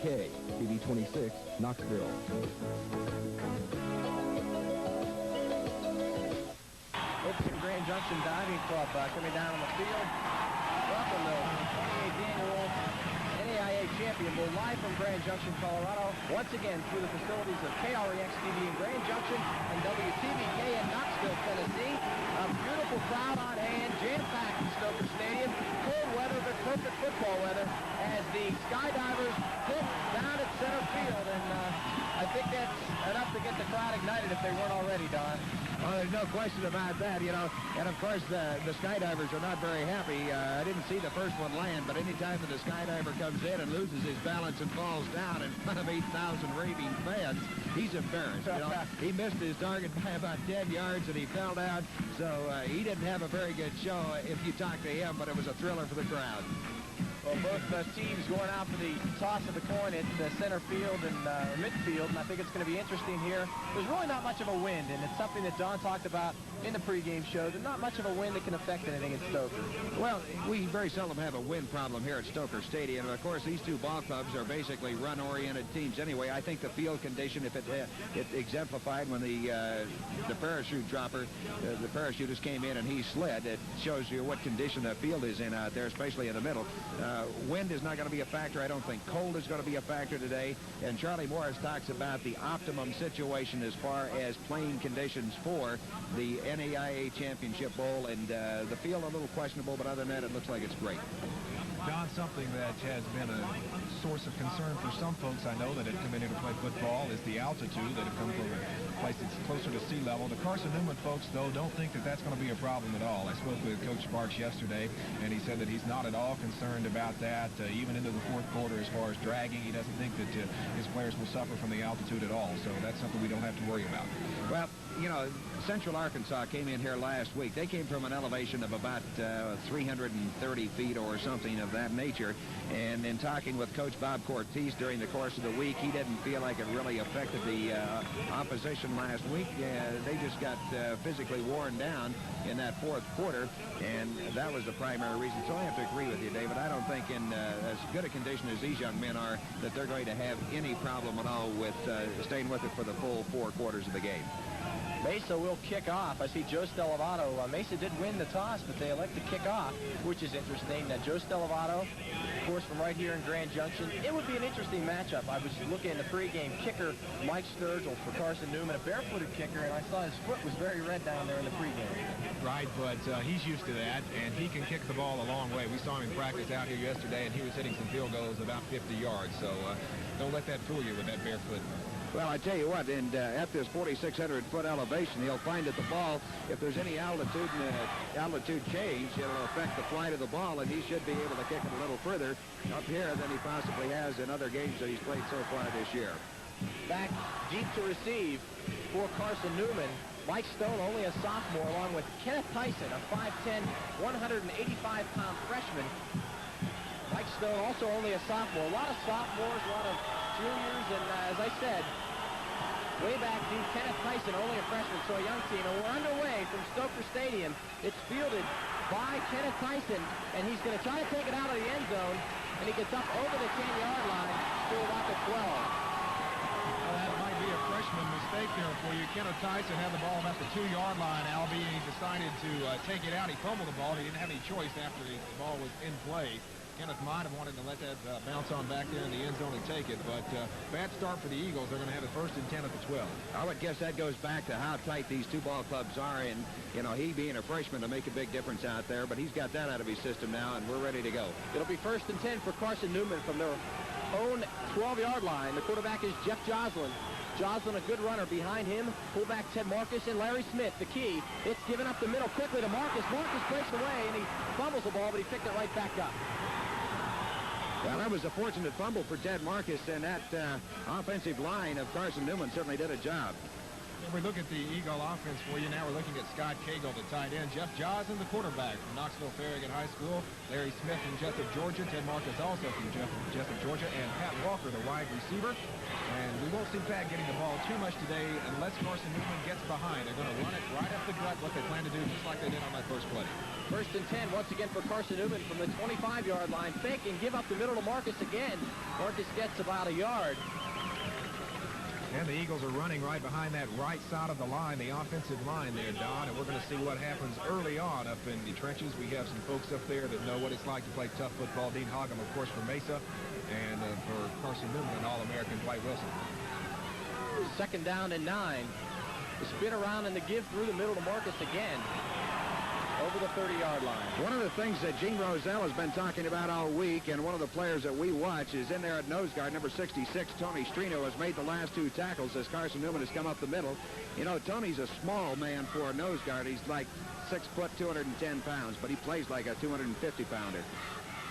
WKBK, TV 26, Knoxville. Oakland Grand Junction Diving Club coming down on the field. Welcome to 28th annual NAIA Champion Bowl, live from Grand Junction, Colorado. Once again through the facilities of KREX TV in Grand Junction and WTBK in Knoxville, Tennessee. A beautiful crowd on hand, jam-packed in Stoker Stadium. Cold weather, but perfect football weather as the Skydivers hit down at center field. And I think that's enough to get the crowd ignited if they weren't already, Don. Well, there's no question about that, you know. And, of course, the Skydivers are not very happy. I didn't see the first one land, but anytime that a Skydiver comes in and loses his balance and falls down in front of 8,000 raving fans, he's embarrassed, you know. He missed his target by about 10 yards, and he fell down. So he didn't have a very good show if you talk to him, but it was a thriller for the crowd. Well, both teams going out for the toss of the coin at center field and midfield, and I think it's going to be interesting here. There's really not much of a wind, and it's something that Don talked about in the pregame show. There's not much of a wind that can affect anything in Stoker. Well, we very seldom have a wind problem here at Stoker Stadium. And of course, these two ball clubs are basically run-oriented teams anyway. I think the field condition, if it exemplified when the parachute dropper, the parachutist came in and he slid, it shows you what condition the field is in out there, especially in the middle. Wind is not going to be a factor. I don't think cold is going to be a factor today. And Charlie Morris talks about the optimum situation as far as playing conditions for the NAIA Championship Bowl. And the field a little questionable, but other than that, it looks like it's great. Don, something that has been a source of concern for some folks I know that have come in here to play football is the altitude that have come from a place that's closer to sea level. The Carson Newman folks, though, don't think that that's going to be a problem at all. I spoke with Coach Sparks yesterday, and he said that he's not at all concerned about that, even into the fourth quarter as far as dragging. He doesn't think that his players will suffer from the altitude at all, so that's something we don't have to worry about. Well, you know, Central Arkansas came in here last week. They came from an elevation of about 330 feet or something of that nature. And in talking with Coach Bob Cortese during the course of the week, he didn't feel like it really affected the opposition last week. They just got physically worn down in that fourth quarter, and that was the primary reason. So I have to agree with you, David. I don't think in as good a condition as these young men are that they're going to have any problem at all with staying with it for the full 4 quarters of the game. Mesa will kick off. I see Joe Stellavato. Mesa did win the toss, but they elect to kick off, which is interesting. Joe Stellavato, of course, from right here in Grand Junction. It would be an interesting matchup. I was looking at the pregame kicker, Mike Sturgill, for Carson Newman, a barefooted kicker, and I saw his foot was very red down there in the pregame. Right, but he's used to that, and he can kick the ball a long way. We saw him in practice out here yesterday, and he was hitting some field goals about 50 yards, so don't let that fool you with that bare foot. Well, I tell you what, and at this 4,600-foot elevation, he'll find that the ball, if there's any altitude change, it'll affect the flight of the ball, and he should be able to kick it a little further up here than he possibly has in other games that he's played so far this year. Back deep to receive for Carson Newman. Mike Stone, only a sophomore, along with Kenneth Tyson, a 5'10", 185-pound freshman. Mike Stone, also only a sophomore. A lot of sophomores, a lot of juniors, and as I said, way back deep, Kenneth Tyson, only a freshman, so a young team. And we're underway from Stoker Stadium. It's fielded by Kenneth Tyson, and he's going to try to take it out of the end zone, and he gets up over the 10-yard line to about the 12. Well, that might be a freshman mistake there for you. Kenneth Tyson had the ball about the 2-yard line, albeit he decided to take it out. He fumbled the ball. He didn't have any choice after the ball was in play. Kenneth might have wanted to let that bounce on back there in the end zone and take it, but bad start for the Eagles. They're going to have it 1st and 10 at the 12. I would guess that goes back to how tight these two ball clubs are, and, you know, he being a freshman will make a big difference out there, but he's got that out of his system now, and we're ready to go. It'll be 1st and 10 for Carson Newman from their own 12-yard line. The quarterback is Jeff Joslin. Joslin, a good runner behind him. Fullback Ted Marcus and Larry Smith. The key, it's given up the middle quickly to Marcus. Marcus breaks away, and he fumbles the ball, but he picked it right back up. Well, that was a fortunate fumble for Ted Marcus, and that offensive line of Carson Newman certainly did a job. If we look at the Eagle offense for you now, we're looking at Scott Cagle, the tight end, Jeff Joslin, the quarterback from Knoxville Farragut High School, Larry Smith from Jessup, Georgia, Ted Marcus also from Jessup, Georgia, and Pat Walker, the wide receiver. And we won't see Pat getting the ball too much today unless Carson Newman gets behind. They're going to run it right up the gut, what they plan to do, just like they did on that first play. 1st and 10 once again for Carson Newman from the 25-yard line. Fake and give up the middle to Marcus again. Marcus gets about a yard. And the Eagles are running right behind that right side of the line, the offensive line there, Don. And we're going to see what happens early on up in the trenches. We have some folks up there that know what it's like to play tough football. Dean Hoggum, of course, for Mesa. And for Carson Newman, an All-American, Dwight Wilson. 2nd down and 9. The spin around and the give through the middle to Marcus again. Over the 30-yard line. One of the things that Gene Roselle has been talking about all week, and one of the players that we watch is in there at nose guard, number 66, Tony Strino, has made the last 2 tackles as Carson Newman has come up the middle. You know, Tony's a small man for a nose guard. He's like 6 foot, 210 pounds, but he plays like a 250-pounder.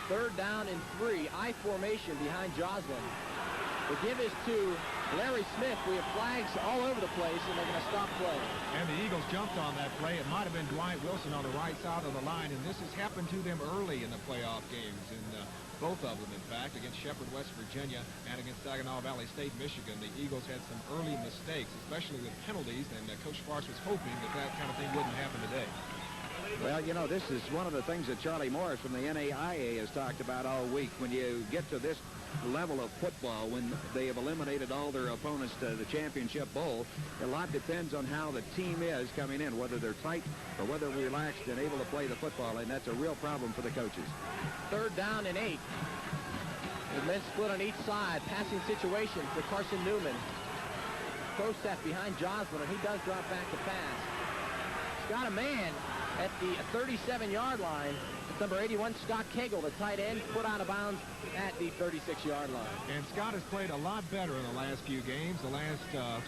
3rd down and 3. I formation behind Joslin. The give is to Larry Smith. We have flags all over the place, and they're going to stop play. And the Eagles jumped on that play. It might have been Dwight Wilson on the right side of the line, and this has happened to them early in the playoff games. And both of them, in fact, against Shepherd, West Virginia, and against Saginaw Valley State, Michigan. The Eagles had some early mistakes, especially with penalties, and Coach Sparks was hoping that that kind of thing wouldn't happen today. Well, you know, this is one of the things that Charlie Morris from the NAIA has talked about all week. When you get to this level of football, when they have eliminated all their opponents to the championship bowl, a lot depends on how the team is coming in, whether they're tight or whether they're relaxed and able to play the football, and that's a real problem for the coaches. 3rd down and 8. The men split on each side. Passing situation for Carson Newman. Process behind Joslin, and he does drop back to pass. He's got a man at the 37-yard line. It's number 81, Scott Cagle, the tight end, put out of bounds at the 36-yard line. And Scott has played a lot better in the last few games, the last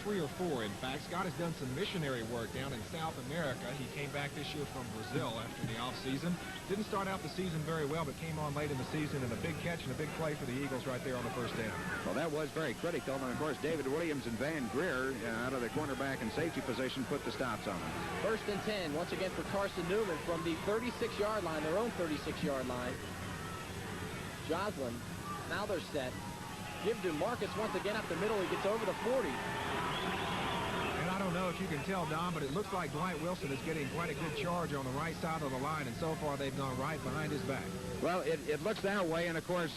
3 or 4, in fact. Scott has done some missionary work down in South America. He came back this year from Brazil after the offseason. Didn't start out the season very well, but came on late in the season, and a big catch and a big play for the Eagles right there on the first down. Well, that was very critical, and of course David Williams and Van Greer out of the cornerback and safety position put the stops on them. 1st and 10 once again for Carson Newman from the 36-yard line, their own 36-yard line. Joslin, now they're set. Give to Marcus once again up the middle. He gets over the 40. And I don't know if you can tell, Don, but it looks like Dwight Wilson is getting quite a good charge on the right side of the line, and so far they've gone right behind his back. Well, it looks that way, and of course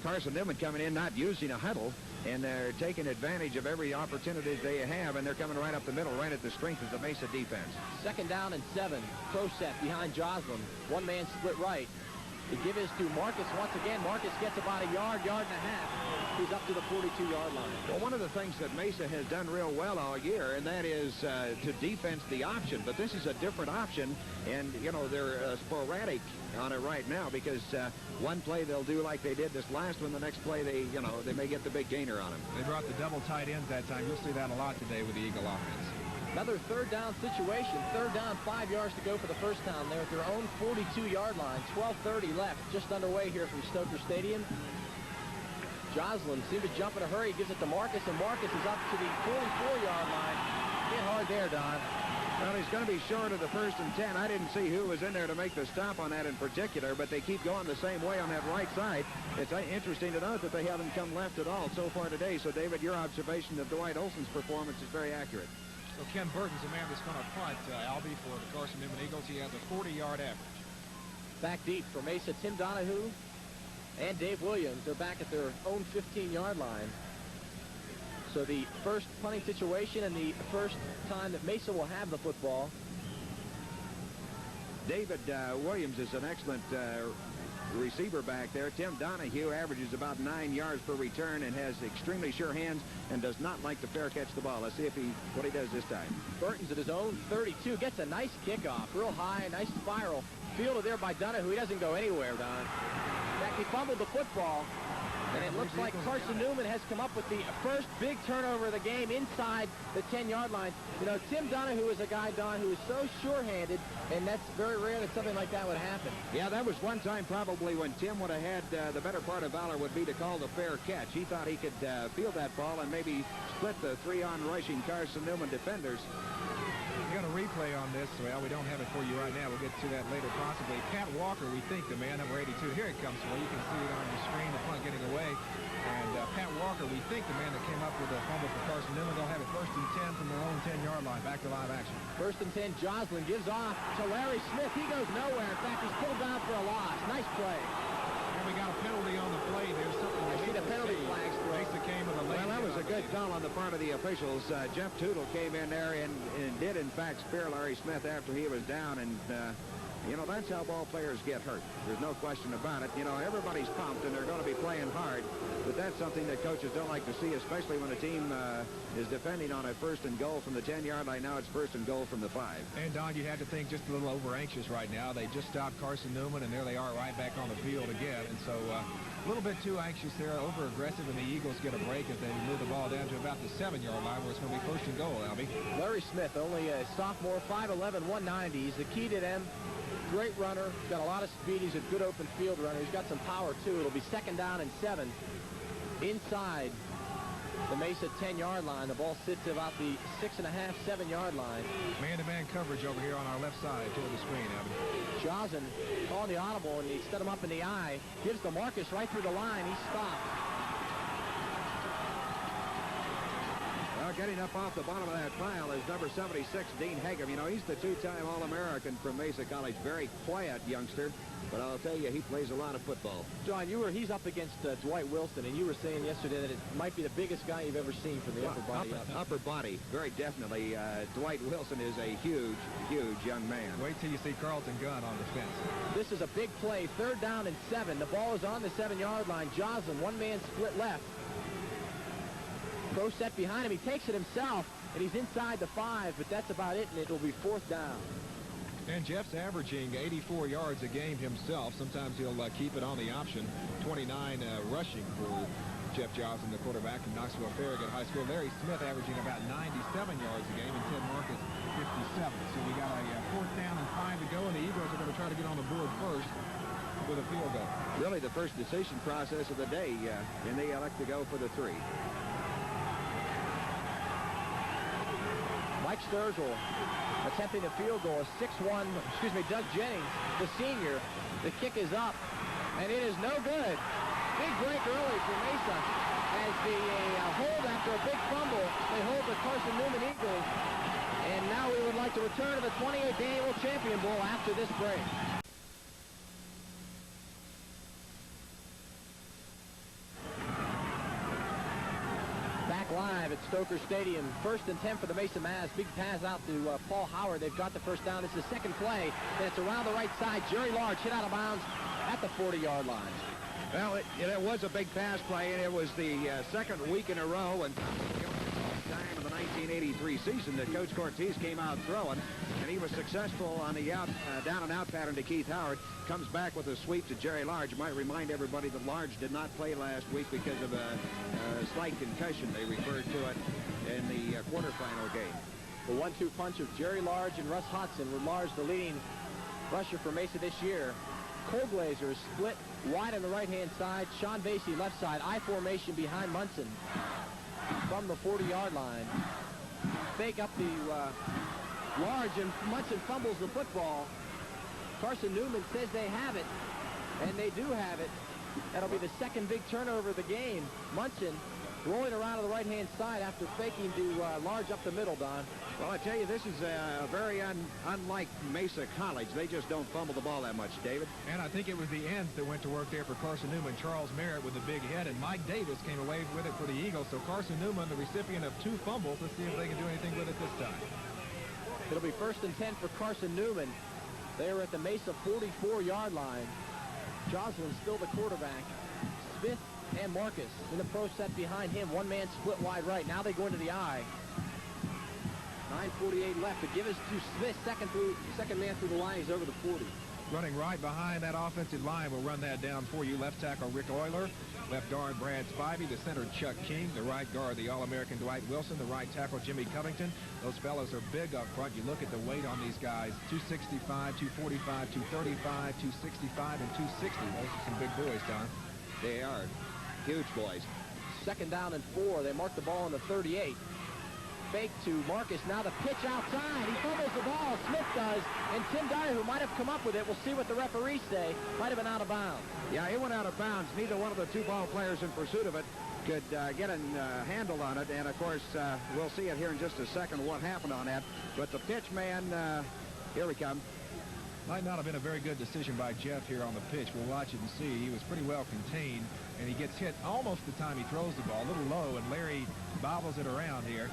Carson Newman coming in not using a huddle, and they're taking advantage of every opportunity they have, and they're coming right up the middle, right at the strength of the Mesa defense. 2nd down and 7. Pro set behind Joslin. One man split right. The give is to Marcus once again. Marcus gets about a yard and a half. He's up to the 42-yard line. Well, one of the things that Mesa has done real well all year, and that is to defense the option. But this is a different option, and, you know, they're sporadic on it right now because one play they'll do like they did this last one. The next play, they may get the big gainer on them. They brought the double tight ends that time. You'll see that a lot today with the Eagle offense. Another 3rd down situation. 3rd down, 5 yards to go for the first down. They're at their own 42-yard line. 12:30 left, just underway here from Stoker Stadium. Joslin seemed to jump in a hurry. He gives it to Marcus, and Marcus is up to the 44-yard line. Hit hard there, Don. Well, he's going to be short of the 1st and 10. I didn't see who was in there to make the stop on that in particular, but they keep going the same way on that right side. It's interesting to note that they haven't come left at all so far today. So, David, your observation of Dwight Olson's performance is very accurate. So Ken Burton's the man that's going to punt, Albie, for the Carson Newman Eagles. He has a 40-yard average. Back deep for Mesa, Tim Donahue and Dave Williams. They're back at their own 15-yard line. So the first punting situation and the first time that Mesa will have the football. David Williams is an excellent receiver back there. Tim Donahue averages about 9 yards per return and has extremely sure hands and does not like to fair catch the ball. Let's see what he does this time. Burton's at his own 32. Gets a nice kickoff. Real high, nice spiral. Fielded there by Donahue. He doesn't go anywhere, Don. In fact, he fumbled the football. And it looks like Carson Newman has come up with the first big turnover of the game inside the 10-yard line. You know, Tim Donahue is a guy, Don, who is so sure-handed, and that's very rare that something like that would happen. Yeah, that was one time probably when Tim would have had the better part of valor would be to call the fair catch. He thought he could field that ball and maybe split the 3-on rushing Carson Newman defenders. We got a replay on this. Well, we don't have it for you right now. We'll get to that later possibly. Pat Walker, we think the man, number 82. Here it comes. Well, you can see it on your screen, the punt getting away. And Pat Walker, we think the man that came up with the fumble for Carson Newman. They'll have it 1st and 10 from their own 10-yard line. Back to live action. 1st and 10, Joslin gives off to Larry Smith. He goes nowhere. In fact, he's pulled down for a loss. Nice play. And we got a penalty on the play. There's something I see the penalty flags thrown. Mesa came with a late. Well, that was a good call on the part of the officials. Jeff Tootle came in there and did, in fact, spear Larry Smith after he was down. And, you know, that's how ball players get hurt. There's no question about it. You know, everybody's pumped, and they're going to be playing hard. But that's something that coaches don't like to see, especially when a team is defending on a 1st and goal from the 10-yard line. Now it's 1st and goal from the 5. And, Don, you have to think just a little over-anxious right now. They just stopped Carson Newman, and there they are right back on the field again. And so a little bit too anxious there, over-aggressive, and the Eagles get a break as they move the ball down to about the 7-yard line where it's going to be 1st and goal, Albie. Larry Smith, only a sophomore, 5'11", 190. He's the key to them. Great runner. He's got a lot of speed. He's a good open field runner. He's got some power, too. It'll be 2nd down and 7 inside the Mesa 10-yard line. The ball sits about the 6.5, 7-yard line. Man-to-man coverage over here on our left side toward the screen, Albie. Joslin calling the audible, and he set him up in the eye. Gives the Marcus right through the line. He's stopped. Well, getting up off the bottom of that pile is number 76, Dean Hagum. You know, he's the 2-time All-American from Mesa College. Very quiet youngster, but I'll tell you, he plays a lot of football. John, he's up against Dwight Wilson, and you were saying yesterday that it might be the biggest guy you've ever seen from the upper body. Upper body, very definitely. Dwight Wilson is a huge, huge young man. Wait till you see Carlton Gunn on the fence. This is a big play, 3rd down and 7. The ball is on the 7-yard line. Joslin, one-man split left. Pro set behind him. He takes it himself, and he's inside the 5, but that's about it, and it'll be 4th down. And Jeff's averaging 84 yards a game himself. Sometimes he'll keep it on the option. 29 rushing for Jeff Joslin, the quarterback from Knoxville Farragut High School. Larry Smith averaging about 97 yards a game, and Tenn Marcus 57. So we got a 4th down and 5 to go, and the Eagles are going to try to get on the board first with a field goal. Really the first decision process of the day, and they elect to go for the 3. Mike Sturgill attempting the field goal. Doug Jennings, the senior. The kick is up, and it is no good. Big break early for Mesa as the hold after a big fumble. They hold the Carson Newman Eagles, and now we would like to return to the 28th Annual Champion Bowl after this break. Live at Stoker Stadium. 1st and 10 for the Mesa Mavs. Big pass out to Paul Howard. They've got the 1st down. This is the 2nd play, and it's around the right side. Jerry Large hit out of bounds at the 40-yard line. Well, it was a big pass play, and it was the 2nd week in a row, and time of the 1983 season that Coach Cortez came out throwing, and he was successful on the down-and-out pattern to Keith Howard. Comes back with a sweep to Jerry Large. Might remind everybody that Large did not play last week because of a slight concussion. They referred to it in the quarterfinal game. The 1-2 punch of Jerry Large and Russ Hodgson, with Large the leading rusher for Mesa this year. Cole Glazer is split wide on the right-hand side. Sean Vase left side. I formation behind Monson from the 40-yard line. Fake up the Large, and Monson fumbles the football. Carson Newman says they have it, and they do have it. That'll be the 2nd big turnover of the game. Monson rolling around to the right-hand side after faking to Large up the middle, Don. Well, I tell you, this is very unlike Mesa College. They just don't fumble the ball that much, David. And I think it was the ends that went to work there for Carson Newman. Charles Merritt with a big hit, and Mike Davis came away with it for the Eagles. So Carson Newman, the recipient of 2 fumbles. Let's see if they can do anything with it this time. It'll be 1st and 10 for Carson Newman. They are at the Mesa 44-yard line. Joslin's still the quarterback. Smith and Marcus in the pro set behind him. One man split wide right. Now they go into the I. 9:48 left. The give is to Smith. Second man through the line. He's over the 40. running right behind that offensive line will run that down for you. Left tackle Rick Euler, left guard Brad Spivey, the center Chuck King, the right guard the All-American Dwight Wilson, the right tackle Jimmy Covington. Those fellows are big up front. You look at the weight on these guys, 265, 245, 235, 265, and 260. Those are some big boys, Don. They are huge boys. 2nd down and 4. They mark the ball on the 38. Fake to Marcus. Now the pitch outside. He fumbles the ball. Smith does. And Tim Dyer, who might have come up with it, we'll see what the referees say, might have been out of bounds. Yeah, he went out of bounds. Neither one of the 2 ball players in pursuit of it could get a handle on it. And, of course, we'll see it here in just a second what happened on that. But the pitch man, here we come. Might not have been a very good decision by Jeff here on the pitch. We'll watch it and see. He was pretty well contained, and he gets hit almost the time he throws the ball. A little low, and Larry bobbles it around here.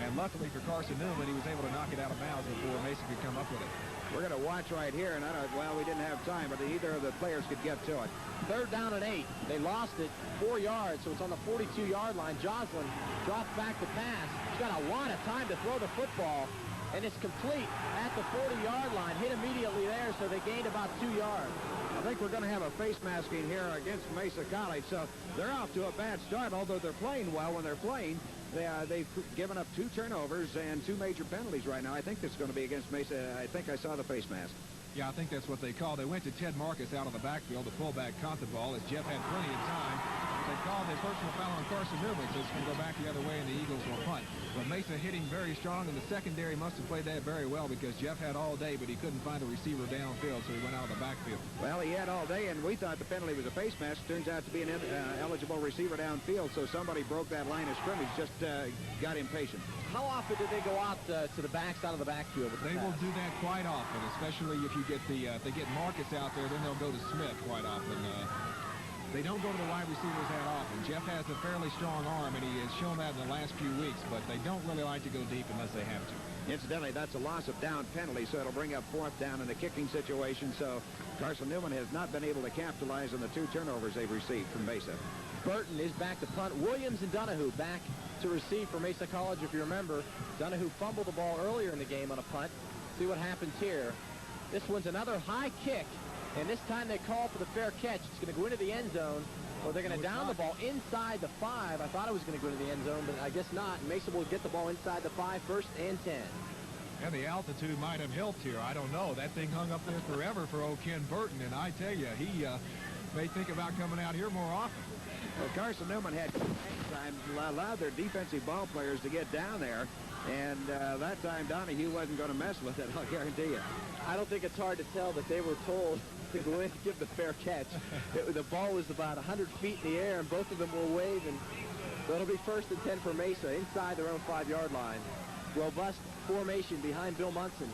And luckily for Carson Newman, he was able to knock it out of bounds before Mesa could come up with it. We're going to watch right here, and well, we didn't have time, but either of the players could get to it. 3rd down and 8. They lost it 4 yards, so it's on the 42-yard line. Joslin drops back to pass. He's got a lot of time to throw the football, and it's complete at the 40-yard line. Hit immediately there, so they gained about 2 yards. I think we're going to have a face masking here against Mesa College, so they're off to a bad start, although they're playing well when they're playing. They've given up 2 turnovers and 2 major penalties right now. I think this is going to be against Mesa. I think I saw the face mask. Yeah, I think that's what they call. They went to Ted Marcus out of the backfield. The fullback caught the ball as Jeff had plenty of time. They called a personal foul on Carson Newman, so it's going to go back the other way, and the Eagles will punt. But Mesa hitting very strong, and the secondary must have played that very well because Jeff had all day, but he couldn't find a receiver downfield, so he went out of the backfield. Well, he had all day, and we thought the penalty was a face mask. Turns out to be an eligible receiver downfield, so somebody broke that line of scrimmage, just got impatient. How often do they go out to the backside of the backfield? They will do that quite often, especially if you get if they get Marcus out there, then they'll go to Smith quite often. They don't go to the wide receivers that often. Jeff has a fairly strong arm, and he has shown that in the last few weeks, but they don't really like to go deep unless they have to. Incidentally, that's a loss of down penalty, so it'll bring up 4th down in the kicking situation, so Carson Newman has not been able to capitalize on the 2 turnovers they've received from Mesa. Burton is back to punt. Williams and Donahue back to receive for Mesa College. If you remember, Donahue fumbled the ball earlier in the game on a punt. See what happens here. This one's another high kick, and this time they call for the fair catch. It's going to go into the end zone, or they're going to down the ball inside the 5. I thought it was going to go into the end zone, but I guess not. Mesa will get the ball inside the 5, 1st and 10. And the altitude might have helped here. I don't know. That thing hung up there forever for old Ken Burton, and I tell you, he may think about coming out here more often. Well, Carson Newman had time, allowed their defensive ball players to get down there, and that time Donahue wasn't going to mess with it, I'll guarantee you. I don't think it's hard to tell that they were told to go in and give the fair catch. The ball was about 100 feet in the air, and both of them were waving. So it'll be 1st and 10 for Mesa inside their own 5-yard line. Robust formation behind Bill Monson.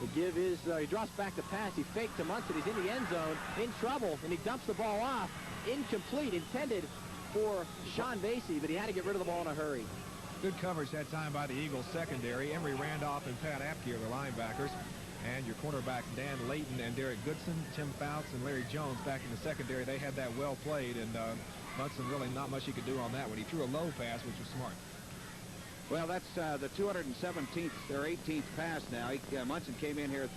The give is, he drops back the pass. He faked to Munson. He's in the end zone, in trouble, and he dumps the ball off. Incomplete, intended for Sean Vase, but he had to get rid of the ball in a hurry. Good coverage that time by the Eagles secondary. Emery Randolph and Pat Apke are the linebackers. And your cornerback Dan Layton and Derek Goodson, Tim Fouts, and Larry Jones back in the secondary. They had that well played, and Munson really not much he could do on that one. He threw a low pass, which was smart. Well, that's the 217th or 18th pass now. Munson came in here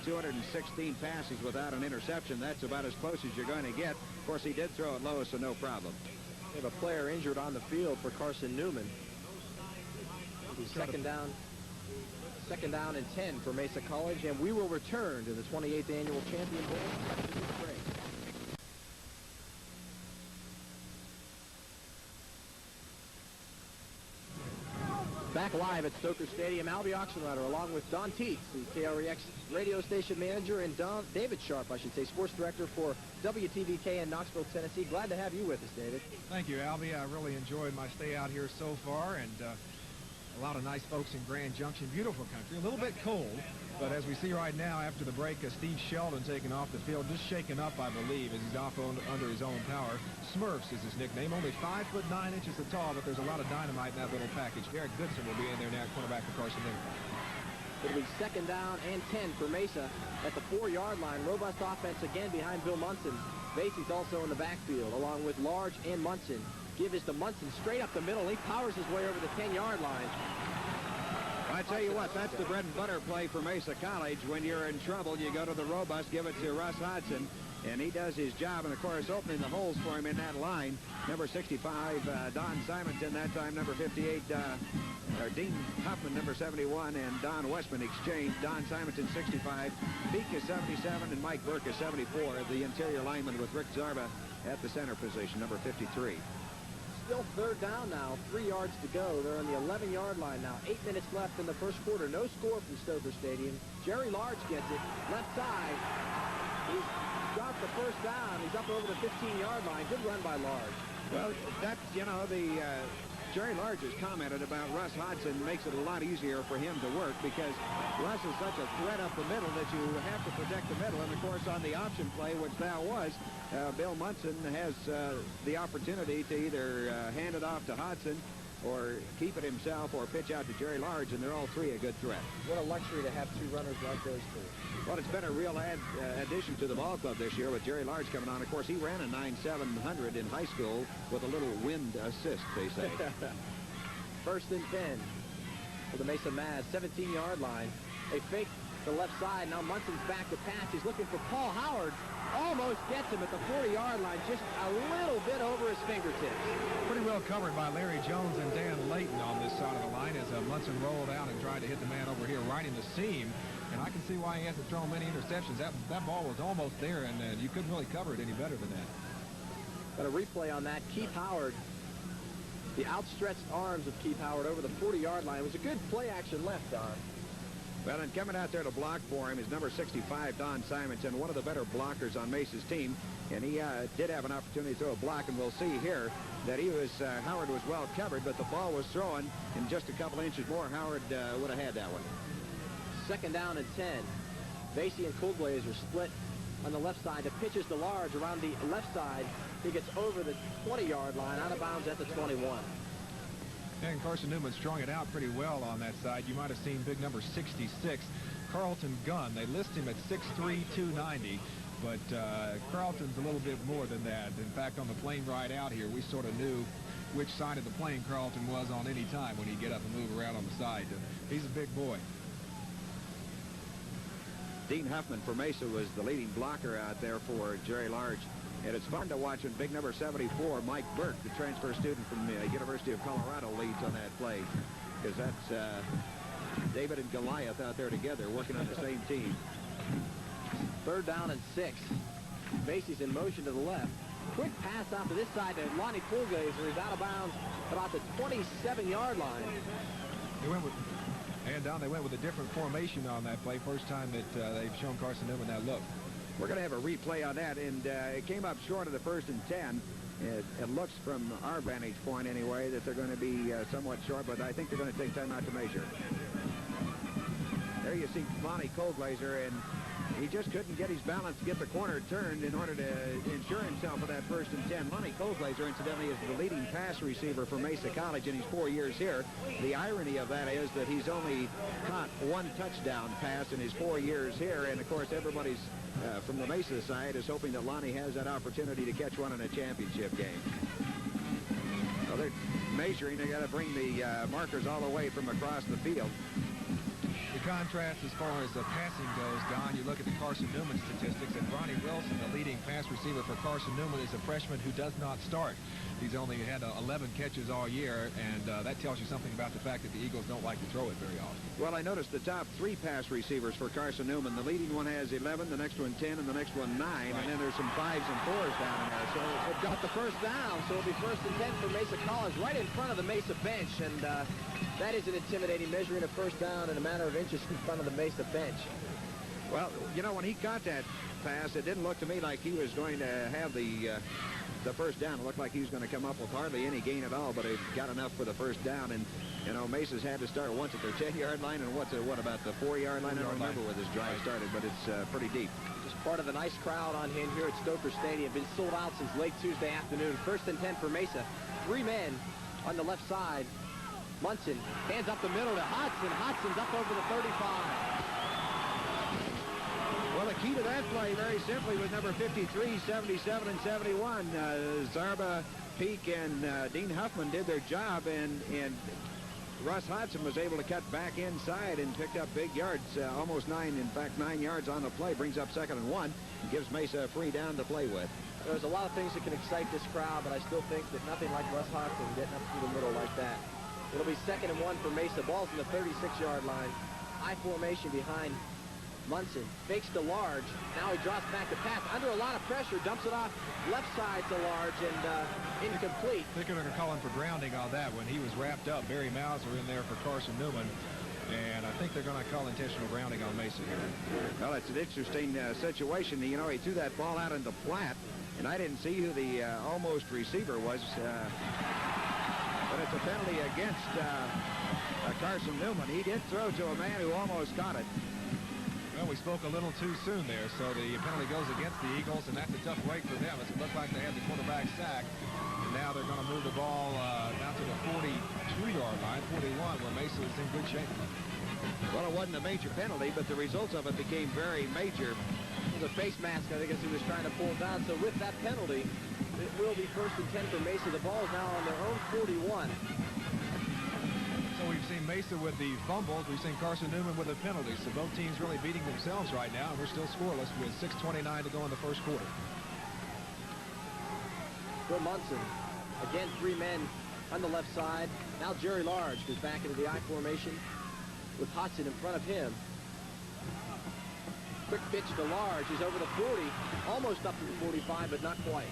216 passes without an interception. That's about as close as you're going to get. Of course, he did throw it low, so no problem. We have a player injured on the field for Carson Newman. Second down and 10 for Mesa College, and we will return to the 28th Annual Champion Bowl after this break. Back live at Stoker Stadium, Albie Oxenrider, along with Don Teets, the KREX radio station manager, and David Sharp, I should say, sports director for WTVK in Knoxville, Tennessee. Glad to have you with us, David. Thank you, Albie. I really enjoyed my stay out here so far, and a lot of nice folks in Grand Junction. Beautiful country. A little bit cold, but as we see right now after the break, Steve Sheldon taking off the field, just shaken up, I believe, as he's off under his own power. Smurfs is his nickname. Only 5'9" tall, but there's a lot of dynamite in that little package. Derek Goodson will be in there now, cornerback for Carson Newman. It'll be second down and 10 for Mesa at the 4-yard line. Robust offense again behind Bill Munson. Vasey's also in the backfield, along with Large and Munson. Give is to Munson straight up the middle. He powers his way over the 10-yard line. I tell you what, that's the bread and butter play for Mesa College. When you're in trouble, you go to the robust, give it to Russ Hodgson, and he does his job. And, of course, opening the holes for him in that line, number 65, Don Simonton, that time number 58, Dean Huffman, number 71, and Don Westman exchanged. Don Simonton, 65, Peak is 77, and Mike Burke is 74. The interior lineman with Rick Zarba at the center position, number 53. Still third down now, 3 yards to go. They're on the 11-yard line now. 8 minutes left in the first quarter. No score from Stoker Stadium. Jerry Large gets it, left side. He's got the first down. He's up over the 15-yard line. Good run by Large. Well, that's, you know, Jerry Large has commented about Russ Hodgson makes it a lot easier for him to work because Russ is such a threat up the middle that you have to protect the middle. And, of course, on the option play, which that was, Bill Monson has the opportunity to either hand it off to Hodgson or keep it himself or pitch out to Jerry Large, and they're all three a good threat. What a luxury to have 2 runners like those 2. Well, it's been a real addition to the ball club this year with Jerry Large coming on. Of course, he ran a 9.700 in high school with a little wind assist, they say. First and 10 for the Mesa Mavs, 17-yard line. They fake the left side. Now Munson's back to pass. He's looking for Paul Howard. Almost gets him at the 40-yard line, just a little bit over his fingertips. Pretty well covered by Larry Jones and Dan Layton on this side of the line as Munson rolled out and tried to hit the man over here right in the seam. And I can see why he hasn't thrown many interceptions. That ball was almost there, and you couldn't really cover it any better than that. Got a replay on that. Keith Howard, the outstretched arms of Keith Howard over the 40-yard line. It was a good play action left, Don. Well, and coming out there to block for him is number 65, Don Simonton, one of the better blockers on Mesa's team. And he did have an opportunity to throw a block, and we'll see here that Howard was well covered, but the ball was thrown in just a couple inches more. Howard would have had that one. Second down and 10. Vase and Coolblazer split on the left side. The pitch is to Large around the left side. He gets over the 20-yard line, out of bounds at the 21. And Carson Newman strung it out pretty well on that side. You might have seen big number 66, Carlton Gunn. They list him at 6'3", 290, but Carlton's a little bit more than that. In fact, on the plane ride out here, we sort of knew which side of the plane Carlton was on any time when he'd get up and move around on the side. He's a big boy. Dean Huffman for Mesa was the leading blocker out there for Jerry Large. And it's fun to watch when big number 74, Mike Burke, the transfer student from the University of Colorado, leads on that play. Because that's David and Goliath out there together working on the same team. Third down and 6. Vasey's in motion to the left. Quick pass out to this side to Lonnie Coolblazer. He's out of bounds about the 27-yard line. They went with a different formation on that play. First time that they've shown Carson Newman that look. We're going to have a replay on that, and it came up short of the 1st and 10. It looks from our vantage point anyway that they're going to be somewhat short, but I think they're going to take time out to measure. There you see Lonnie Coolblazer, and he just couldn't get his balance to get the corner turned in order to ensure himself of that 1st and 10. Lonnie Coolblazer, incidentally, is the leading pass receiver for Mesa College in his 4 years here. The irony of that is that he's only caught 1 touchdown pass in his 4 years here, and of course everybody's from the Mesa side is hoping that Lonnie has that opportunity to catch one in a championship game. Well, they're measuring. They got to bring the markers all the way from across the field. The contrast as far as the passing goes, Don, you look at the Carson Newman statistics, and Ronnie Wilson, the leading pass receiver for Carson Newman, is a freshman who does not start. He's only had 11 catches all year, and that tells you something about the fact that the Eagles don't like to throw it very often. Well, I noticed the top 3 pass receivers for Carson Newman. The leading one has 11, the next one 10, and the next one 9, right. And then there's some 5s and 4s down in there. So they've got the first down, so it'll be 1st and 10 for Mesa College right in front of the Mesa bench, and that is an intimidating, measuring a first down in a matter of inches in front of the Mesa bench. Well, you know, when he caught that pass, it didn't look to me like he was going to have the first down. It looked like he was going to come up with hardly any gain at all, but it got enough for the first down. And, you know, Mesa's had to start once at their 10-yard line and what about the 4-yard line? I don't remember where this drive started, but it's pretty deep. Just part of the nice crowd on hand here at Stoker Stadium. Been sold out since late Tuesday afternoon. 1st and 10 for Mesa. 3 men on the left side. Munson hands up the middle to Hodgson. Hodgson's up over the 35. Well, the key to that play, very simply, was number 53, 77, and 71. Zarba, Peak, and Dean Huffman did their job, and Russ Hodgson was able to cut back inside and picked up big yards, almost 9 yards on the play, brings up 2nd and 1, and gives Mesa a free down to play with. There's a lot of things that can excite this crowd, but I still think that nothing like Russ Hodgson getting up through the middle like that. It'll be 2nd and 1 for Mesa. Ball's in the 36-yard line. I formation behind Monson. Fakes to Large. Now he drops back to pass. Under a lot of pressure. Dumps it off left side to Large and incomplete. I think they're going to call him for grounding on that one. He was wrapped up. Barry Mauser in there for Carson Newman. And I think they're going to call intentional grounding on Mesa here. Well, it's an interesting situation. You know, he threw that ball out into flat, and I didn't see who the almost receiver was. But it's a penalty against Carson Newman. He did throw to a man who almost caught it. Well, we spoke a little too soon there, so the penalty goes against the Eagles, and that's a tough break for them. It looked like they had the quarterback sacked, and now they're going to move the ball down to the 42-yard line, 41, where Mesa is in good shape. Well, it wasn't a major penalty, but the results of it became very major. The face mask, I think, as he was trying to pull down. So with that penalty, it will be 1st and 10 for Mesa. The ball is now on their own 41. So we've seen Mesa with the fumbles. We've seen Carson Newman with the penalties. So both teams really beating themselves right now, and we're still scoreless with 6:29 to go in the first quarter. For Monson. Again, 3 men on the left side. Now Jerry Large goes back into the I formation with Hodgson in front of him. Quick pitch to Large. He's over the 40, almost up to the 45, but not quite.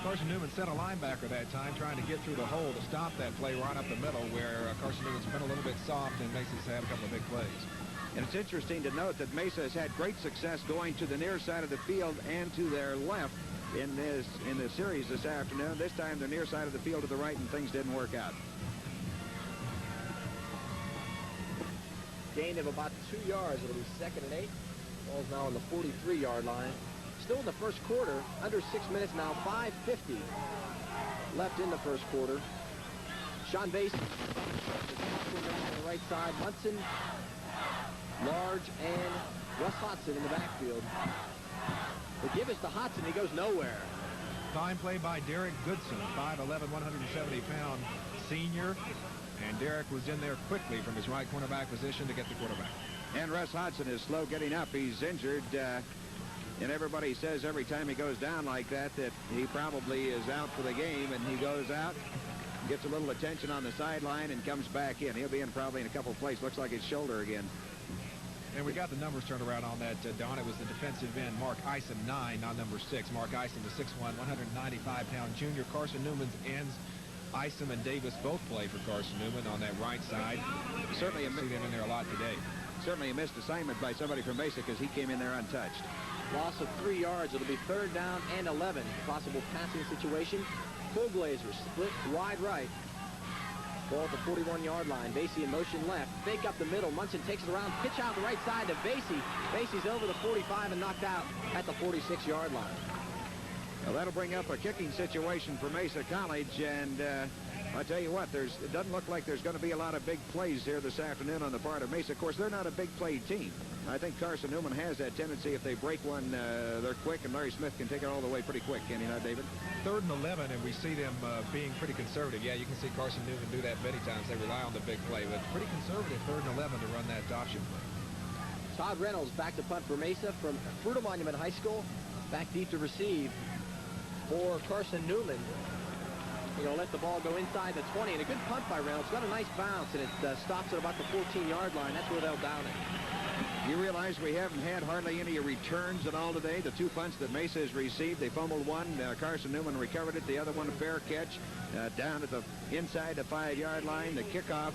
Carson Newman set a linebacker that time, trying to get through the hole to stop that play right up the middle, where Carson Newman's been a little bit soft, and Mesa's had a couple of big plays. And it's interesting to note that Mesa has had great success going to the near side of the field and to their left in the series this afternoon. This time, the near side of the field to the right, and things didn't work out. Gain of about 2 yards. It'll be 2nd and 8. Ball's now on the 43-yard line. Still in the first quarter, under 6 minutes now, 5:50 left in the first quarter. Sean Vase on the right side. Monson, Large, and Russ Hodgson in the backfield. They give us to Hodgson. He goes nowhere. Fine play by Derek Goodson, 5'11", 170-pound senior. And Derek was in there quickly from his right cornerback position to get the quarterback. And Russ Hodgson is slow getting up. He's injured. And everybody says every time he goes down like that he probably is out for the game. And he goes out, gets a little attention on the sideline, and comes back in. He'll be in probably in a couple of plays. Looks like his shoulder again. And we got the numbers turned around on that, Don. It was the defensive end, Mark Isom, 9, not number 6. Mark Isom, the 6'1", 195-pound junior. Carson Newman's ends. Isom and Davis both play for Carson Newman on that right side. Certainly see them in there a lot today. Certainly a missed assignment by somebody from Mesa because he came in there untouched. Loss of 3 yards. It'll be 3rd down and 11. Possible passing situation. Full Blazers split wide right. Ball at the 41-yard line. Vase in motion left. Fake up the middle. Munson takes it around. Pitch out the right side to Vase. Vase's over the 45 and knocked out at the 46-yard line. Well, that'll bring up a kicking situation for Mesa College, and I'll tell you what, it doesn't look like there's going to be a lot of big plays here this afternoon on the part of Mesa. Of course, they're not a big play team. I think Carson Newman has that tendency. If they break one, they're quick, and Larry Smith can take it all the way pretty quick, can he not, David? 3rd and 11, and we see them being pretty conservative. Yeah, you can see Carson Newman do that many times. They rely on the big play, but pretty conservative 3rd and 11 to run that option play. Todd Reynolds back to punt for Mesa from Fruita Monument High School. Back deep to receive for Carson Newman. He's going to let the ball go inside the 20, and a good punt by Reynolds. Got a nice bounce, and it stops at about the 14-yard line. That's where they'll down it. You realize we haven't had hardly any returns at all today. The 2 punts that Mesa has received, they fumbled one. Carson Newman recovered it. The other one, a fair catch down at the inside the 5-yard line. The kickoff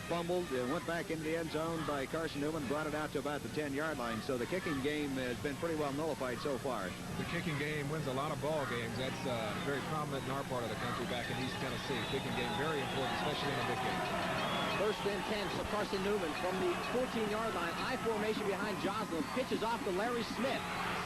fumbled, went back into the end zone by Carson Newman, brought it out to about the 10-yard line. So the kicking game has been pretty well nullified so far. The kicking game wins a lot of ball games. That's very prominent in our part of the country back in East Tennessee. Kicking game very important, especially in a big game. 1st and 10 for Carson Newman from the 14-yard line. I formation behind Joslin. Pitches off to Larry Smith.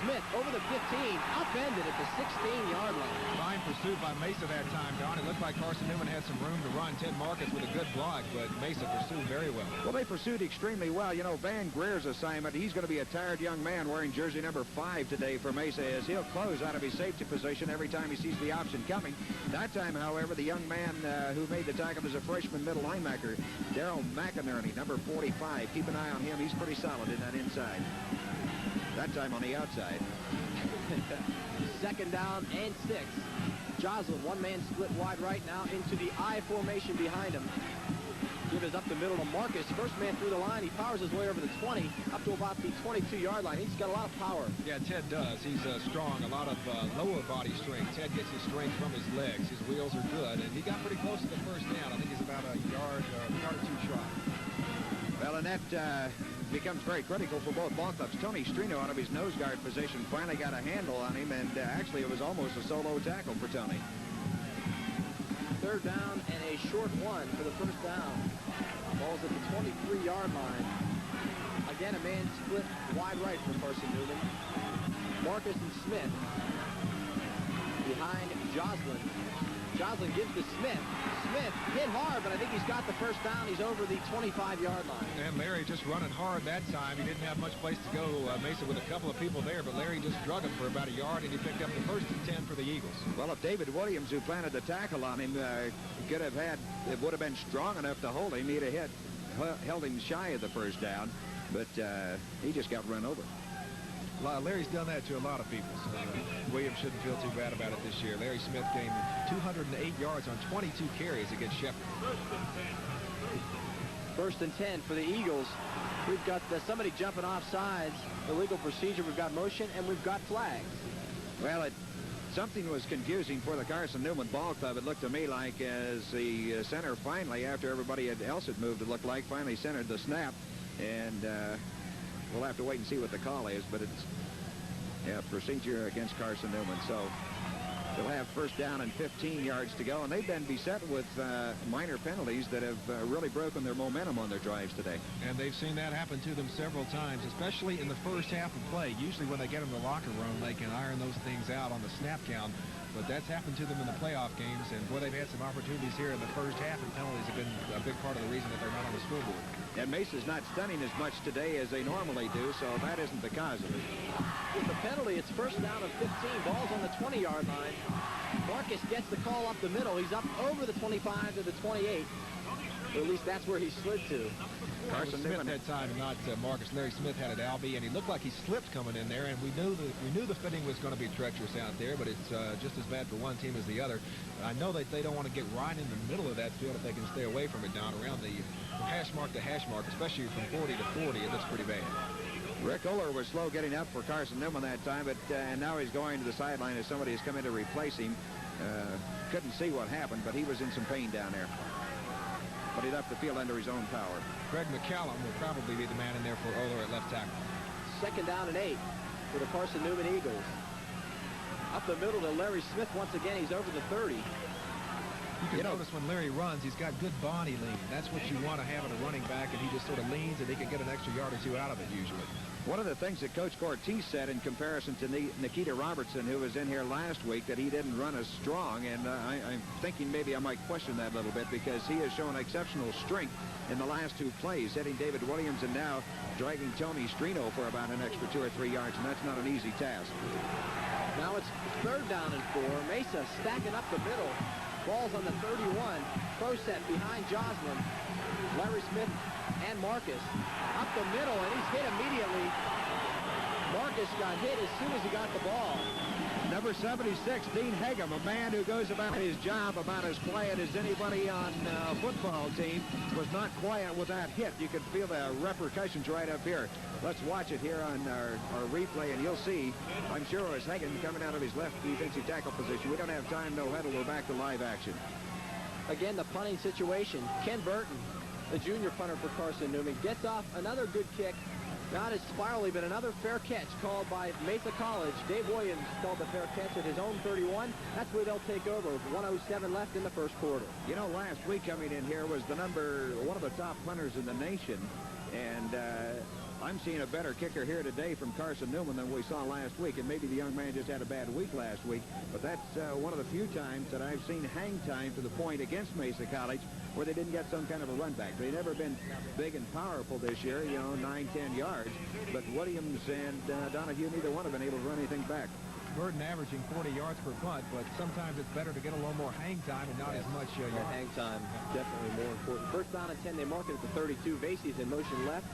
Smith over the 15, upended at the 16-yard line. Fine pursuit by Mesa that time, Don. It looked like Carson Newman had some room to run. Ted Marcus with a good block, but Mesa pursued very well. Well, they pursued extremely well. You know, Van Greer's assignment, he's going to be a tired young man wearing jersey number 5 today for Mesa, as he'll close out of his safety position every time he sees the option coming. That time, however, the young man who made the tackle was a freshman middle linebacker, Daryl McInerney, number 45. Keep an eye on him. He's pretty solid in that inside. That time on the outside. Second down and 6. Joslin, one-man split wide right now into the I formation behind him. Give is up the middle to Marcus. First man through the line. He powers his way over the 20, up to about the 22-yard line. He's got a lot of power. Yeah, Ted does. He's strong, a lot of lower body strength. Ted gets his strength from his legs. His wheels are good, and he got pretty close to the first down. I think he's about a yard or 2 shy. Well, and that becomes very critical for both ball clubs. Tony Strino, out of his nose guard position, finally got a handle on him, and actually it was almost a solo tackle for Tony. Third down and a short one for the first down. Ball's at the 23-yard line. Again, a man split wide right for Carson Newman. Marcus and Smith behind Joslin. Joslin gives to Smith. Smith hit hard, but I think he's got the first down. He's over the 25-yard line. And Larry just running hard that time. He didn't have much place to go. Mesa with a couple of people there, but Larry just drug him for about a yard, and he picked up the first and 10 for the Eagles. Well, if David Williams, who planted the tackle on him, could have had, it would have been strong enough to hold him. He'd have held him shy of the first down, but he just got run over. Larry's done that to a lot of people, so Williams shouldn't feel too bad about it this year. Larry Smith gained 208 yards on 22 carries against Sheffield. First and 10 for the Eagles. We've got somebody jumping off sides. Illegal procedure. We've got motion, and we've got flags. Well, something was confusing for the Carson Newman ball club. It looked to me like as the center finally, after everybody else had moved, it looked like finally centered the snap, and we'll have to wait and see what the call is, but it's procedure against Carson Newman. So they'll have first down and 15 yards to go, and they've been beset with minor penalties that have really broken their momentum on their drives today. And they've seen that happen to them several times, especially in the first half of play. Usually when they get in the locker room, they can iron those things out on the snap count. But that's happened to them in the playoff games, and boy, they've had some opportunities here in the first half, and penalties have been a big part of the reason that they're not on the scoreboard. And Mesa's not stunning as much today as they normally do, so that isn't the cause of it. With the penalty, it's first down and 15. Ball's on the 20-yard line. Marcus gets the call up the middle. He's up over the 25 to the 28. Or at least that's where he slid to. Carson Smith that time, not Marcus. Larry Smith had it Albie, and he looked like he slipped coming in there, and we knew the fitting was going to be treacherous out there, but it's just as bad for one team as the other. I know that they don't want to get right in the middle of that field if they can stay away from it down around the hash mark to hash mark, especially from 40 to 40. It looks pretty bad. Rick Oler was slow getting up for Carson Newman that time, but and now he's going to the sideline as somebody has come in to replace him. Couldn't see what happened, but he was in some pain down there. But he left the field under his own power. Greg McCallum will probably be the man in there for Oler at left tackle. Second down and 8 for the Carson Newman Eagles. Up the middle to Larry Smith once again. He's over the 30. You can notice when Larry runs, he's got good body lean. That's what you want to have in a running back, and he just sort of leans, and he can get an extra yard or two out of it usually. One of the things that Coach Cortez said in comparison to Nikita Robertson, who was in here last week, that he didn't run as strong, and I'm thinking maybe I might question that a little bit, because he has shown exceptional strength in the last 2 plays, hitting David Williams and now dragging Tony Strino for about an extra 2 or 3 yards, and that's not an easy task. Now it's third down and 4. Mesa stacking up the middle. Ball's on the 31. Pro set behind Joslin. Larry Smith and Marcus. Up the middle, and he's hit immediately. Marcus got hit as soon as he got the ball. Number 76, Dean Hagum, a man who goes about his job about as quiet as anybody on a football team, was not quiet with that hit. You could feel the repercussions right up here. Let's watch it here on our replay, and you'll see, I'm sure it was Hagum coming out of his left defensive tackle position. We don't have time, no huddle. We're back to live action. Again, the punting situation. Ken Burton, the junior punter for Carson Newman, gets off another good kick. Not as spirally, but another fair catch called by Mesa College. Dave Williams called the fair catch at his own 31. That's where they'll take over with 1:07 left in the first quarter. You know, last week coming in here was one of the top punters in the nation, and I'm seeing a better kicker here today from Carson Newman than we saw last week, and maybe the young man just had a bad week last week, but that's one of the few times that I've seen hang time to the point against Mesa College where they didn't get some kind of a run back. They've never been big and powerful this year, 9-10 yards, but Williams and Donahue, neither one have been able to run anything back. Burton averaging 40 yards per punt, but sometimes it's better to get a little more hang time and not as much hang time, definitely more important. First down and 10, they mark it at the 32. Vase's in motion left.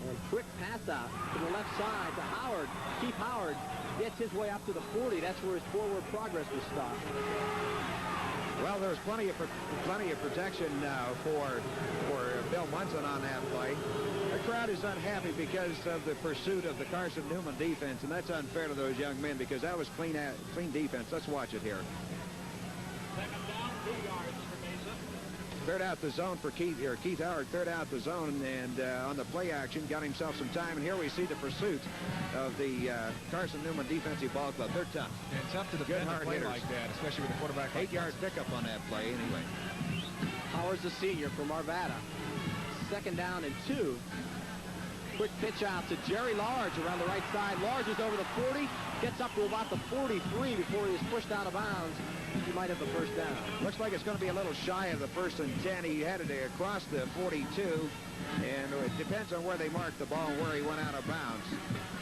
And quick pass out to the left side to Howard. Keith Howard gets his way up to the 40. That's where his forward progress was stopped. Well, there's plenty of protection for Bill Monson on that play. The crowd is unhappy because of the pursuit of the Carson Newman defense, and that's unfair to those young men because that was clean defense. Let's watch it here. Second down, 2 yards for Mesa. Cleared out the zone for Keith Howard cleared out the zone, and on the play action got himself some time. And here we see the pursuit of the Carson Newman defensive ball club. They're tough. And it's tough to defend a play like that, especially with a quarterback like 8-yard pickup on that play anyway. Howard's a senior from Arvada. Second down and 2. Quick pitch out to Jerry Large around the right side. Large is over the 40, gets up to about the 43 before he is pushed out of bounds. He might have the first down. Looks like it's going to be a little shy of the 1st and 10. He headed across the 42, and it depends on where they mark the ball and where he went out of bounds.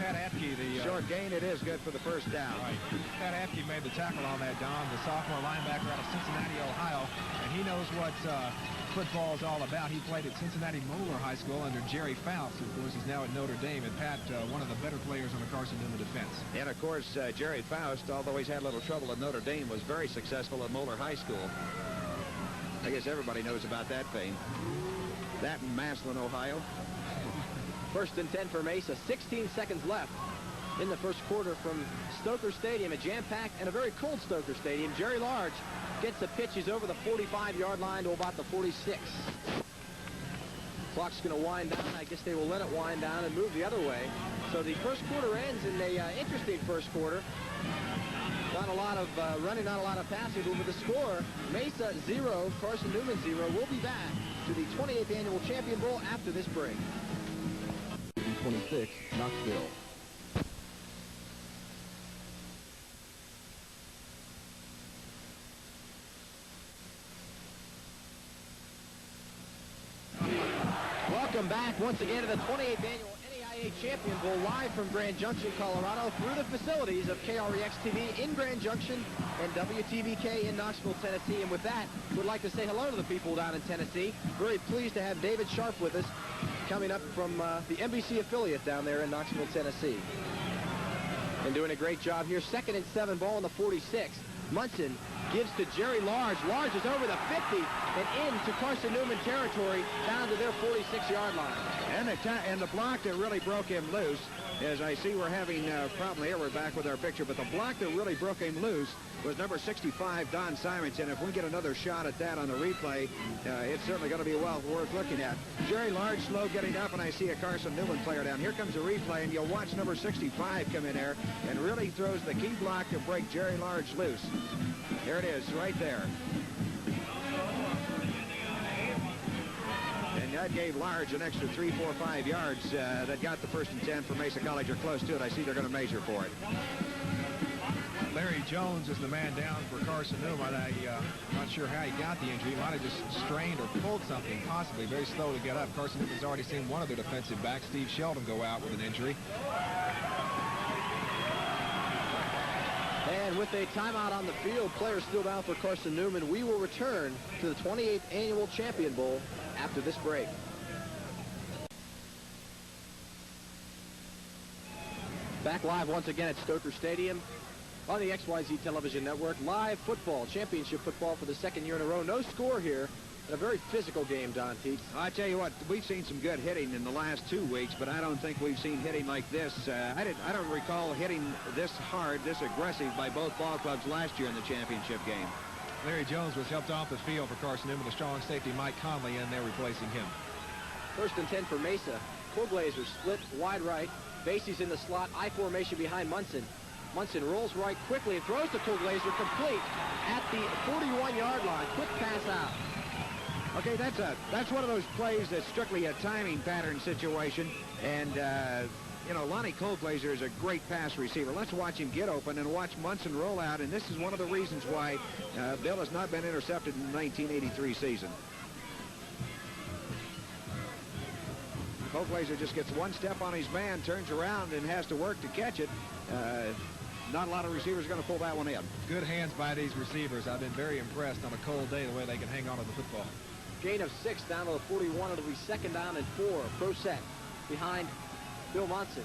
Pat Apke, the short gain, it is good for the first down. Right. Pat Apke made the tackle on that, Don, the sophomore linebacker out of Cincinnati, Ohio, and he knows what football is all about. He played at Cincinnati Moeller High School under Jerry Faust, who, of course, is now at Notre Dame, and Pat, one of the better players on the Carson Newman defense. And, of course, Jerry Faust, although he's had a little trouble at Notre Dame, was very successful at Moeller High School. I guess everybody knows about that fame. That in Massillon, Ohio. First and 10 for Mesa. 16 seconds left in the first quarter from Stoker Stadium, a jam-packed and a very cold Stoker Stadium. Jerry Large gets the pitch. He's over the 45-yard line to about the 46. Clock's going to wind down. I guess they will let it wind down and move the other way. So the first quarter ends in a interesting first quarter. Not a lot of running, not a lot of passing, but with the score, Mesa 0, Carson Newman 0. We'll be back to the 28th Annual Champion Bowl after this break. 26, Knoxville. Welcome back once again to the 28th Annual NAIA Champion Bowl, live from Grand Junction, Colorado, through the facilities of KREX-TV in Grand Junction and WTVK in Knoxville, Tennessee. And with that, we'd like to say hello to the people down in Tennessee. Very pleased to have David Sharp with us, coming up from the NBC affiliate down there in Knoxville, Tennessee. And doing a great job here. 2nd and 7, ball on the 46. Munson gives to Jerry Large. Large is over the 50 and into Carson Newman territory down to their 46-yard line. And the block that really broke him loose, as I see we're having a problem here, we're back with our picture, but the block that really broke him loose was number 65, Don Simonson. If we get another shot at that on the replay, it's certainly going to be well worth looking at. Jerry Large slow getting up, and I see a Carson Newman player down. Here comes a replay, and you'll watch number 65 come in there and really throws the key block to break Jerry Large loose. There it is, right there. And that gave Large an extra 3, 4, 5 yards that got the 1st and 10 for Mesa College, or close to it. I see they're going to measure for it. Larry Jones is the man down for Carson Newman. I'm not sure how he got the injury. He might have just strained or pulled something, possibly. Very slow to get up. Carson Newman's already seen one of their defensive backs, Steve Sheldon, go out with an injury. And with a timeout on the field, players still down for Carson Newman. We will return to the 28th Annual Champion Bowl after this break. Back live once again at Stoker Stadium on the XYZ Television Network. Live football, championship football for the 2nd year in a row. No score here. A very physical game, Don Teets. I tell you what, we've seen some good hitting in the last 2 weeks, but I don't think we've seen hitting like this. I don't recall hitting this hard, this aggressive by both ball clubs last year in the championship game. Larry Jones was helped off the field for Carson Newman. The strong safety Mike Conley in there replacing him. 1st and 10 for Mesa. Kuglazer split wide right. Vasey's in the slot, I formation behind Munson. Munson rolls right quickly and throws to Kuglazer, complete at the 41-yard line. Quick pass out. Okay, that's one of those plays that's strictly a timing pattern situation, and you know, Lonnie Colglazer is a great pass receiver. Let's watch him get open and watch Monson roll out, and this is one of the reasons why Bill has not been intercepted in the 1983 season. Colglazer just gets one step on his man, turns around, and has to work to catch it. Not a lot of receivers are going to pull that one in. Good hands by these receivers. I've been very impressed on a cold day the way they can hang on to the football. Gain of 6 down to the 41. It'll be 2nd down and 4. Pro set behind Bill Monson.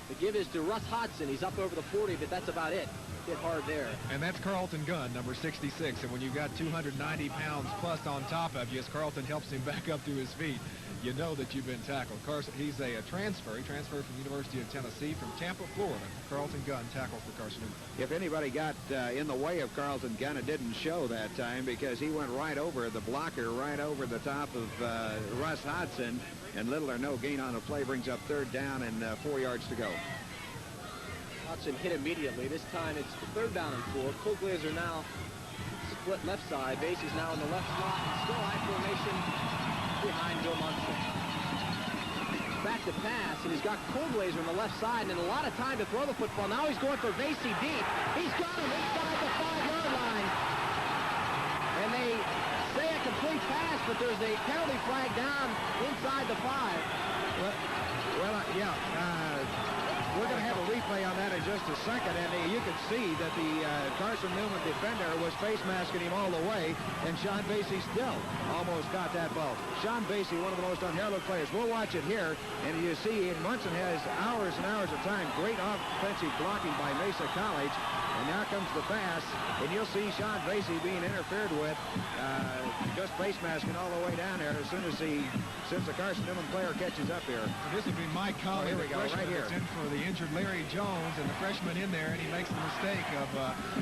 The give is to Russ Hodgson. He's up over the 40, but that's about it. Hit hard there. And that's Carlton Gunn, number 66. And when you've got 290 pounds plus on top of you, as Carlton helps him back up to his feet, you know that you've been tackled. Carson, he's a transfer. He transferred from the University of Tennessee from Tampa, Florida. Carlton Gunn tackles for Carson Newman. If anybody got in the way of Carlton Gunn, it didn't show that time because he went right over the blocker, right over the top of Russ Hodgson, and little or no gain on the play brings up 3rd down and 4 yards to go. Hodgson hit immediately. This time it's 3rd down and 4. Colglazer now split left side. Vase is now in the left slot. Still high formation behind Bill Monson. Back to pass, and he's got Colglazer on the left side, and a lot of time to throw the football. Now he's going for Vase deep. He's got him inside the 5-yard line. And they say a complete pass, but there's a penalty flag down inside the 5. We're going to have a replay on that in just a second, and you can see that the Carson Newman defender was face masking him all the way, and Sean Vase still almost got that ball. Sean Vase, one of the most unheralded players. We'll watch it here, and you see Monson has hours and hours of time. Great offensive blocking by Mesa College, and now comes the pass, and you'll see Sean Vase being interfered with, just face masking all the way down there as soon as the Carson Newman player catches up here. This would be Mike Colley, here we go, right here. In for the injured Larry Jones, and the freshman in there, and he makes the mistake of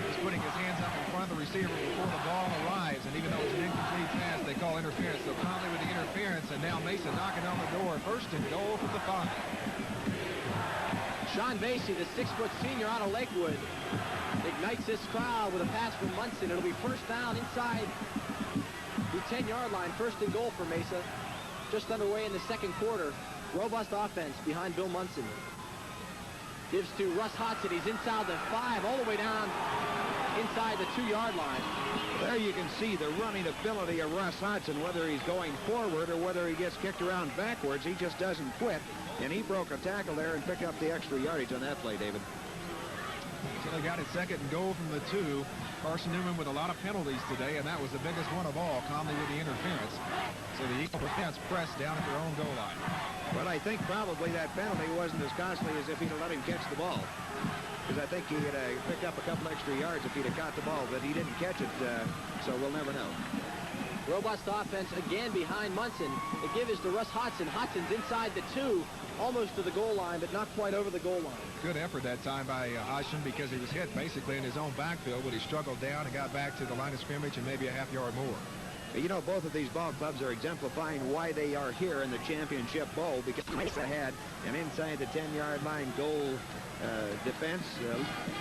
just putting his hands up in front of the receiver before the ball arrives, and even though it's an incomplete pass, they call interference. So Conley with the interference, and now Mesa knocking on the door. 1st and goal from the 5. Sean Vase, the 6-foot senior out of Lakewood, ignites this crowd with a pass from Monson. It'll be 1st down inside the 10-yard line. 1st and goal for Mesa. Just underway in the 2nd quarter. Robust offense behind Bill Monson. Gives to Russ Hodgson. He's inside the 5, all the way down inside the 2-yard line. There you can see the running ability of Russ Hodgson, whether he's going forward or whether he gets kicked around backwards. He just doesn't quit, and he broke a tackle there and picked up the extra yardage on that play, David. So they got it 2nd and goal from the 2. Carson Newman with a lot of penalties today, and that was the biggest one of all. Conley with the interference. So the Eagle defense pressed down at their own goal line. Well, I think probably that penalty wasn't as costly as if he'd have let him catch the ball. Because I think he would have picked up a couple extra yards if he'd have caught the ball, but he didn't catch it, so we'll never know. Robust offense again behind Monson. The give is to Russ Hodgson. Hodgson's inside the 2, almost to the goal line, but not quite over the goal line. Good effort that time by Hodgson because he was hit basically in his own backfield, but he struggled down and got back to the line of scrimmage and maybe a half-yard more. You know, both of these ball clubs are exemplifying why they are here in the championship bowl, because Mesa had an inside the 10-yard line goal defense,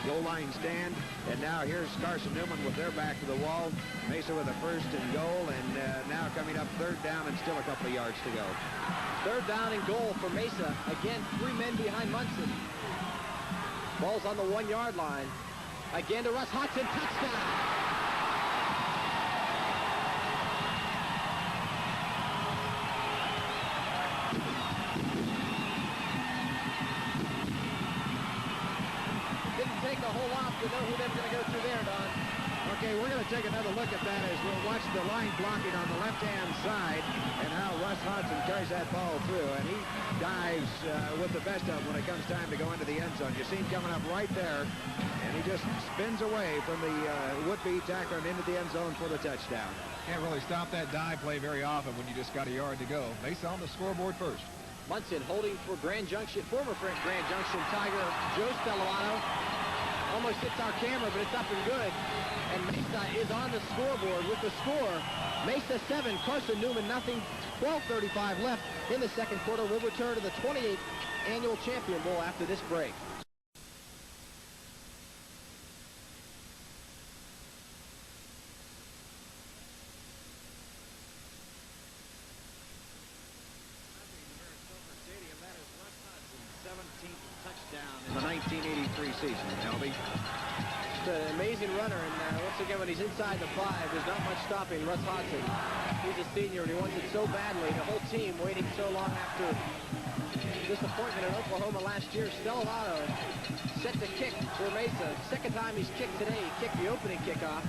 goal line stand, and now here's Carson Newman with their back to the wall. Mesa with a 1st and goal, and now coming up 3rd down and still a couple of yards to go. 3rd down and goal for Mesa. Again, 3 men behind Monson. Ball's on the 1-yard line. Again to Russ Hodgson, touchdown. Take a whole lot to know who they're going to go through there, Don. Okay, we're going to take another look at that as we'll watch the line blocking on the left-hand side and how Russ Hodgson carries that ball through. And he dives with the best of them when it comes time to go into the end zone. You see him coming up right there, and he just spins away from the would-be tackler and into the end zone for the touchdown. Can't really stop that dive play very often when you just got a yard to go. Mesa on the scoreboard 1st. Monson holding for Grand Junction, former Grand Junction Tiger Joe Stellano. Almost hits our camera, but it's up and good. And Mesa is on the scoreboard with the score. Mesa 7, Carson Newman nothing. 12:35 left in the 2nd quarter. We'll return to the 28th Annual Champion Bowl after this break. 3 seasons, Albie. An amazing runner, and once again, when he's inside the 5, there's not much stopping Russ Hodgson. He's a senior, and he wants it so badly. The whole team waiting so long after disappointment in Oklahoma last year. Stellato set to kick for Mesa. Second time he's kicked today. He kicked the opening kickoff.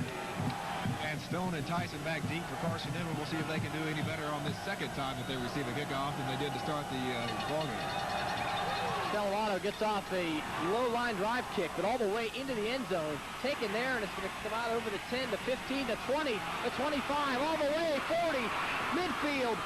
And Stone and Tyson back deep for Carson Newman. We'll see if they can do any better on this second time that they receive a kickoff than they did to start the ball game. Stellato gets off a low line drive kick, but all the way into the end zone. Taken there, and it's going to come out over the 10, to 15, to 20, to 25, all the way, 40, midfield,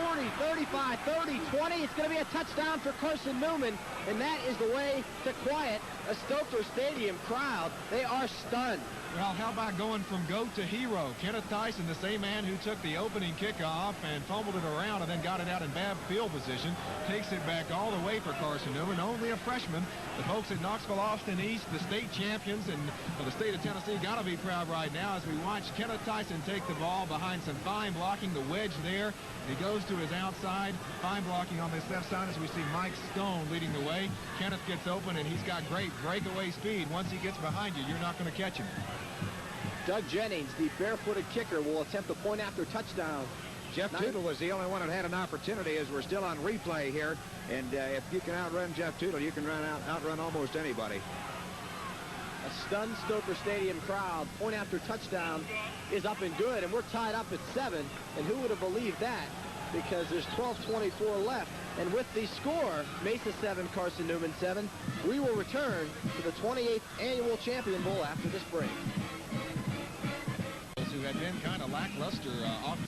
40, 35, 30, 20. It's going to be a touchdown for Carson Newman, and that is the way to quiet a Stoker Stadium crowd. They are stunned. Well, how about going from goat to hero? Kenneth Tyson, the same man who took the opening kickoff and fumbled it around and then got it out in bad field position, takes it back all the way for Carson Newman, only a freshman. The folks at Knoxville Austin East, the state champions, and the state of Tennessee got to be proud right now as we watch Kenneth Tyson take the ball behind some fine blocking, the wedge there. He goes to his outside, fine blocking on this left side as we see Mike Stone leading the way. Kenneth gets open, and he's got great breakaway speed. Once he gets behind you, you're not going to catch him. Doug Jennings, the barefooted kicker, will attempt a point after touchdown. Jeff Tootle was the only one that had an opportunity as we're still on replay here. And if you can outrun Jeff Tootle, you can outrun almost anybody. A stunned Stoker Stadium crowd. Point after touchdown is up and good, and we're tied up at 7. And who would have believed that? Because there's 12:24 left. And with the score, Mesa 7, Carson Newman 7, we will return to the 28th Annual Champion Bowl after this break. Who had been kind of lackluster off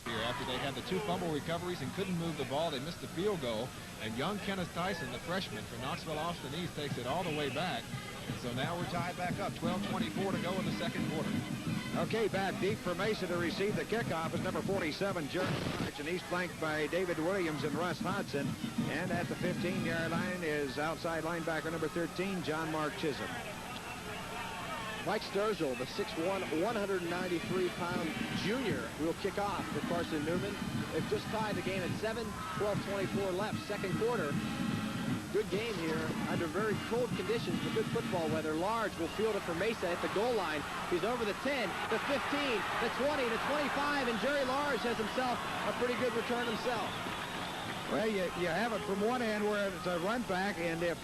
here after they had the 2 fumble recoveries and couldn't move the ball. They missed the field goal, and young Kenneth Tyson, the freshman from Knoxville Austin East, takes it all the way back. And so now we're tied back up. 12:24 to go in the second quarter. Okay, back deep for Mesa to receive the kickoff is number 47, Jerry Large, and he's flanked by David Williams and Russ Hodgson. And at the 15-yard line is outside linebacker number 13, John Mark Chisholm. Mike Sturgill, the 6'1", 193-pound junior, will kick off for Carson Newman. They've just tied the game at 7, 12:24 left, second quarter. Good game here under very cold conditions, but good football weather. Large will field it for Mesa at the goal line. He's over the 10, the 15, the 20, the 25, and Jerry Large has himself a pretty good return himself. Well, you have it from one end where it's a run back, and if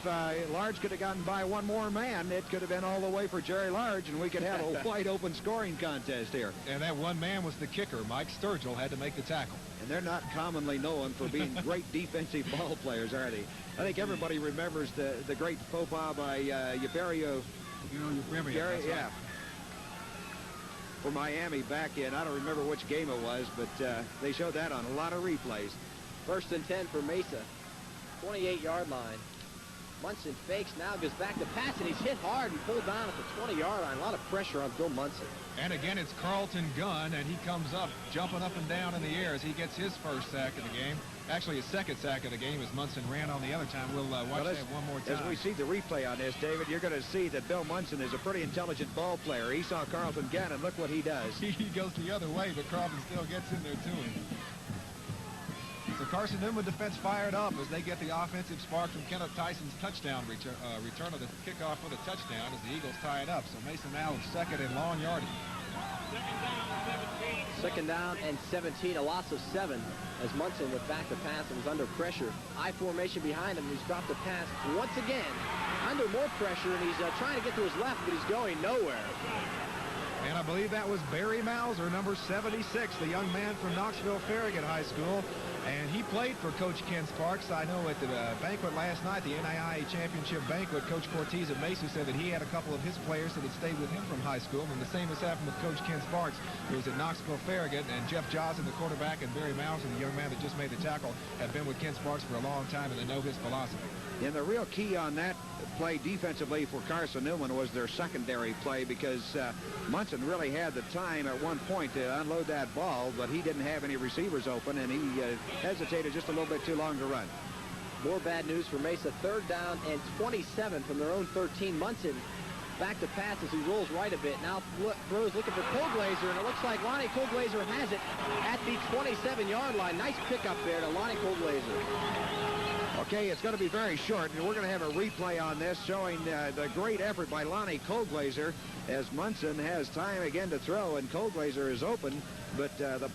Large could have gotten by one more man, it could have been all the way for Jerry Large, and we could have a wide open scoring contest here. And that one man was the kicker. Mike Sturgill had to make the tackle. And they're not commonly known for being great defensive ball players, are they? I think everybody remembers the great faux pas by Uberio. Gary, yeah. For Miami back in, I don't remember which game it was, but they showed that on a lot of replays. First and 10 for Mesa. 28-yard line. Munson fakes, now goes back to pass, and he's hit hard and pulled down at the 20-yard line. A lot of pressure on Bill Munson. And again, it's Carlton Gunn, and he comes up, jumping up and down in the air as he gets his first sack of the game. Actually, his second sack of the game as Munson ran on the other time. We'll watch that one more time. As we see the replay on this, David, you're going to see that Bill Munson is a pretty intelligent ball player. He saw Carlton Gunn, and look what he does. He goes the other way, but Carlton still gets in there to him. So Carson Newman defense fired up as they get the offensive spark from Kenneth Tyson's touchdown return of the kickoff for the touchdown as the Eagles tie it up. So Mason now is second in long yardage. Second down and 17, a loss of 7 as Munson went back to pass and was under pressure. I formation behind him. He's dropped the pass once again under more pressure, and he's trying to get to his left, but he's going nowhere. And I believe that was Barry Mauser, number 76, the young man from Knoxville Farragut High School. And he played for Coach Ken Sparks. I know at the banquet last night, the NAIA Championship banquet, Coach Cortez at Mesa said that he had a couple of his players that had stayed with him from high school. And the same has happened with Coach Ken Sparks, who was at Knoxville Farragut. And Jeff Joslin, the quarterback, and Barry Mauser, the young man that just made the tackle, have been with Ken Sparks for a long time, and they know his philosophy. And the real key on that play defensively for Carson Newman was their secondary play, because Munson really had the time at one point to unload that ball, but he didn't have any receivers open, and he hesitated just a little bit too long to run. More bad news for Mesa. Third down and 27 from their own 13. Munson back to pass as he rolls right a bit. Now throws looking for Colglazer, and it looks like Lonnie Colglazer has it at the 27-yard line. Nice pickup there to Lonnie Colglazer. Okay, it's going to be very short, and we're going to have a replay on this showing the great effort by Lonnie Colglazer as Monson has time again to throw, and Colglazer is open, but the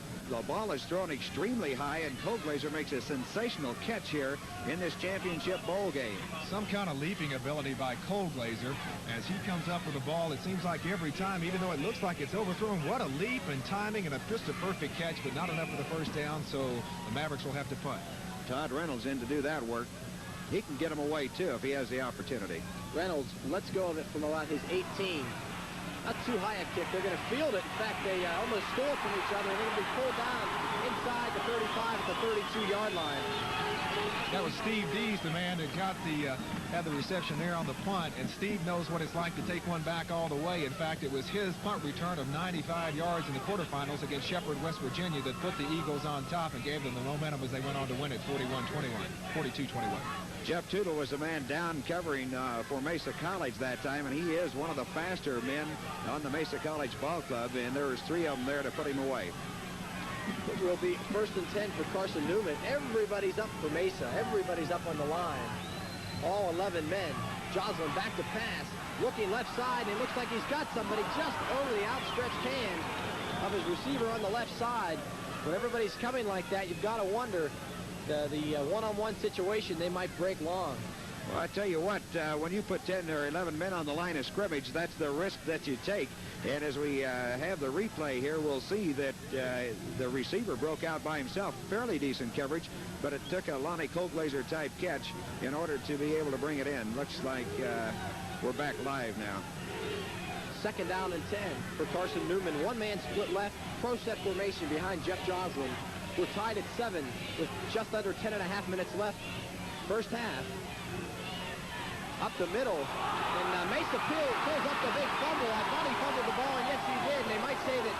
ball is thrown extremely high, and Colglazer makes a sensational catch here in this championship bowl game. Some kind of leaping ability by Colglazer as he comes up with the ball. It seems like every time, even though it looks like it's overthrown, what a leap and timing and just a perfect catch, but not enough for the first down, so the Mavericks will have to punt. Todd Reynolds in to do that work. He can get him away, too, if he has the opportunity. Reynolds lets go of it from about his 18. Not too high a kick. They're going to field it. In fact, they almost stole it from each other, and it'll be pulled down inside the 35 at the 32-yard line. That was Steve Dees, the man that got had the reception there on the punt, and Steve knows what it's like to take one back all the way. In fact, it was his punt return of 95 yards in the quarterfinals against Shepherd, West Virginia, that put the Eagles on top and gave them the momentum as they went on to win it 42-21. Jeff Tootle was the man down covering for Mesa College that time, and he is one of the faster men on the Mesa College ball club, and there was 3 of them there to put him away. It will be 1st and 10 for Carson Newman. Everybody's up for Mesa. Everybody's up on the line. All 11 men. Joslin back to pass. Looking left side, and it looks like he's got somebody just over the outstretched hand of his receiver on the left side. When everybody's coming like that, you've got to wonder the one-on-one situation, they might break long. Well, I tell you what, when you put 10 or 11 men on the line of scrimmage, that's the risk that you take. And as we have the replay here, we'll see that the receiver broke out by himself. Fairly decent coverage, but it took a Lonnie Colglazer type catch in order to be able to bring it in. Looks like we're back live now. 2nd down and 10 for Carson Newman. One-man split left, pro set formation behind Jeff Joslin. We're tied at 7 with just under 10.5 minutes left. First half. Up the middle, and Mesa pulls up the big fumble. I thought he fumbled the ball, and yes, he did. And they might say that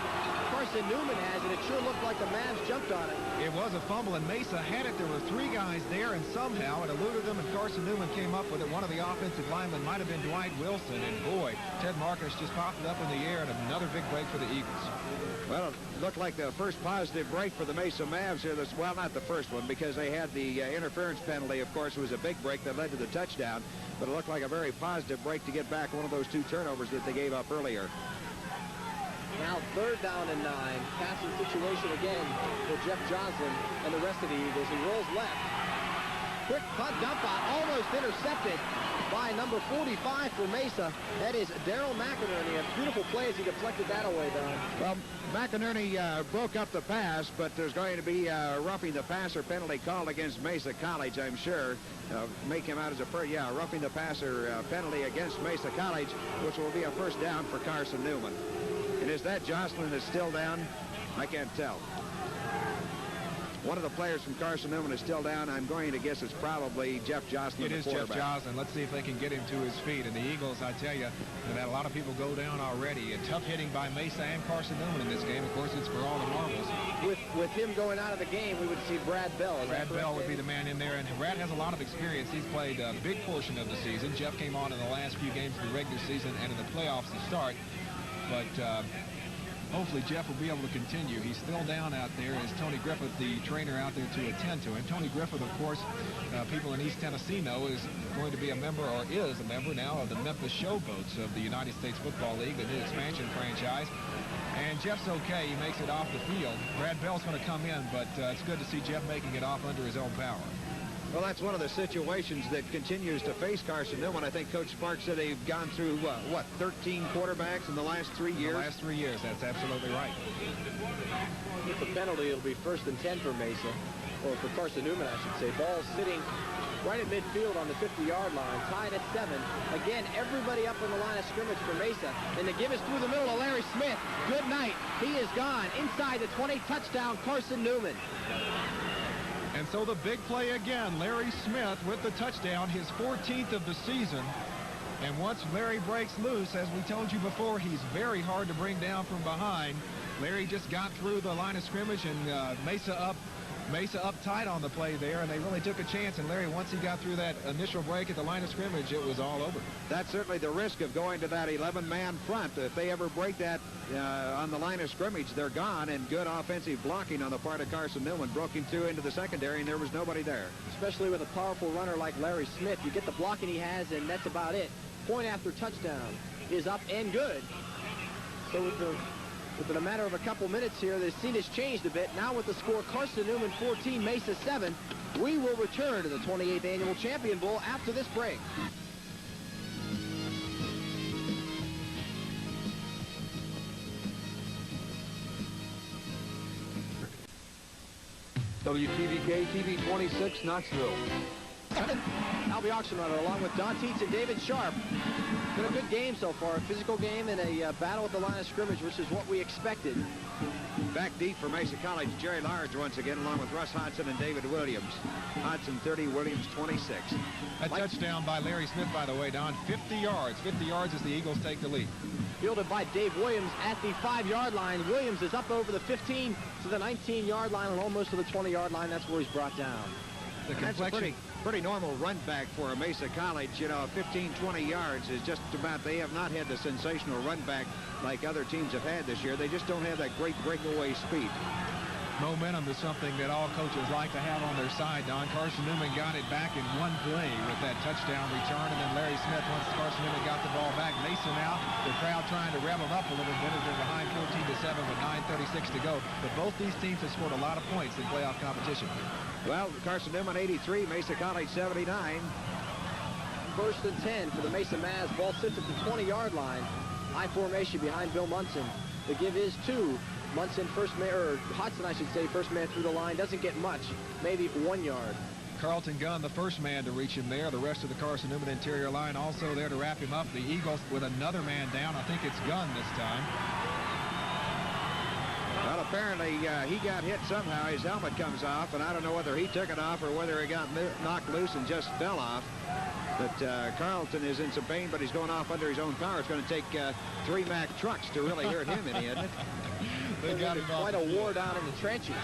Carson Newman has it. It sure looked like the Mavs jumped on it. It was a fumble, and Mesa had it. There were 3 guys there, and somehow it eluded them, and Carson Newman came up with it. One of the offensive linemen might have been Dwight Wilson, and boy, Ted Marcus just popped it up in the air, and another big break for the Eagles. Well, it looked like the first positive break for the Mesa Mavs here. Well, not the first one, because they had the interference penalty, of course. It was a big break that led to the touchdown. But it looked like a very positive break to get back one of those 2 turnovers that they gave up earlier. Now 3rd down and 9. Passing situation again for Jeff Joslin and the rest of the Eagles. He rolls left. Quick punt dump out, almost intercepted by number 45 for Mesa. That is Daryl McInerney. A beautiful play as he deflected that away, Don. Well, McInerney broke up the pass, but there's going to be a roughing the passer penalty called against Mesa College, I'm sure. Make him out as a roughing the passer penalty against Mesa College, which will be a first down for Carson Newman. And is that Joslin is still down? I can't tell. One of the players from Carson Newman is still down. I'm going to guess it's probably Jeff Joslin. It is Jeff Joslin. Let's see if they can get him to his feet. And the Eagles, I tell you, they've had a lot of people go down already. And tough hitting by Mesa and Carson Newman in this game. Of course, it's for all the marbles. With him going out of the game, we would see Brad Bell. Brad Bell would be the man in there. And Brad has a lot of experience. He's played a big portion of the season. Jeff came on in the last few games of the regular season and in the playoffs to start. But hopefully Jeff will be able to continue. He's still down out there as Tony Griffith, the trainer out there, to attend to him. Tony Griffith, of course, people in East Tennessee know, is going to be a member, or is a member now, of the Memphis Showboats of the United States Football League, the new expansion franchise. And Jeff's okay. He makes it off the field. Brad Bell's going to come in, but it's good to see Jeff making it off under his own power. Well, that's one of the situations that continues to face Carson Newman. I think Coach Sparks said they've gone through, 13 quarterbacks in the last 3 years? The last 3 years, that's absolutely right. With the penalty, it'll be 1st and 10 for Mesa, or for Carson Newman, I should say. Ball sitting right at midfield on the 50-yard line, tied at 7. Again, everybody up on the line of scrimmage for Mesa. And the give is through the middle of Larry Smith. Good night. He is gone. Inside the 20, touchdown, Carson Newman. And so the big play again, Larry Smith with the touchdown, his 14th of the season. And once Larry breaks loose, as we told you before, he's very hard to bring down from behind. Larry just got through the line of scrimmage, and Mesa up Mesa up tight on the play there, and they really took a chance. And Larry, once he got through that initial break at the line of scrimmage, it was all over. That's certainly the risk of going to that 11-man front. If they ever break that on the line of scrimmage, they're gone. And good offensive blocking on the part of Carson Newman broke him through into the secondary, and there was nobody there. Especially with a powerful runner like Larry Smith. You get the blocking he has, and that's about it. Point after touchdown is up and good. So within a matter of a couple minutes here, the scene has changed a bit. Now with the score, Carson Newman 14, Mesa 7. We will return to the 28th Annual Champion Bowl after this break. WTVK TV 26, Knoxville. I'll be auction runner along with Don Tietz and David Sharp. Been a good game so far, a physical game and a battle at the line of scrimmage, which is what we expected. Back deep for Mesa College, Jerry Large once again, along with Russ Hodgson and David Williams. Hodgson 30, Williams 26. A touchdown by Larry Smith, by the way, Don. 50 yards. 50 yards as the Eagles take the lead. Fielded by Dave Williams at the 5-yard line. Williams is up over the 15 to the 19-yard line and almost to the 20-yard line. That's where he's brought down. That's a pretty normal run back for a Mesa College. You know, 15, 20 yards is just about, they have not had the sensational run back like other teams have had this year. They just don't have that great breakaway speed. Momentum is something that all coaches like to have on their side, Don. Carson Newman got it back in one play with that touchdown return, and then Larry Smith, once Carson Newman got the ball back. Mesa now, the crowd trying to rev them up a little bit as they're behind 14-7 with 9:36 to go. But both these teams have scored a lot of points in playoff competition. Well, Carson Newman 83, Mesa College 79. First and 10 for the Mesa Mavs. Ball sits at the 20-yard line. High formation behind Bill Monson. The give is to Monson, Hodgson, I should say, first man through the line. Doesn't get much, maybe 1 yard. Carlton Gunn, the first man to reach him there. The rest of the Carson Newman interior line also there to wrap him up. The Eagles with another man down. I think it's Gunn this time. Well, apparently he got hit somehow. His helmet comes off, and I don't know whether he took it off or whether it got knocked loose and just fell off. But Carlton is in some pain, but he's going off under his own power. It's going to take 3 Mack trucks to really hurt him, isn't it? They got quite a war down in the trenches.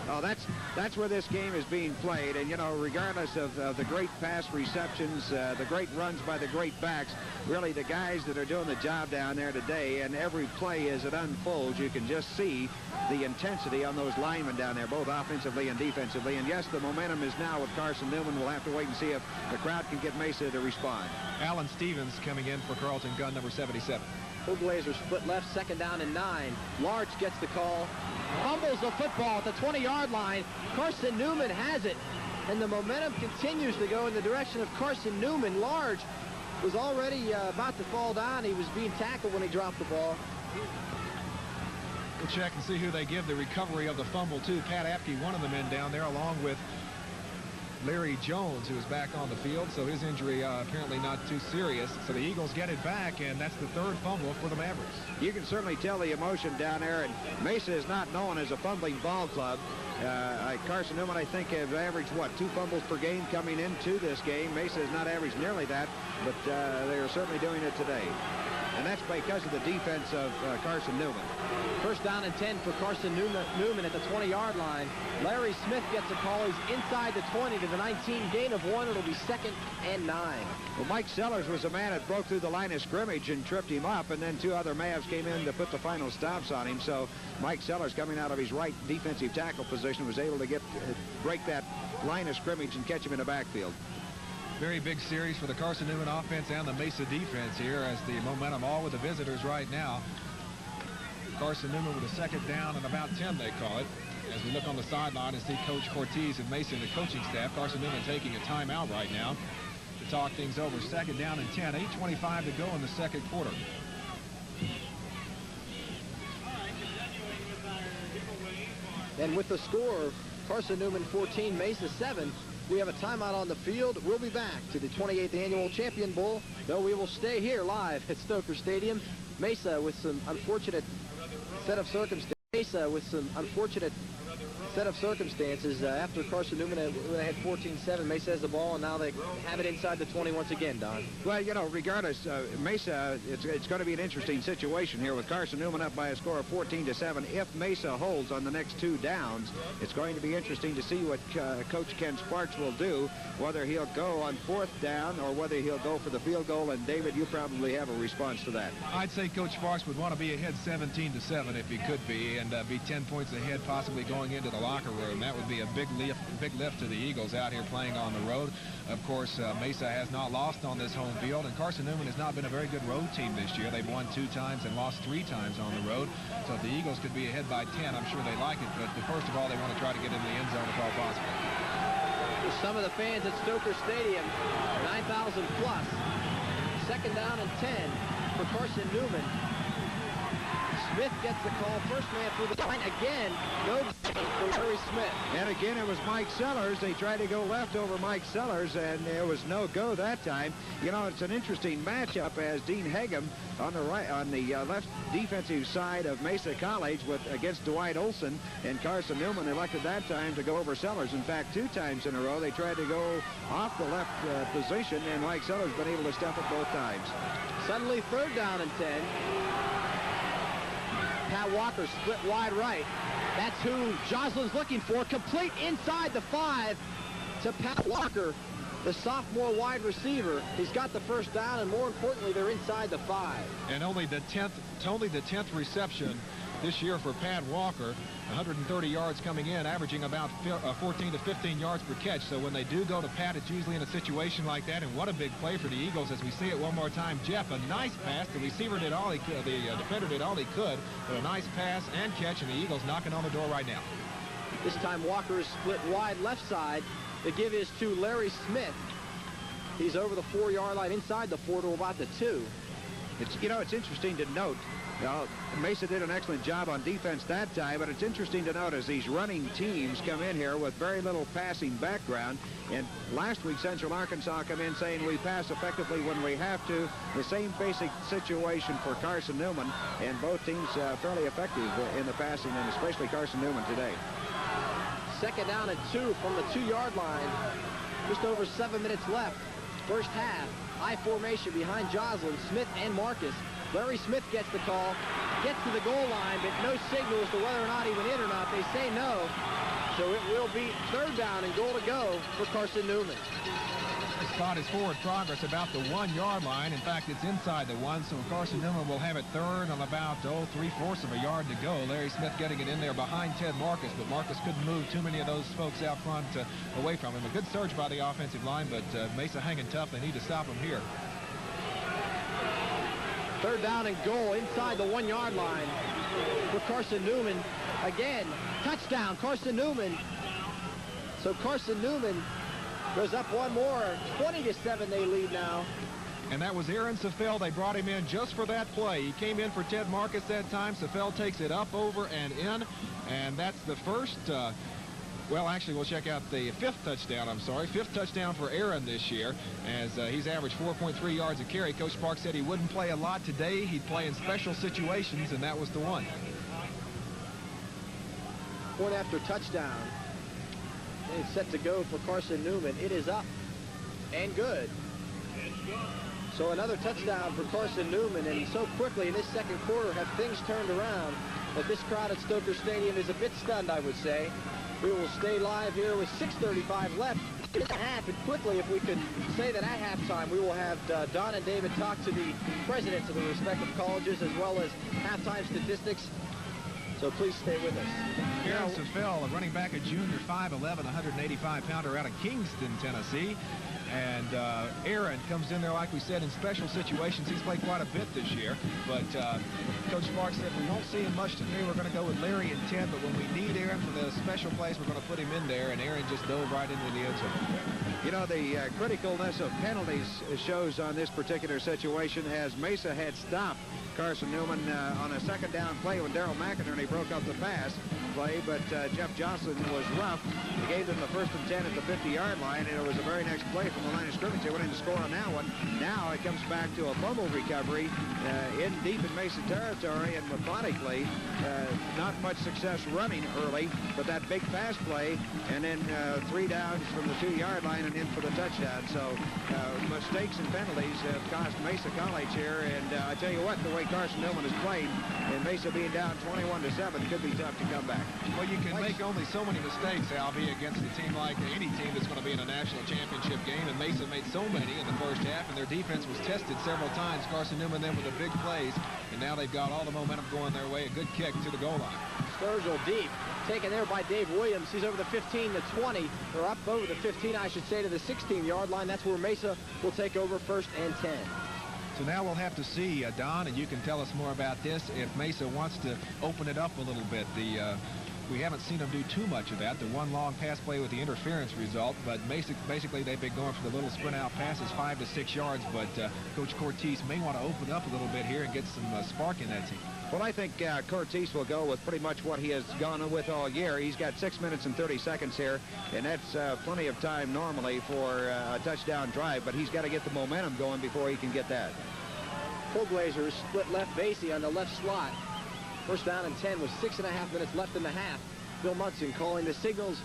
Oh, that's where this game is being played. And, you know, regardless of the great pass receptions, the great runs by the great backs, really the guys that are doing the job down there today, and every play as it unfolds, you can just see the intensity on those linemen down there, both offensively and defensively. And, yes, the momentum is now with Carson Newman. We'll have to wait and see if the crowd can get Mesa to respond. Alan Stevens coming in for Carlton Gunn, number 77. Blazers split left, second down and 9. Large gets the call. Fumbles the football at the 20-yard line. Carson Newman has it. And the momentum continues to go in the direction of Carson Newman. Large was already about to fall down. He was being tackled when he dropped the ball. We'll check and see who they give the recovery of the fumble to. Pat Apke, one of the men down there, along with Larry Jones, who is back on the field, so his injury apparently not too serious. So the Eagles get it back, and that's the 3rd fumble for the Mavericks. You can certainly tell the emotion down there, and Mesa is not known as a fumbling ball club. Carson Newman, I think, have averaged, 2 fumbles per game coming into this game. Mesa has not averaged nearly that, but they are certainly doing it today. And that's because of the defense of Carson Newman. First down and 10 for Carson Newman at the 20-yard line. Larry Smith gets a call. He's inside the 20 to the 19. Gain of 1. It'll be 2nd and 9. Well, Mike Sellers was the man that broke through the line of scrimmage and tripped him up, and then 2 other Mavs came in to put the final stops on him. So Mike Sellers, coming out of his right defensive tackle position, was able to break that line of scrimmage and catch him in the backfield. Very big series for the Carson Newman offense and the Mesa defense here, as the momentum all with the visitors right now. Carson Newman with a 2nd down and about 10, they call it. As we look on the sideline and see Coach Cortez and Mesa and the coaching staff. Carson Newman taking a timeout right now to talk things over. 2nd down and 10, 8:25 to go in the 2nd quarter. And with the score, Carson Newman 14, Mesa 7, we have a timeout on the field. We'll be back to the 28th Annual Champion Bowl, though we will stay here live at Stoker Stadium. Mesa with some unfortunate set of circumstances. set of circumstances. After Carson Newman they had 14-7, Mesa has the ball, and now they have it inside the 20 once again, Don. Well, you know, regardless, Mesa, it's going to be an interesting situation here with Carson Newman up by a score of 14-7. If Mesa holds on the next 2 downs, it's going to be interesting to see what Coach Ken Sparks will do, whether he'll go on 4th down or whether he'll go for the field goal. And David, you probably have a response to that. I'd say Coach Sparks would want to be ahead 17-7 if he could be, and be 10 points ahead, possibly going into the locker room. That would be a big lift to the Eagles out here playing on the road. Of course, Mesa has not lost on this home field, and Carson Newman has not been a very good road team this year. They've won 2 times and lost 3 times on the road. So if the Eagles could be ahead by 10, I'm sure they like it. But first of all, they want to try to get in the end zone if all possible. Some of the fans at Stoker Stadium, 9,000 plus. 2nd down and 10 for Carson Newman. Smith gets the call. First man through the line again. No for Larry Smith. And again, it was Mike Sellers. They tried to go left over Mike Sellers, and there was no go that time. You know, it's an interesting matchup as Dean Hagum on the right, on the left defensive side of Mesa College against Dwight Olson, and Carson Newman elected that time to go over Sellers. In fact, 2 times in a row they tried to go off the left position, and Mike Sellers been able to step it both times. Suddenly 3rd down and 10. Pat Walker split wide right. That's who Joslin's looking for. Complete inside the 5 to Pat Walker, the sophomore wide receiver. He's got the 1st down, and more importantly, they're inside the 5. And only the 10th reception this year for Pat Walker. 130 yards coming in, averaging about 14 to 15 yards per catch. So when they do go to Pat, it's usually in a situation like that. And what a big play for the Eagles as we see it one more time. Jeff, a nice pass. The receiver did all he could. The defender did all he could. But a nice pass and catch, and the Eagles knocking on the door right now. This time Walker is split wide left side. The give is to Larry Smith. He's over the 4-yard line, inside the 4 to about the 2. It's interesting to note. Now, Mesa did an excellent job on defense that time, but it's interesting to note as these running teams come in here with very little passing background. And last week, Central Arkansas come in saying we pass effectively when we have to. The same basic situation for Carson Newman, and both teams fairly effective in the passing, and especially Carson Newman today. 2nd down and 2 from the 2-yard line. Just over 7 minutes left. First half. I formation behind Joslin, Smith, and Marcus. Larry Smith gets the call, gets to the goal line, but no signal as to whether or not he went in or not. They say no, so it will be 3rd down and goal to go for Carson Newman. This spot is forward progress about the 1-yard line. In fact, it's inside the 1, so Carson Newman will have it 3rd on about 3/4 of a yard to go. Larry Smith getting it in there behind Ted Marcus, but Marcus couldn't move too many of those folks out front away from him. A good surge by the offensive line, but Mesa hanging tough. They need to stop him here. 3rd down and goal inside the 1-yard line for Carson Newman. Again, touchdown, Carson Newman. So Carson Newman goes up one more. 20-7 they lead now. And that was Aaron Safell. They brought him in just for that play. He came in for Ted Marcus that time. Safell takes it up, over, and in. And that's the first... well, actually, we'll check out the 5th touchdown, 5th touchdown for Aaron this year, as he's averaged 4.3 yards a carry. Coach Sparks said he wouldn't play a lot today. He'd play in special situations, and that was the one. Point after touchdown. And it's set to go for Carson Newman. It is up and good. So another touchdown for Carson Newman, and so quickly in this 2nd quarter have things turned around that this crowd at Stoker Stadium is a bit stunned, I would say. We will stay live here with 6:35 left in the half, and quickly, if we could say that at halftime, we will have Don and David talk to the presidents of the respective colleges as well as halftime statistics. So please stay with us. Aaron Safell, a running back, a junior, 5'11", 185-pounder out of Kingston, Tennessee. And Aaron comes in there, like we said, in special situations. He's played quite a bit this year. But Coach Sparks said we won't see him much today. We're going to go with Larry and Ted. But when we need Aaron for the special plays, we're going to put him in there. And Aaron just dove right into the end zone. You know, the criticalness of penalties shows on this particular situation as Mesa had stopped Carson Newman on a 2nd down play when Darryl McInerney broke up the pass. play, but Jeff Joslin was rough. He gave them the 1st and 10 at the 50-yard line, and it was the very next play from the line of scrimmage. They went in to score on that one. Now it comes back to a fumble recovery in deep in Mesa territory, and methodically, not much success running early, but that big pass play, and then 3 downs from the 2-yard line and in for the touchdown. So mistakes and penalties have cost Mesa College here, and I tell you what, the way Carson Newman has played, and Mesa being down 21-7, could be tough to come back. Well, you can make only so many mistakes, Albie, against a team like any team that's going to be in a national championship game, and Mesa made so many in the first half, and their defense was tested several times. Carson Newman then with the big plays, and now they've got all the momentum going their way. A good kick to the goal line. Sturgill deep, taken there by Dave Williams. He's over the 15 to 20, or up over the 15, I should say, to the 16-yard line. That's where Mesa will take over 1st and 10. So now we'll have to see, Don, and you can tell us more about this, if Mesa wants to open it up a little bit. We haven't seen them do too much of that. The one long pass play with the interference result, but basically they've been going for the little sprint out passes 5 to 6 yards, but Coach Cortese may want to open it up a little bit here and get some spark in that team. Well, I think Cortese will go with pretty much what he has gone with all year. He's got 6 minutes and 30 seconds here, and that's plenty of time normally for a touchdown drive, but he's got to get the momentum going before he can get that. Full Blazers split left Vase on the left slot. 1st down and 10 with 6.5 minutes left in the half. Bill Monson calling the signals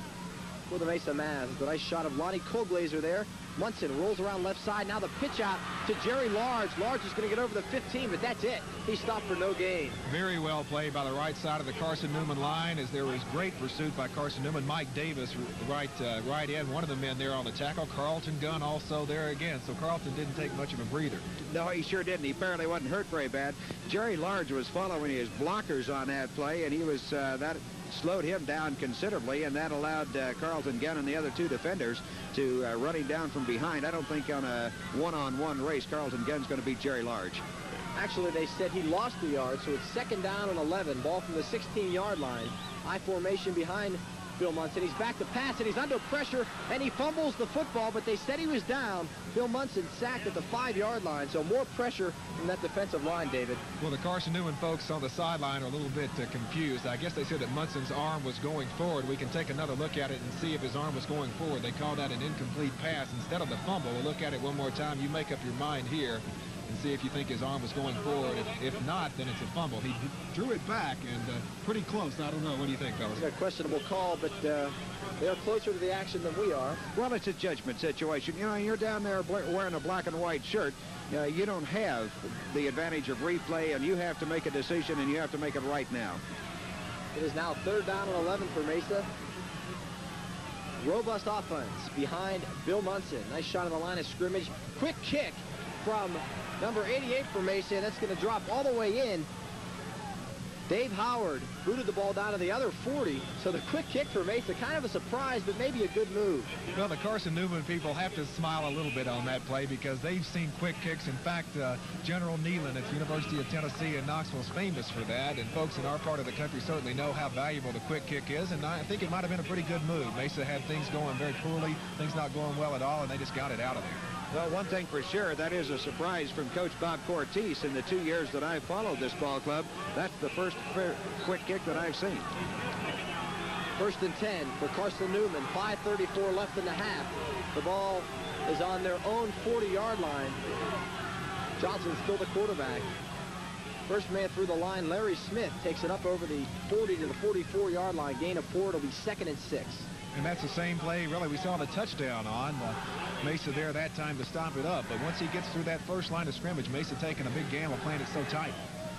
for the Mesa Mavs. The nice shot of Lonnie Colglazer there. Munson rolls around left side. Now the pitch out to Jerry Large. Large is going to get over the 15, but that's it. He stopped for no gain. Very well played by the right side of the Carson Newman line, as there was great pursuit by Carson Newman. Mike Davis right in, one of the men there on the tackle. Carlton Gunn also there again, so Carlton didn't take much of a breather. No, he sure didn't. He apparently wasn't hurt very bad. Jerry Large was following his blockers on that play, and he was that slowed him down considerably, and that allowed Carlton Gunn and the other 2 defenders to run him down from behind. I don't think on a one-on-one race Carlton Gunn's going to beat Jerry Large. Actually, they said he lost the yard, so it's 2nd down and 11. Ball from the 16-yard line. I formation behind Bill Monson. He's back to pass, and he's under pressure, and he fumbles the football, but they said he was down. Bill Monson sacked at the 5-yard line, so more pressure from that defensive line, David. Well, the Carson Newman folks on the sideline are a little bit confused. I guess they said that Munson's arm was going forward. We can take another look at it and see if his arm was going forward. They call that an incomplete pass instead of the fumble. We'll look at it one more time. You make up your mind here and see if you think his arm was going forward. If not, then it's a fumble. He drew it back, and pretty close. I don't know. What do you think, fellas? It's a questionable call, but they're closer to the action than we are. Well, it's a judgment situation. You know, you're down there wearing a black and white shirt. You don't have the advantage of replay, and you have to make a decision, and you have to make it right now. It is now 3rd down and 11 for Mesa. Robust offense behind Bill Monson. Nice shot on the line of scrimmage. Quick kick from number 88 for Mesa, and that's going to drop all the way in. Dave Howard booted the ball down to the other 40, so the quick kick for Mesa, kind of a surprise, but maybe a good move. Well, the Carson Newman people have to smile a little bit on that play because they've seen quick kicks. In fact, General Nealon at the University of Tennessee in Knoxville is famous for that, and folks in our part of the country certainly know how valuable the quick kick is, and I think it might have been a pretty good move. Mesa had things going very poorly, things not going well at all, and they just got it out of there. Well, one thing for sure, that is a surprise from Coach Bob Cortese. In the 2 years that I've followed this ball club, that's the first quick kick that I've seen. 1st and 10 for Carson Newman. 5:34 left in the half. The ball is on their own 40-yard line. Johnson's still the quarterback. First man through the line, Larry Smith, takes it up over the 40 to the 44-yard line. Gain of 4. It'll be 2nd and 6. And that's the same play, really, we saw the touchdown on. Mesa there that time to stop it up. But once he gets through that first line of scrimmage, Mesa taking a big gamble playing it so tight.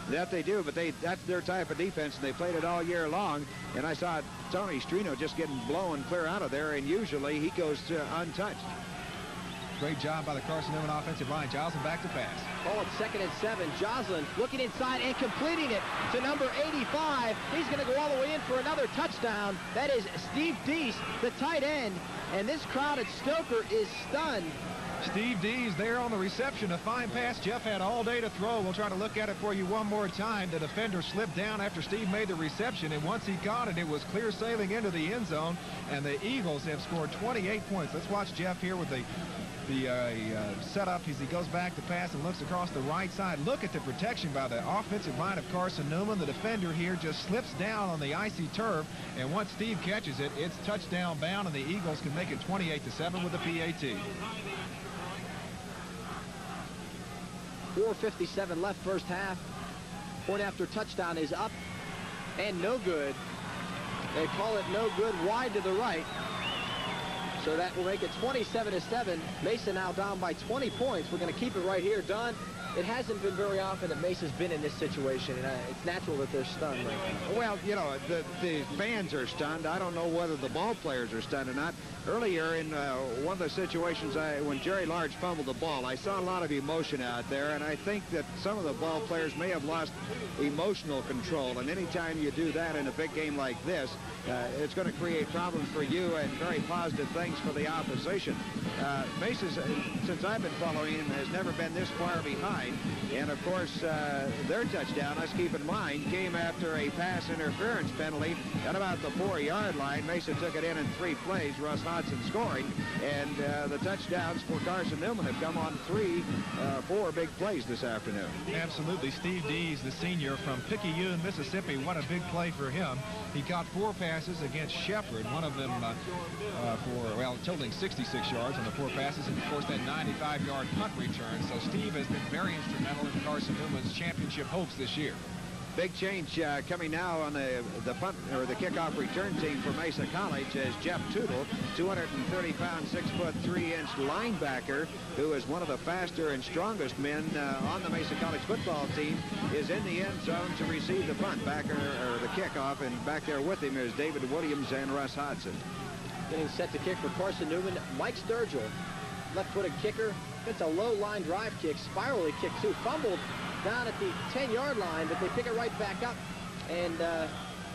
That they do, but that's their type of defense, and they played it all year long. And I saw Tony Strino just getting blown clear out of there, and usually he goes untouched. Great job by the Carson Newman offensive line. Joslin back to pass. Ball at 2nd and 7. Joslin looking inside and completing it to number 85. He's going to go all the way in for another touchdown. That is Steve Deese, the tight end. And this crowd at Stoker is stunned. Steve Deese there on the reception. A fine pass. Jeff had all day to throw. We'll try to look at it for you one more time. The defender slipped down after Steve made the reception, and once he got it, it was clear sailing into the end zone, and the Eagles have scored 28 points. Let's watch Jeff here with the setup as he goes back to pass and looks across the right side. Look at the protection by the offensive line of Carson Newman. The defender here just slips down on the icy turf, and once Steve catches it, it's touchdown bound, and the Eagles can make it 28-7 with the PAT. 4:57 left first half. Point after touchdown is up and no good. They call it no good, wide to the right. So that will make it 27-7. Mesa now down by 20 points. We're going to keep it right here. Don, it hasn't been very often that Mesa's been in this situation, and it's natural that they're stunned right now. Well, you know, the fans are stunned. I don't know whether the ball players are stunned or not. Earlier in one of the situations when Jerry Large fumbled the ball, I saw a lot of emotion out there, and I think that some of the ball players may have lost emotional control. And anytime you do that in a big game like this, it's going to create problems for you and very positive things for the opposition. Mesa, since I've been following him, has never been this far behind. And, of course, their touchdown, let's keep in mind, came after a pass interference penalty at about the 4-yard line. Mesa took it in 3 plays. Russ Hodgson scoring. And the touchdowns for Carson Newman have come on 4 big plays this afternoon. Absolutely. Steve Dees, the senior from Picayune, Mississippi. What a big play for him. He caught 4 passes against Shepherd, one of them totaling 66 yards on the 4 passes, and of course that 95-yard punt return. So Steve has been very instrumental in Carson Newman's championship hopes this year. Big change coming now on the punt or the kickoff return team for Mesa College as Jeff Tootle, 230-pound, 6'3" linebacker, who is one of the faster and strongest men on the Mesa College football team, is in the end zone to receive the punt or the kickoff, and back there with him is David Williams and Russ Hodgson. Getting set to kick for Carson Newman, Mike Sturgill, left-footed kicker. It's a low line drive kick, spirally kick too, fumbled down at the 10-yard line, but they pick it right back up, and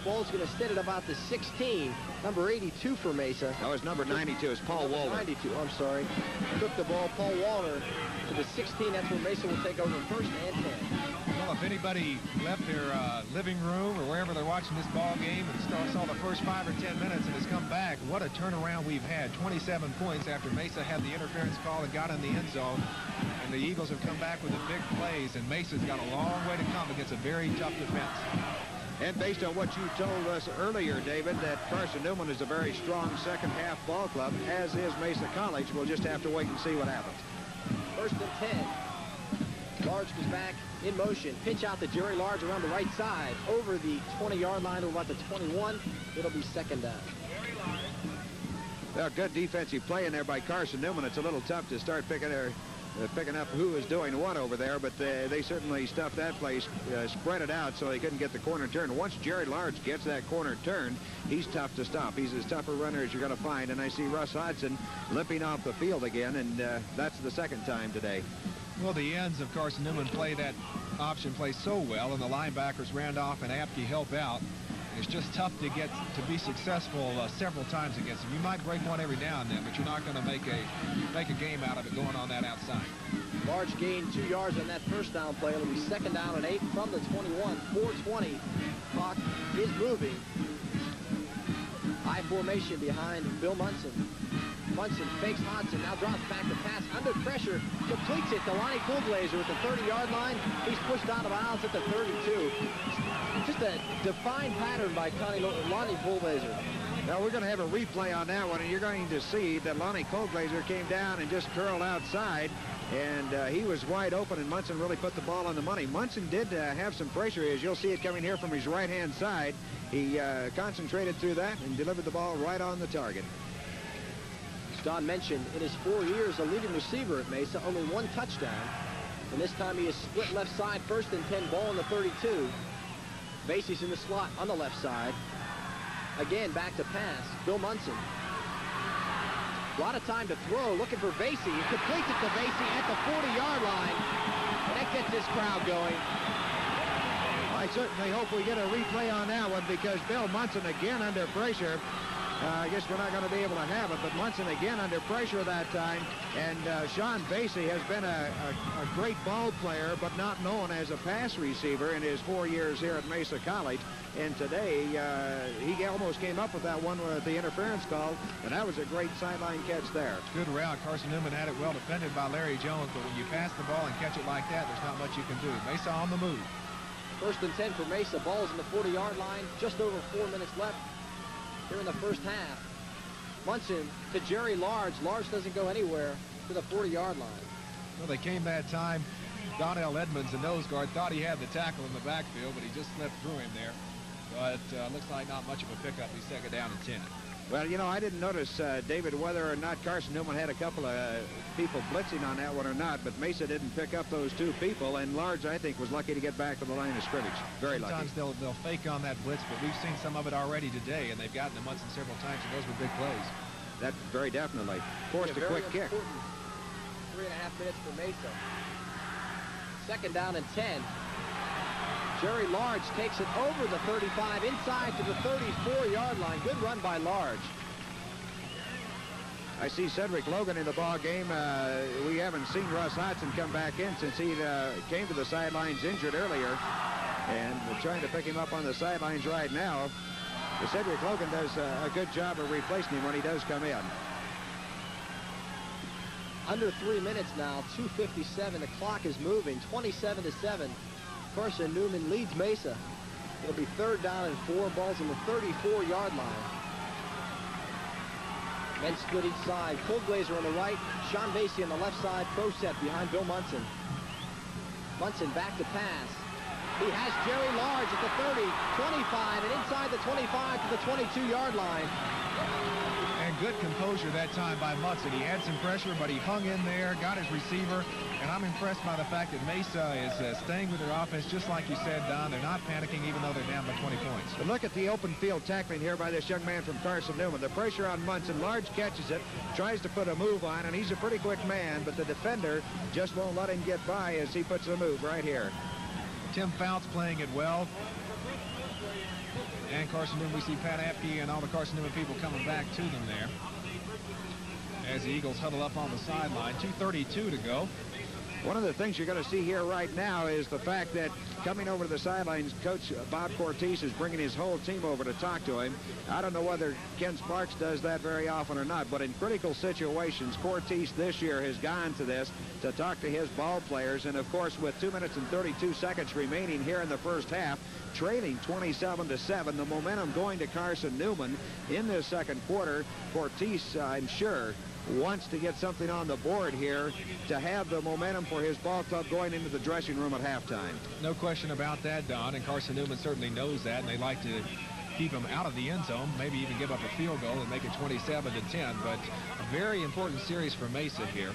ball's going to sit at about the 16. Number 82 for Mesa. That was number 92. It's Paul Walter. 92, I'm sorry. Took the ball, Paul Walter, to the 16. That's where Mesa will take over first and 10. Well, if anybody left their living room or wherever they're watching this ball game and saw the first 5 or 10 minutes and has come back, what a turnaround we've had. 27 points after Mesa had the interference call and got in the end zone. And the Eagles have come back with the big plays, and Mesa's got a long way to come against a very tough defense. And based on what you told us earlier, David, that Carson Newman is a very strong second-half ball club, as is Mesa College. We'll just have to wait and see what happens. First and 10. Large goes back in motion. Pitch out to Jerry Large around the right side. Over the 20-yard line to about the 21. It'll be second down. Well, good defensive play in there by Carson Newman. It's a little tough to start picking up who is doing what over there, but they certainly stuffed that place, spread it out so they couldn't get the corner turned. Once Jerry Large gets that corner turned, he's tough to stop. He's as tough a runner as you're going to find, and I see Russ Hodgson limping off the field again, and that's the second time today. Well, the ends of Carson Newman play that option play so well, and the linebackers Randolph and Apke help out. It's just tough to be successful several times against them. You might break one every now and then, but you're not going to make a game out of it going on that outside. Large gained 2 yards on that first down play. It'll be second down and 8 from the 21. 4:20. Clock is moving. High formation behind Bill Monson. Munson fakes Hodgson, now drops back to pass under pressure, completes it to Lonnie Coolblazer at the 30-yard line. He's pushed out of bounds at the 32. Just a defined pattern by Lonnie Coolblazer. Now we're going to have a replay on that one, and you're going to see that Lonnie Coolblazer came down and just curled outside, and he was wide open, and Munson really put the ball on the money. Munson did have some pressure, as you'll see it coming here from his right-hand side. He concentrated through that and delivered the ball right on the target. Don mentioned in his 4 years a leading receiver at Mesa, only 1 touchdown. And this time he is split left side, first and 10, ball on the 32. Vase's in the slot on the left side. Again, back to pass. Bill Munson. A lot of time to throw, looking for Vase. He completes it to Vase at the 40-yard line. And that gets this crowd going. I certainly hope we get a replay on that one, because Bill Munson again under pressure I guess we're not going to be able to have it, but Monson again under pressure that time, and Sean Vase has been a great ball player, but not known as a pass receiver in his 4 years here at Mesa College. And today, he almost came up with that one with the interference call, and that was a great sideline catch there. Good route. Carson Newman had it well defended by Larry Jones, but when you pass the ball and catch it like that, there's not much you can do. Mesa on the move. 1st and 10 for Mesa. Ball's in the 40-yard line. Just over 4 minutes left here in the first half. Munson to Jerry Large. Large doesn't go anywhere to the 40-yard line. Well, they came that time. Donnell Edmonds, the nose guard, thought he had the tackle in the backfield, but he just slipped through him there. But looks like not much of a pickup. He's 2nd down and 10. Well, you know, I didn't notice, David, whether or not Carson Newman had a couple of people blitzing on that one or not, but Mesa didn't pick up those 2 people, and Large, I think, was lucky to get back to the line of scrimmage. Very lucky. Sometimes they'll fake on that blitz, but we've seen some of it already today, and they've gotten to Munson several times, and those were big plays. That very definitely. Forced a quick kick. 3.5 minutes for Mesa. 2nd down and 10. Jerry Large takes it over the 35, inside to the 34-yard line. Good run by Large. I see Cedric Logan in the ball game. We haven't seen Russ Hodgson come back in since he came to the sidelines injured earlier. And we're trying to pick him up on the sidelines right now. But Cedric Logan does a good job of replacing him when he does come in. Under 3 minutes now, 2:57. The clock is moving, 27-7. Carson Newman leads Mesa. It'll be 3rd down and 4. Balls on the 34-yard line. Men split each side. Colglazer on the right. Sean Vase on the left side. Pro set behind Bill Munson. Munson back to pass. He has Jerry Large at the 30, 25, and inside the 25 to the 22-yard line. And good composure that time by Munson. He had some pressure, but he hung in there, got his receiver, and I'm impressed by the fact that Mesa is staying with their offense, just like you said, Don. They're not panicking even though they're down by 20 points. But look at the open field tackling here by this young man from Carson Newman. The pressure on Munson. Large catches it, tries to put a move on, and he's a pretty quick man, but the defender just won't let him get by as he puts a move right here. Tim Fouts playing it well. And Carson Newman, we see Pat Apke and all the Carson Newman people coming back to them there as the Eagles huddle up on the sideline. 2:32 to go. One of the things you're going to see here right now is the fact that coming over to the sidelines, Coach Bob Cortese is bringing his whole team over to talk to him. I don't know whether Ken Sparks does that very often or not, but in critical situations, Cortese this year has gone to this to talk to his ball players. And, of course, with 2 minutes and 32 seconds remaining here in the first half, trailing 27-7, the momentum going to Carson Newman in this second quarter. Cortese, I'm sure, wants to get something on the board here to have the momentum for his ball club going into the dressing room at halftime. No question about that, Don, and Carson Newman certainly knows that, and they like to keep him out of the end zone, maybe even give up a field goal and make it 27-10, but a very important series for Mesa here,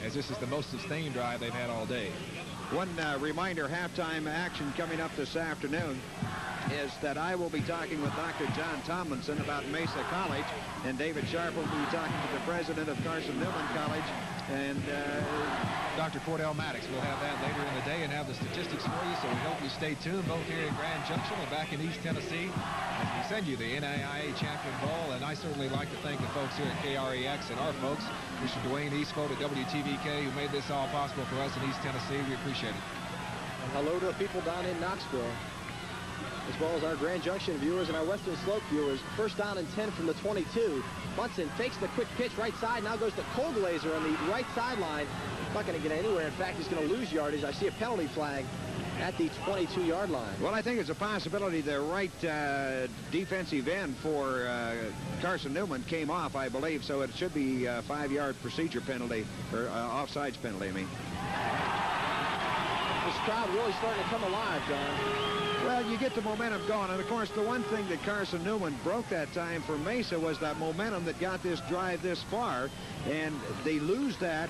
as this is the most sustained drive they've had all day. One reminder, halftime action coming up this afternoon is that I will be talking with Dr. John Tomlinson about Mesa College, and David Sharp will be talking to the president of Carson Newman College, and Dr. Cordell Maddox will have that later in the day and have the statistics for you, so we hope you stay tuned both here in Grand Junction and back in East Tennessee as we send you the NAIA Champion Bowl. And I certainly like to thank the folks here at KREX and our folks, Mr. Dwayne Eastfold at WTVK, who made this all possible for us in East Tennessee. We appreciate it. And hello to the people down in Knoxville, as well as our Grand Junction viewers and our Western Slope viewers. 1st down and 10 from the 22. Munson fakes the quick pitch right side, now goes to Colglazer on the right sideline. Not going to get anywhere. In fact, he's going to lose yardage. I see a penalty flag at the 22-yard line. Well, I think it's a possibility the right defensive end for Carson Newman came off, I believe, so it should be a 5-yard procedure penalty, or offsides penalty, I mean. This crowd really starting to come alive, John. Well, you get the momentum going, and of course the one thing that Carson Newman broke that time for Mesa was that momentum that got this drive this far, and they lose that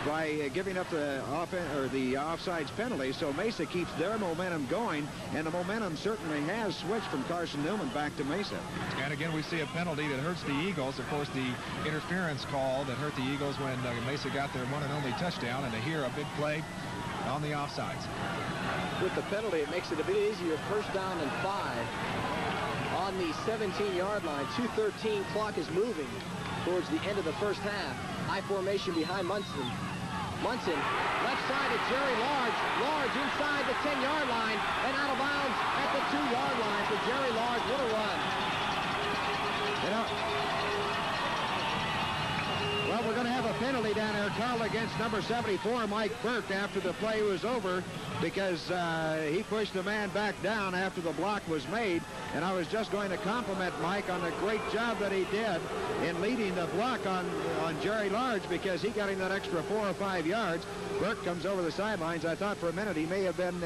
by giving up the offsides penalty. So Mesa keeps their momentum going, and the momentum certainly has switched from Carson Newman back to Mesa. And again, we see a penalty that hurts the Eagles. Of course, the interference call that hurt the Eagles when Mesa got their one and only touchdown, and here a big play on the offsides. With the penalty, it makes it a bit easier. 1st down and 5. on the 17-yard line. 2:13 clock is moving towards the end of the first half. I formation behind Monson. Munson, left side to Jerry Large. Large inside the 10-yard line and out of bounds at the 2-yard line for Jerry Large. What a run. You know, well, we're going to have a penalty down there called against number 74, Mike Burke, after the play was over, because he pushed the man back down after the block was made. And I was just going to compliment Mike on the great job that he did in leading the block on Jerry Large, because he got him that extra 4 or 5 yards. Burke comes over the sidelines. I thought for a minute he may have been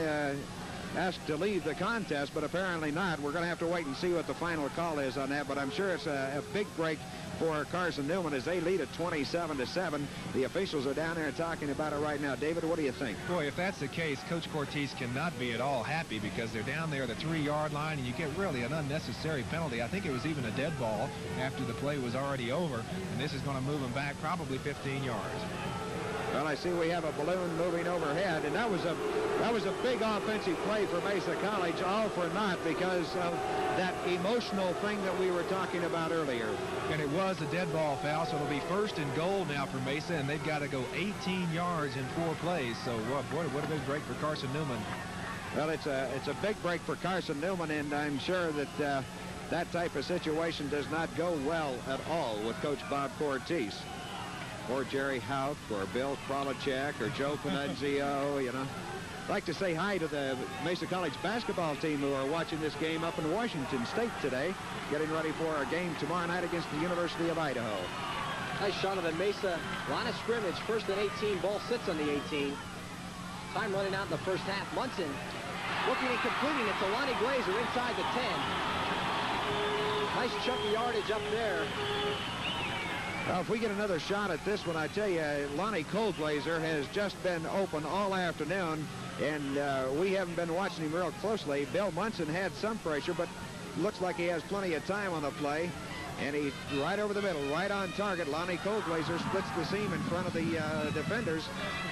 asked to leave the contest, but apparently not. We're going to have to wait and see what the final call is on that, but I'm sure it's a big break for Carson Newman as they lead at 27-7. The officials are down there talking about it right now. David, what do you think? Boy, if that's the case, Coach Cortez cannot be at all happy, because they're down there at the 3-yard line, and you get really an unnecessary penalty. I think it was even a dead ball after the play was already over, and this is going to move them back probably 15 yards. Well, I see we have a balloon moving overhead, and that was a big offensive play for Mesa College, all for naught because of that emotional thing that we were talking about earlier. And it was a dead ball foul, so it'll be 1st and goal now for Mesa, and they've got to go 18 yards in 4 plays. So what a big break for Carson Newman. Well, it's a big break for Carson Newman, and I'm sure that that type of situation does not go well at all with Coach Bob Cortez. Or Jerry Houck, or Bill Krolichek, or Joe Panunzio, you know. I'd like to say hi to the Mesa College basketball team who are watching this game up in Washington State today, getting ready for our game tomorrow night against the University of Idaho. Nice shot of the Mesa line of scrimmage. 1st and 18. Ball sits on the 18. Time running out in the first half. Munson looking and completing it to Lonnie Glazer inside the 10. Nice chunky yardage up there. Well, if we get another shot at this one, I tell you, Lonnie Colglazer has just been open all afternoon, and we haven't been watching him real closely. Bill Munson had some pressure, but looks like he has plenty of time on the play, and he's right over the middle, right on target. Lonnie Colglazer splits the seam in front of the defenders.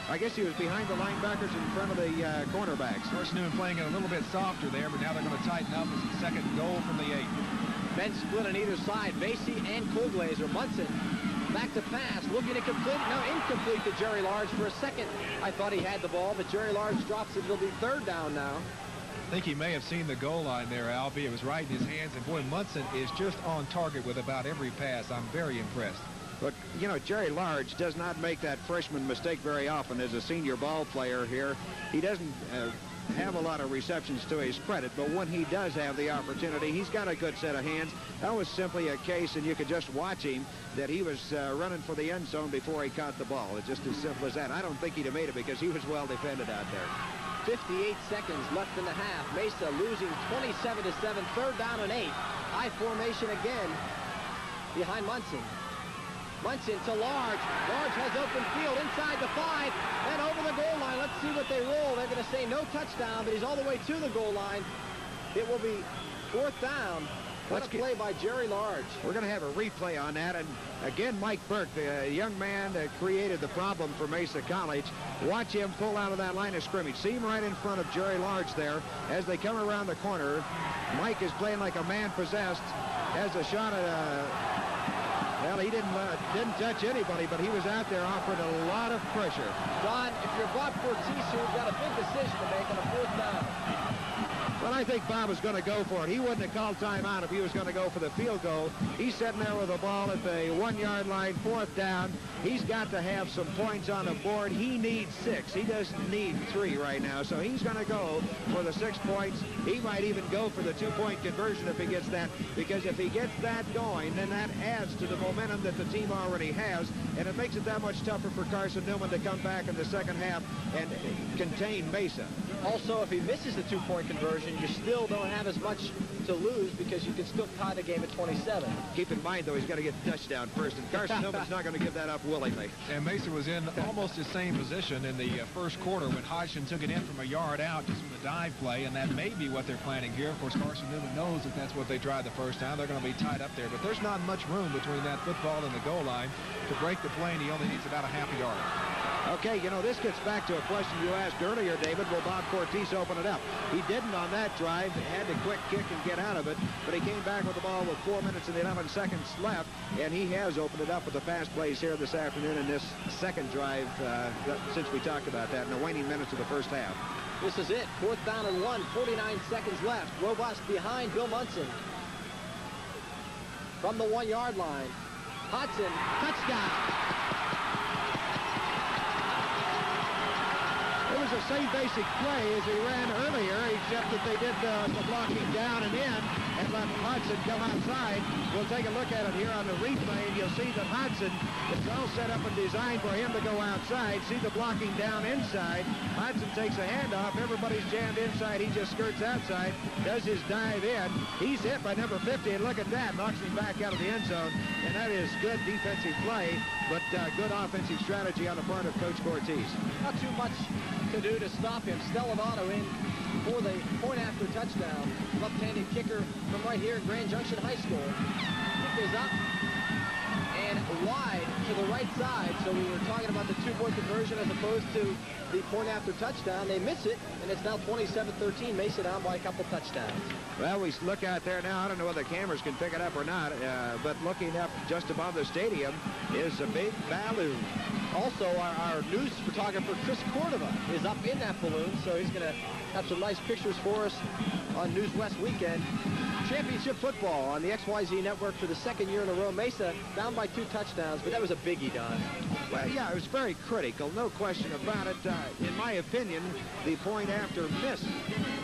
I guess he was behind the linebackers in front of the cornerbacks. Carson Newman playing it a little bit softer there, but now they're going to tighten up. It's the 2nd goal from the 8. Men split on either side. Vase and Colglazer. Munson back to pass, looking to complete. No, incomplete to Jerry Large. For a second, I thought he had the ball, but Jerry Large drops it. It'll be 3rd down now. I think he may have seen the goal line there, Albie. It was right in his hands, and boy, Munson is just on target with about every pass. I'm very impressed. But, you know, Jerry Large does not make that freshman mistake very often as a senior ball player here. He doesn't have a lot of receptions to his credit, but when he does have the opportunity, he's got a good set of hands. That was simply a case, and you could just watch him, that he was running for the end zone before he caught the ball. It's just as simple as that. I don't think he'd have made it because he was well defended out there. 58 seconds left in the half. Mesa losing 27-7, 3rd down and 8. I formation again behind Munson. Munson to Large. Large has open field inside the 5 and over the goal line. Let's see what they roll. They're going to say no touchdown, but he's all the way to the goal line. It will be 4th down. What a play by Jerry Large. We're going to have a replay on that. And again, Mike Burke, the young man that created the problem for Mesa College. Watch him pull out of that line of scrimmage. See him right in front of Jerry Large there. As they come around the corner, Mike is playing like a man possessed. Has a shot at well, he didn't touch anybody, but he was out there offering a lot of pressure. Don, if you're Bob Cortez, you've got a big decision to make on a 4th down. Well, I think Bob was going to go for it. He wouldn't have called timeout if he was going to go for the field goal. He's sitting there with the ball at the 1-yard line, 4th down. He's got to have some points on the board. He needs 6. He doesn't need 3 right now, so he's going to go for the 6 points. He might even go for the 2-point conversion if he gets that, because if he gets that going, then that adds to the momentum that the team already has, and it makes it that much tougher for Carson Newman to come back in the second half and contain Mesa. Also, if he misses the 2-point conversion, you still don't have as much to lose because you can still tie the game at 27. Keep in mind, though, he's got to get the touchdown first, and Carson Newman's not going to give that up willingly. And Mesa was in almost the same position in the 1st quarter when Hodgson took it in from a yard out just with a dive play, and that may be what they're planning here. Of course, Carson Newman knows that that's what they tried the first time. They're going to be tied up there, but there's not much room between that football and the goal line to break the play, and he only needs about a half a yard. Okay, you know, this gets back to a question you asked earlier, David. Will Bob Cortese open it up? He didn't on that drive. Had to quick kick and get out of it, but he came back with the ball with 4 minutes and 11 seconds left, and he has opened it up with the pass plays here this afternoon in this second drive since we talked about that in the waning minutes of the first half. This is it. 4th down and 1. 49 seconds left. Robust behind Bill Monson. From the 1-yard line. Hodgson, touchdown. It was the same basic play as he ran earlier, except that they did the blocking down and in and let Hodgson come outside. We'll take a look at it here on the replay, and you'll see that Hodgson is all set up and designed for him to go outside. See the blocking down inside. Hodgson takes a handoff. Everybody's jammed inside. He just skirts outside, does his dive in. He's hit by number 50, and look at that. Knocks him back out of the end zone, and that is good defensive play, but good offensive strategy on the part of Coach Cortese. Not too much to do to stop him. Stellamato in for the point after touchdown. Left-handed kicker from right here at Grand Junction High School. Kick is up and wide to the right side. So we were talking about the two-point conversion as opposed to the point after touchdown. They miss it, and it's now 27-13. Mesa down by a couple touchdowns. Well, we look out there now. I don't know whether the cameras can pick it up or not, but looking up just above the stadium is a big balloon. Also, our news photographer, Chris Cordova, is up in that balloon, so he's going to have some nice pictures for us on News West Weekend. Championship football on the XYZ Network for the second year in a row. Mesa down by 2 touchdowns, but that was a biggie, Don. Well, yeah, it was very critical, no question about it. In my opinion, the point after miss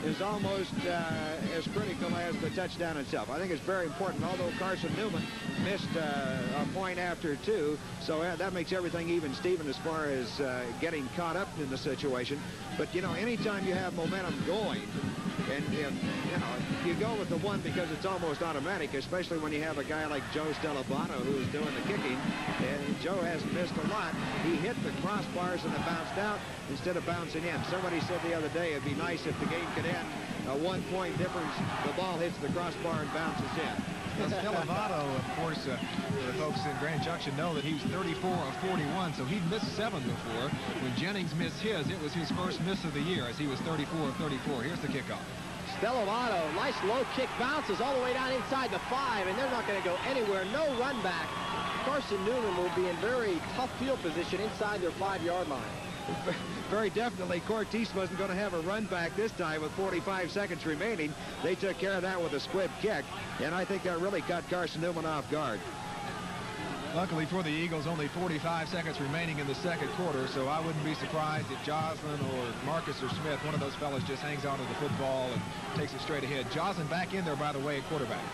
is almost as critical as the touchdown itself. I think it's very important, although Carson Newman missed a point after 2, so that makes everything even Steven as far as getting caught up in the situation. But, you know, anytime you have momentum going, and you know, you go with the one because it's almost automatic, especially when you have a guy like Joe Stellamato who's doing the kicking, and Joe hasn't missed a lot. He hit the crossbars and it bounced out instead of bouncing in. Somebody said the other day it'd be nice if the game could end a 1-point difference. The ball hits the crossbar and bounces in. Stellamato, of course, the folks in Grand Junction know that he was 34 of 41, so he'd missed 7 before. When Jennings missed his, it was his first miss of the year, as he was 34 of 34. Here's the kickoff. Stellamato, nice low kick, bounces all the way down inside the 5, and they're not going to go anywhere. No run back. Carson Newman will be in very tough field position inside their 5-yard line. Very definitely, Cortese wasn't going to have a run back this time with 45 seconds remaining. They took care of that with a squib kick, and I think that really caught Carson Newman off guard. Luckily for the Eagles, only 45 seconds remaining in the second quarter, so I wouldn't be surprised if Joslin or Marcus or Smith, one of those fellas, just hangs onto the football and takes it straight ahead. Joslin back in there, by the way, at quarterback.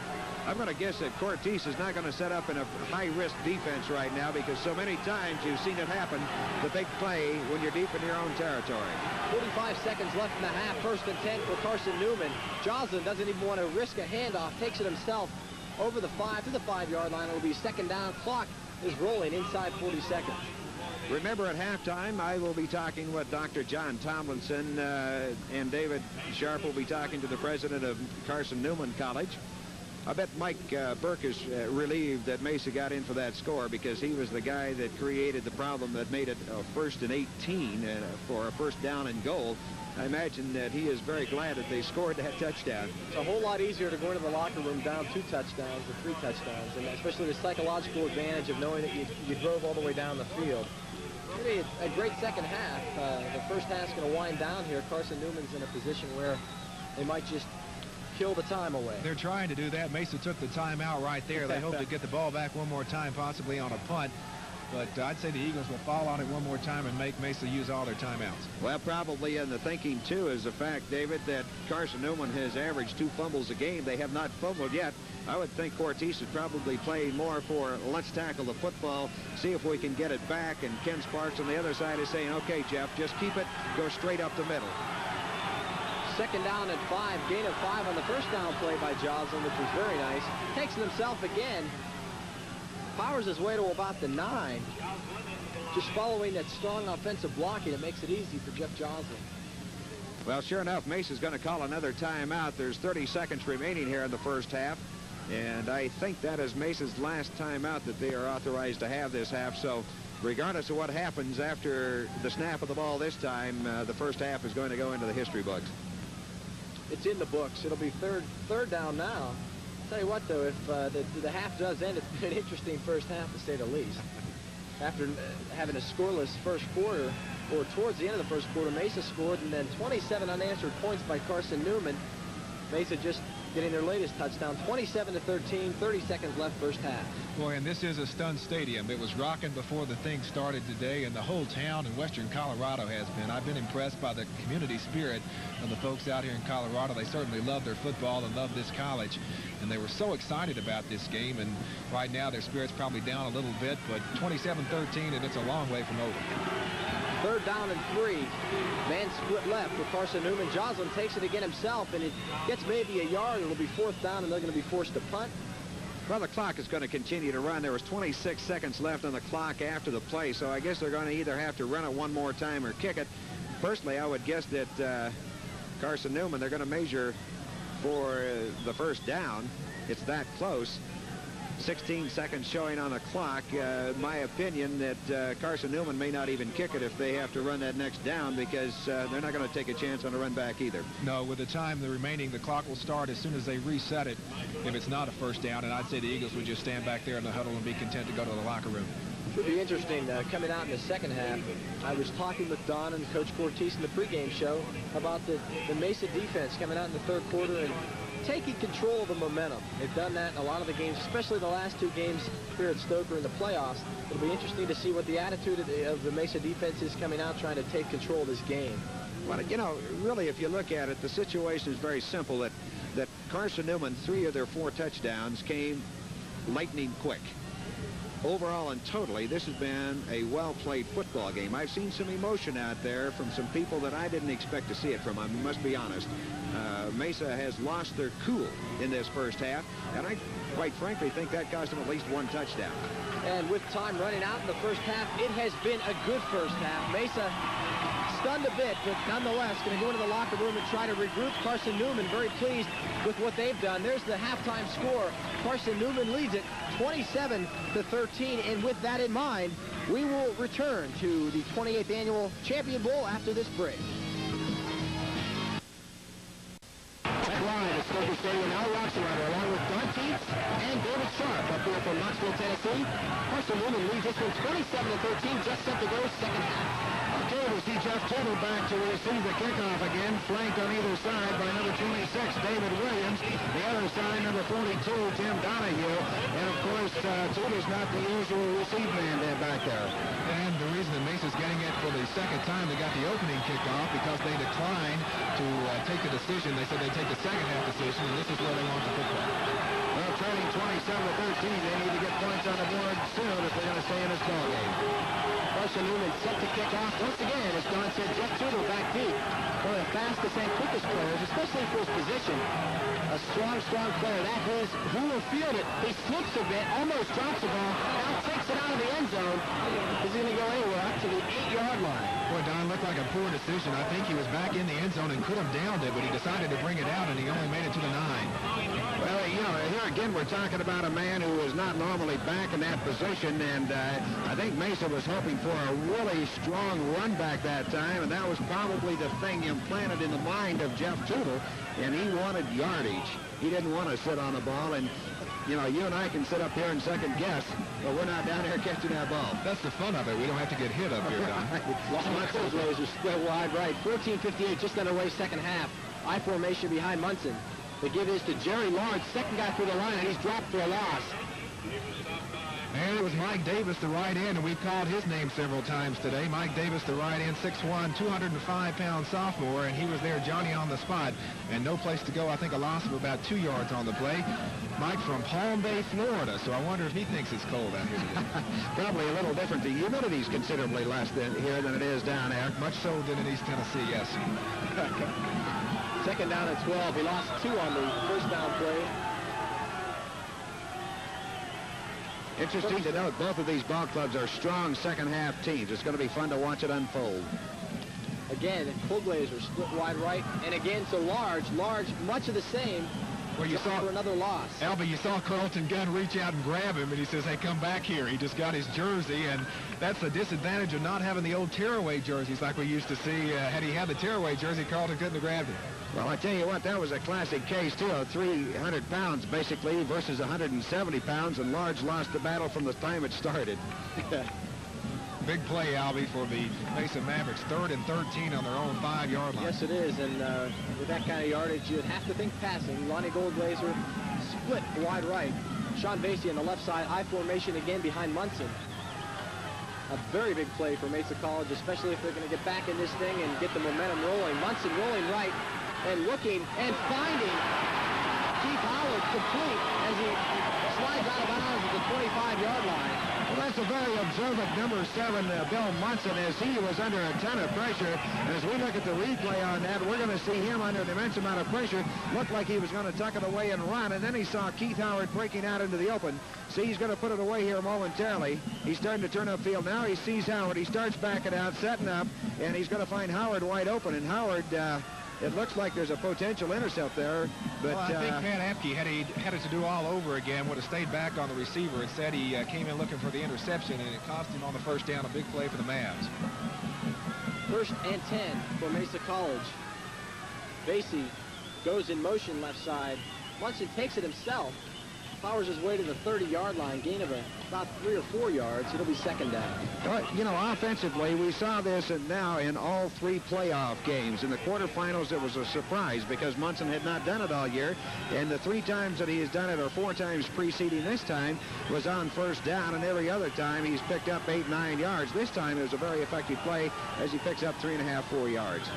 I'm going to guess that Cortese is not going to set up in a high-risk defense right now, because so many times you've seen it happen, the big play, when you're deep in your own territory. 45 seconds left in the half. 1st and 10 for Carson Newman. Joslin doesn't even want to risk a handoff. Takes it himself over the 5 to the 5-yard line. It'll be 2nd down. Clock is rolling inside 40 seconds. Remember, at halftime, I will be talking with Dr. John Tomlinson, and David Sharp will be talking to the president of Carson Newman College. I bet Mike Burke is relieved that Mesa got in for that score, because he was the guy that created the problem that made it 1st and 18 for a 1st down and goal. I imagine that he is very glad that they scored that touchdown. It's a whole lot easier to go into the locker room down 2 touchdowns than 3 touchdowns, and especially the psychological advantage of knowing that you drove all the way down the field. Really a great second half. The first half's going to wind down here. Carson Newman's in a position where they might just kill the time away. They're trying to do that. Mesa took the timeout right there. They hope to get the ball back one more time, possibly on a punt. But I'd say the Eagles will fall on it one more time and make Mesa use all their timeouts. Well, probably in the thinking, too, is the fact, David, that Carson Newman has averaged 2 fumbles a game. They have not fumbled yet. I would think Cortese is probably playing more for let's tackle the football, see if we can get it back. And Ken Sparks on the other side is saying, okay, Jeff, just keep it, go straight up the middle. 2nd down and 5. Gain of 5 on the 1st down play by Joslin, which was very nice. Takes it himself again. Powers his way to about the 9. Just following that strong offensive blocking, it makes it easy for Jeff Joslin. Well, sure enough, Mesa's going to call another timeout. There's 30 seconds remaining here in the first half. And I think that is Mesa's last timeout that they are authorized to have this half. So regardless of what happens after the snap of the ball this time, the first half is going to go into the history books. It's in the books. It'll be third down now. Tell you what, though, if the half does end, it's been an interesting first half, to say the least. After having a scoreless first quarter, or towards the end of the first quarter, Mesa scored, and then 27 unanswered points by Carson Newman. Mesa just getting their latest touchdown, 27-13, 30 seconds left first half. Boy, and this is a stunned stadium. It was rocking before the thing started today, and the whole town in western Colorado has been. I've been impressed by the community spirit of the folks out here in Colorado. They certainly love their football and love this college, and they were so excited about this game, and right now their spirit's probably down a little bit, but 27-13, and it's a long way from over. Third down and 3. Man split left for Carson Newman. Joslin takes it again himself, and it gets maybe a yard. It'll be fourth down, and they're going to be forced to punt. Well, the clock is going to continue to run. There was 26 seconds left on the clock after the play, so I guess they're going to either have to run it one more time or kick it. Personally, I would guess that Carson Newman, they're going to measure for the first down. It's that close. 16 seconds showing on the clock. My opinion that Carson Newman may not even kick it if they have to run that next down, because they're not going to take a chance on a run back either. No, with the time remaining, the clock will start as soon as they reset it if it's not a first down, and I'd say the Eagles would just stand back there in the huddle and be content to go to the locker room. It would be interesting coming out in the second half. I was talking with Don and Coach Cortese in the pregame show about the Mesa defense coming out in the third quarter and taking control of the momentum. They've done that in a lot of the games, especially the last two games here at Stoker in the playoffs. It'll be interesting to see what the attitude of the Mesa defense is coming out trying to take control of this game. Well, you know, really, if you look at it, the situation is very simple. That Carson Newman, 3 of their 4 touchdowns came lightning quick. Overall and totally, this has been a well-played football game. I've seen some emotion out there from some people that I didn't expect to see it from. I must be honest. Mesa has lost their cool in this first half, and I quite frankly think that cost them at least 1 touchdown. And with time running out in the first half, it has been a good first half. Mesa stunned a bit, but nonetheless going to go into the locker room and try to regroup. Carson Newman very pleased with what they've done. There's the halftime score. Carson Newman leads it 27-13, and with that in mind, we will return to the 28th Annual Champion Bowl after this break. That line is Stoker Stadium. Al Roxenrider along with Don Teets and David Sharp up here from Knoxville, Tennessee. Carson Newman leads this one 27-13, just set to go second half. Okay, we'll see Jeff Tittle back to receive the kickoff again, flanked on either side by number 26, David Williams. The other side, number 42, Tim Donahue. And, of course, Tittle's not the usual receive man back there. And the reason that Mesa's getting it for the second time, they got the opening kickoff because they declined to take the decision. They said they'd take the second half decision, and this is where they want the football. Well, trailing 27-13, they need to get points on the board soon if they're going to stay in this ballgame. Carson Newman set to kick off once again, as Don said. Jeff Tittle back deep. One of the fastest and quickest players, especially for his position. A strong player. That is who will field it. He slips a bit, almost drops the ball, now takes it out of the end zone. He's going to go anywhere up to the 8-yard line. Boy, Don, looked like a poor decision. I think he was back in the end zone and could have downed it, but he decided to bring it out, and he only made it to the 9. Well, you know, here again, we're talking about a man who is not normally back in that position, and I think Mesa was hoping for a really strong run back that time, and that was probably the thing implanted in the mind of Jeff Tittle, and he wanted yardage. He didn't want to sit on the ball, and you know, you and I can sit up here and second guess, but we're not down here catching that ball. That's the fun of it. We don't have to get hit up here, Don. Munson's ways are split wide right. 14:58, just underway second half. I formation behind Monson. They give this to Jerry Lawrence, second guy through the line, and he's dropped for a loss. And it was Mike Davis, the right end, and we've called his name several times today. Mike Davis, the right end, 6'1", 205-pound sophomore, and he was there, Johnny on the spot, and no place to go. I think a loss of about 2 yards on the play. Mike from Palm Bay, Florida, so I wonder if he thinks it's cold out here today. Probably a little different. The humidity's considerably less here than it is down there. Much so than in East Tennessee, yes. Second down at 12. He lost 2 on the first down play. Interesting to note, both of these ball clubs are strong second-half teams. It's going to be fun to watch it unfold. Again, Cold Blazer split wide right, and again, so large, much of the same Well, you saw for another loss. Albie, you saw Carlton Gunn reach out and grab him, and he says, hey, come back here. He just got his jersey, and that's the disadvantage of not having the old tearaway jerseys like we used to see. Had he had the tearaway jersey, Carlton couldn't have grabbed him. Well, I tell you what, that was a classic case, too, of 300 pounds, basically, versus 170 pounds, and Large lost the battle from the time it started. Big play, Albie, for the Mesa Mavericks. 3rd and 13 on their own 5-yard line. Yes, it is, and with that kind of yardage, you'd have to think passing. Lonnie Goldglazer split wide right. Sean Vase on the left side, I formation again behind Monson. A very big play for Mesa College, especially if they're going to get back in this thing and get the momentum rolling. Monson rolling right and looking and finding Keith Howard complete as he slides out of bounds at the 25-yard line. Well, that's a very observant number 7, Bill Monson, as he was under a ton of pressure. As we look at the replay on that, we're going to see him under an immense amount of pressure. Looked like he was going to tuck it away and run, and then he saw Keith Howard breaking out into the open. See, he's going to put it away here momentarily. He's starting to turn upfield. Now he sees Howard. He starts backing out, setting up, and he's going to find Howard wide open. And Howard, it looks like there's a potential intercept there. But well, I think Pat Apke, had he had it to do all over again, would have stayed back on the receiver. Instead, he came in looking for the interception, and it cost him on the first down. A big play for the Mavs. 1st and 10 for Mesa College. Vase goes in motion left side. Munson takes it himself. Powers his way to the 30-yard line, gain of about 3 or 4 yards. It'll be 2nd down. You know, offensively, we saw this now in all 3 playoff games. In the quarterfinals, it was a surprise because Munson had not done it all year. And the 3 times that he has done it, or 4 times preceding this time, was on 1st down. And every other time, he's picked up 8, 9 yards. This time, it was a very effective play as he picks up 3.5, 4 yards.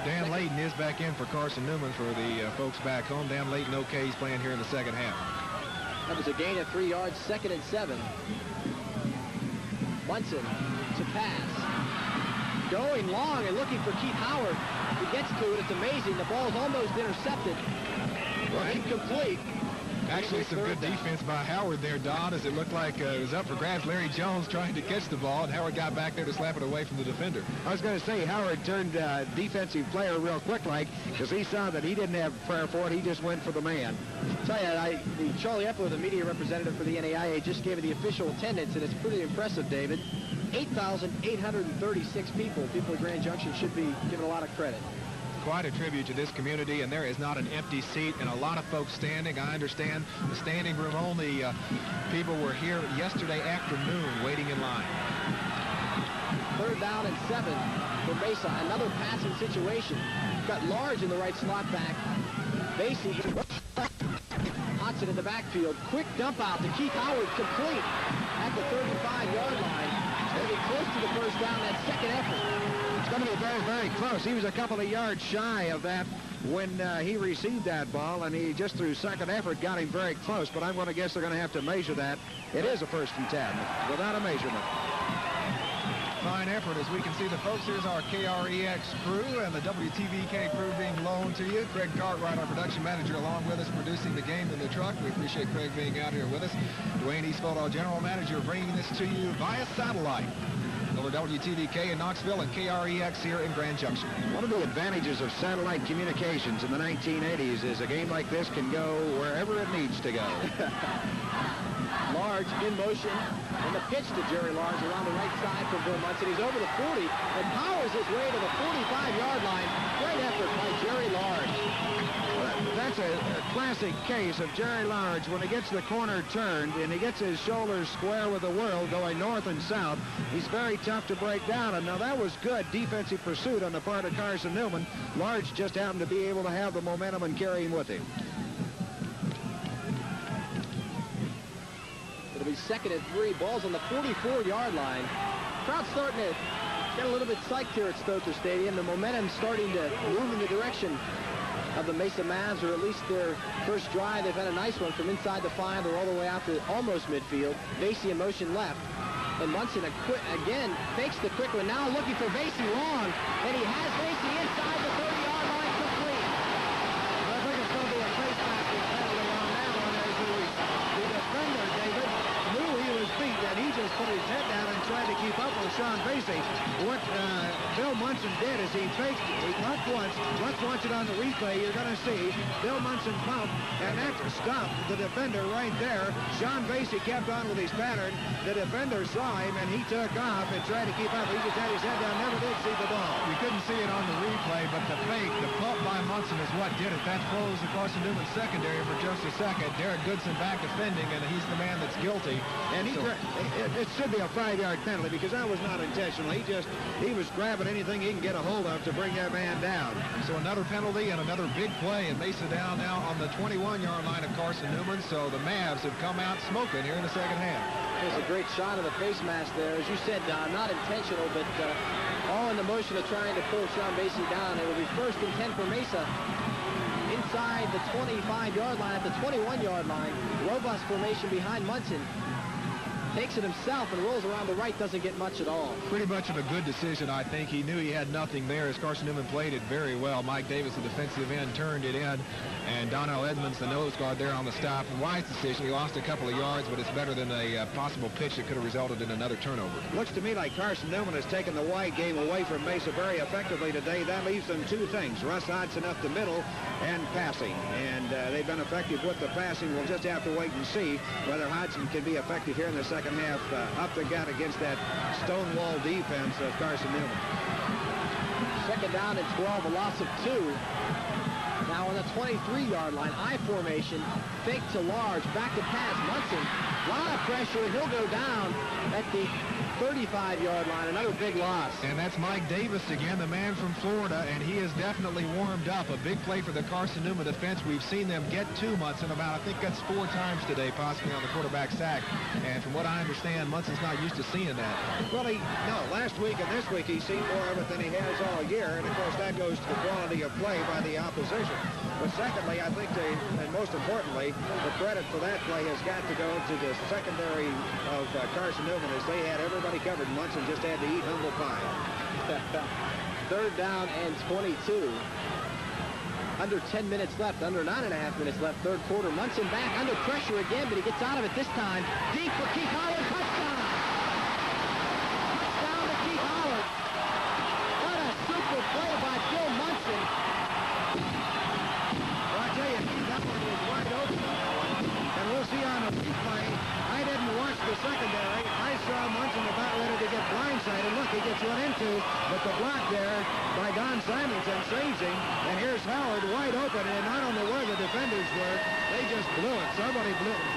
Dan Layton is back in for Carson Newman for the folks back home. Dan Layton, okay, he's playing here in the second half. That was a gain of 3 yards, 2nd and 7. Munson to pass. Going long and looking for Keith Howard. He gets to it. It's amazing. The ball's almost intercepted. Incomplete. Actually, some good defense by Howard there, Don, as it looked like it was up for grabs. Larry Jones trying to catch the ball, and Howard got back there to slap it away from the defender. I was going to say, Howard turned defensive player real quick, like, because he saw that he didn't have prayer for it. He just went for the man. I'll tell you, Charlie Epler, the media representative for the NAIA, just gave me the official attendance, and it's pretty impressive, David. 8,836 people. People at Grand Junction should be given a lot of credit. Quite a tribute to this community, and there is not an empty seat and a lot of folks standing. I understand the standing room only people were here yesterday afternoon waiting in line. 3rd down and 7 for Mesa. Another passing situation. Got Large in the right slot back. Vase Hodgson in the backfield. Quick dump out to Keith Howard, complete at the 35-yard line. Going to be close to the 1st down, that 2nd effort. It's going to be very, very close. He was a couple of yards shy of that when he received that ball, and he just through 2nd effort got him very close, but I'm going to guess they're going to have to measure that. It is a 1st and 10 without a measurement. Fine effort. As we can see the folks, here's our KREX crew and the WTVK crew being loaned to you. Craig Cartwright, our production manager, along with us, producing the game in the truck. We appreciate Craig being out here with us. Dwayne Eastfeld, our general manager, bringing this to you via satellite over WTVK in Knoxville and KREX here in Grand Junction. One of the advantages of satellite communications in the 1980s is a game like this can go wherever it needs to go. Large in motion, and the pitch to Jerry Large around the right side from Bill Munson. He's over the 40 and powers his way to the 45-yard line. Great effort by Jerry Large. That's a classic case of Jerry Large when he gets the corner turned and he gets his shoulders square with the world going north and south. He's very tough to break down, and now that was good defensive pursuit on the part of Carson Newman. Large just happened to be able to have the momentum and carry him with him. It'll be 2nd and 3. Ball's on the 44-yard line. Crowd's starting to get a little bit psyched here at Stoker Stadium. The momentum's starting to move in the direction of the Mesa Mavs, or at least their first drive. They've had a nice one from inside the 5. They're all the way out to almost midfield. Vase in motion left. And Munson again fakes the quick one. Now looking for Vase long. And he has Vase inside the 30-yard line complete. I think it's going to be a face mask penalty on that one, as the defender, David, knew he was beat, and he just put his head down and tried to keep up with Sean Vase. What Bill Monson did is he faked it. He pumped once. Let's watch it on the replay. You're going to see Bill Monson pump, and that stopped the defender right there. Sean Vase kept on with his pattern. The defender saw him, and he took off and tried to keep up. He just had his head down, never did see the ball. We couldn't see it on the replay, but the fake, the pump by Monson is what did it. That froze the Carson Newman secondary for just a second. Derek Goodson back defending, and he's the man that's guilty. And it should be a 5-yard penalty because that was not intentional. He was grabbing anything he can get a hold of to bring that man down. So another penalty and another big play, and Mesa down now on the 21-yard line of Carson Newman. So the Mavs have come out smoking here in the second half. There's a great shot of the face mask there. As you said, Don, not intentional, but all in the motion of trying to pull Sean Vase down. It will be 1st and 10 for Mesa. Inside the 25-yard line, at the 21-yard line. Robust formation behind Monson. Takes it himself and rolls around the right, doesn't get much at all. Pretty much of a good decision, I think. He knew he had nothing there as Carson Newman played it very well. Mike Davis, the defensive end, turned it in. And Donnell Edmonds, the nose guard there on the stop. Wise decision. He lost a couple of yards, but it's better than a possible pitch that could have resulted in another turnover. Looks to me like Carson Newman has taken the wide game away from Mesa very effectively today. That leaves them two things. Russ Hodgson up the middle and passing. And they've been effective with the passing. We'll just have to wait and see whether Hodgson can be effective here in the second half up the gut against that stonewall defense of Carson Newman. 2nd down and 12, a loss of 2. Now on the 23-yard line, I formation, fake to large, back to pass. Monson, a lot of pressure, and he'll go down at the 35-yard line, another big loss. And that's Mike Davis again, the man from Florida, and he is definitely warmed up. A big play for the Carson Newman defense. We've seen them get to Monson about, I think that's 4 times today, possibly on the quarterback sack. And from what I understand, Munson's not used to seeing that. Well, last week and this week he's seen more of it than he has all year, and of course that goes to the quality of play by the opposition. But secondly, I think and most importantly, the credit for that play has got to go to the secondary of Carson Newman, as they had everybody covered. Munson just had to eat humble pie. 3rd down and 22. Under 10 minutes left, under 9.5 minutes left, 3rd quarter. Monson back under pressure again, but he gets out of it this time. Deep for Keith Howard, touchdown! Touchdown to Keith Howard. What a super play by Bill Monson. Well, I tell you, Keith Howard was wide open. And we'll see on the replay. I didn't watch the secondary. I saw Monson about ready to get blindsided. Look, he gets run into, but the block there by Don Simonson saves him. And here's Howard wide open, and I don't know where the defenders were. They just blew it. Somebody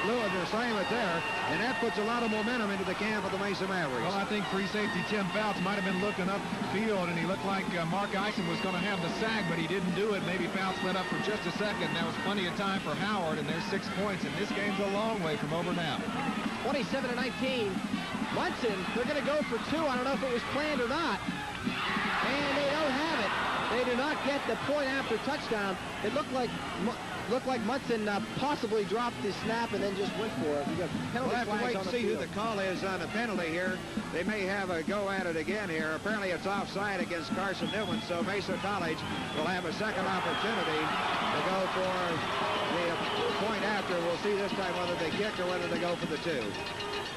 blew an assignment there, and that puts a lot of momentum into the camp of the Mesa Mavericks. Well, I think free safety Tim Fouts might have been looking up field, and he looked like Mark Eisen was going to have the sack, but he didn't do it. Maybe Fouts let up for just a second. That was plenty of time for Howard, and there's 6 points, and this game's a long way from over now. 27-19. Monson, they're going to go for 2. I don't know if it was planned or not. And they don't have it. They do not get the point after touchdown. It looked like Monson possibly dropped his snap and then just went for it. We'll have to wait and see who the call is on the penalty here. They may have a go at it again here. Apparently it's offside against Carson Newman, so Mesa College will have a second opportunity to go for the point after. We'll see this time whether they kick or whether they go for the 2.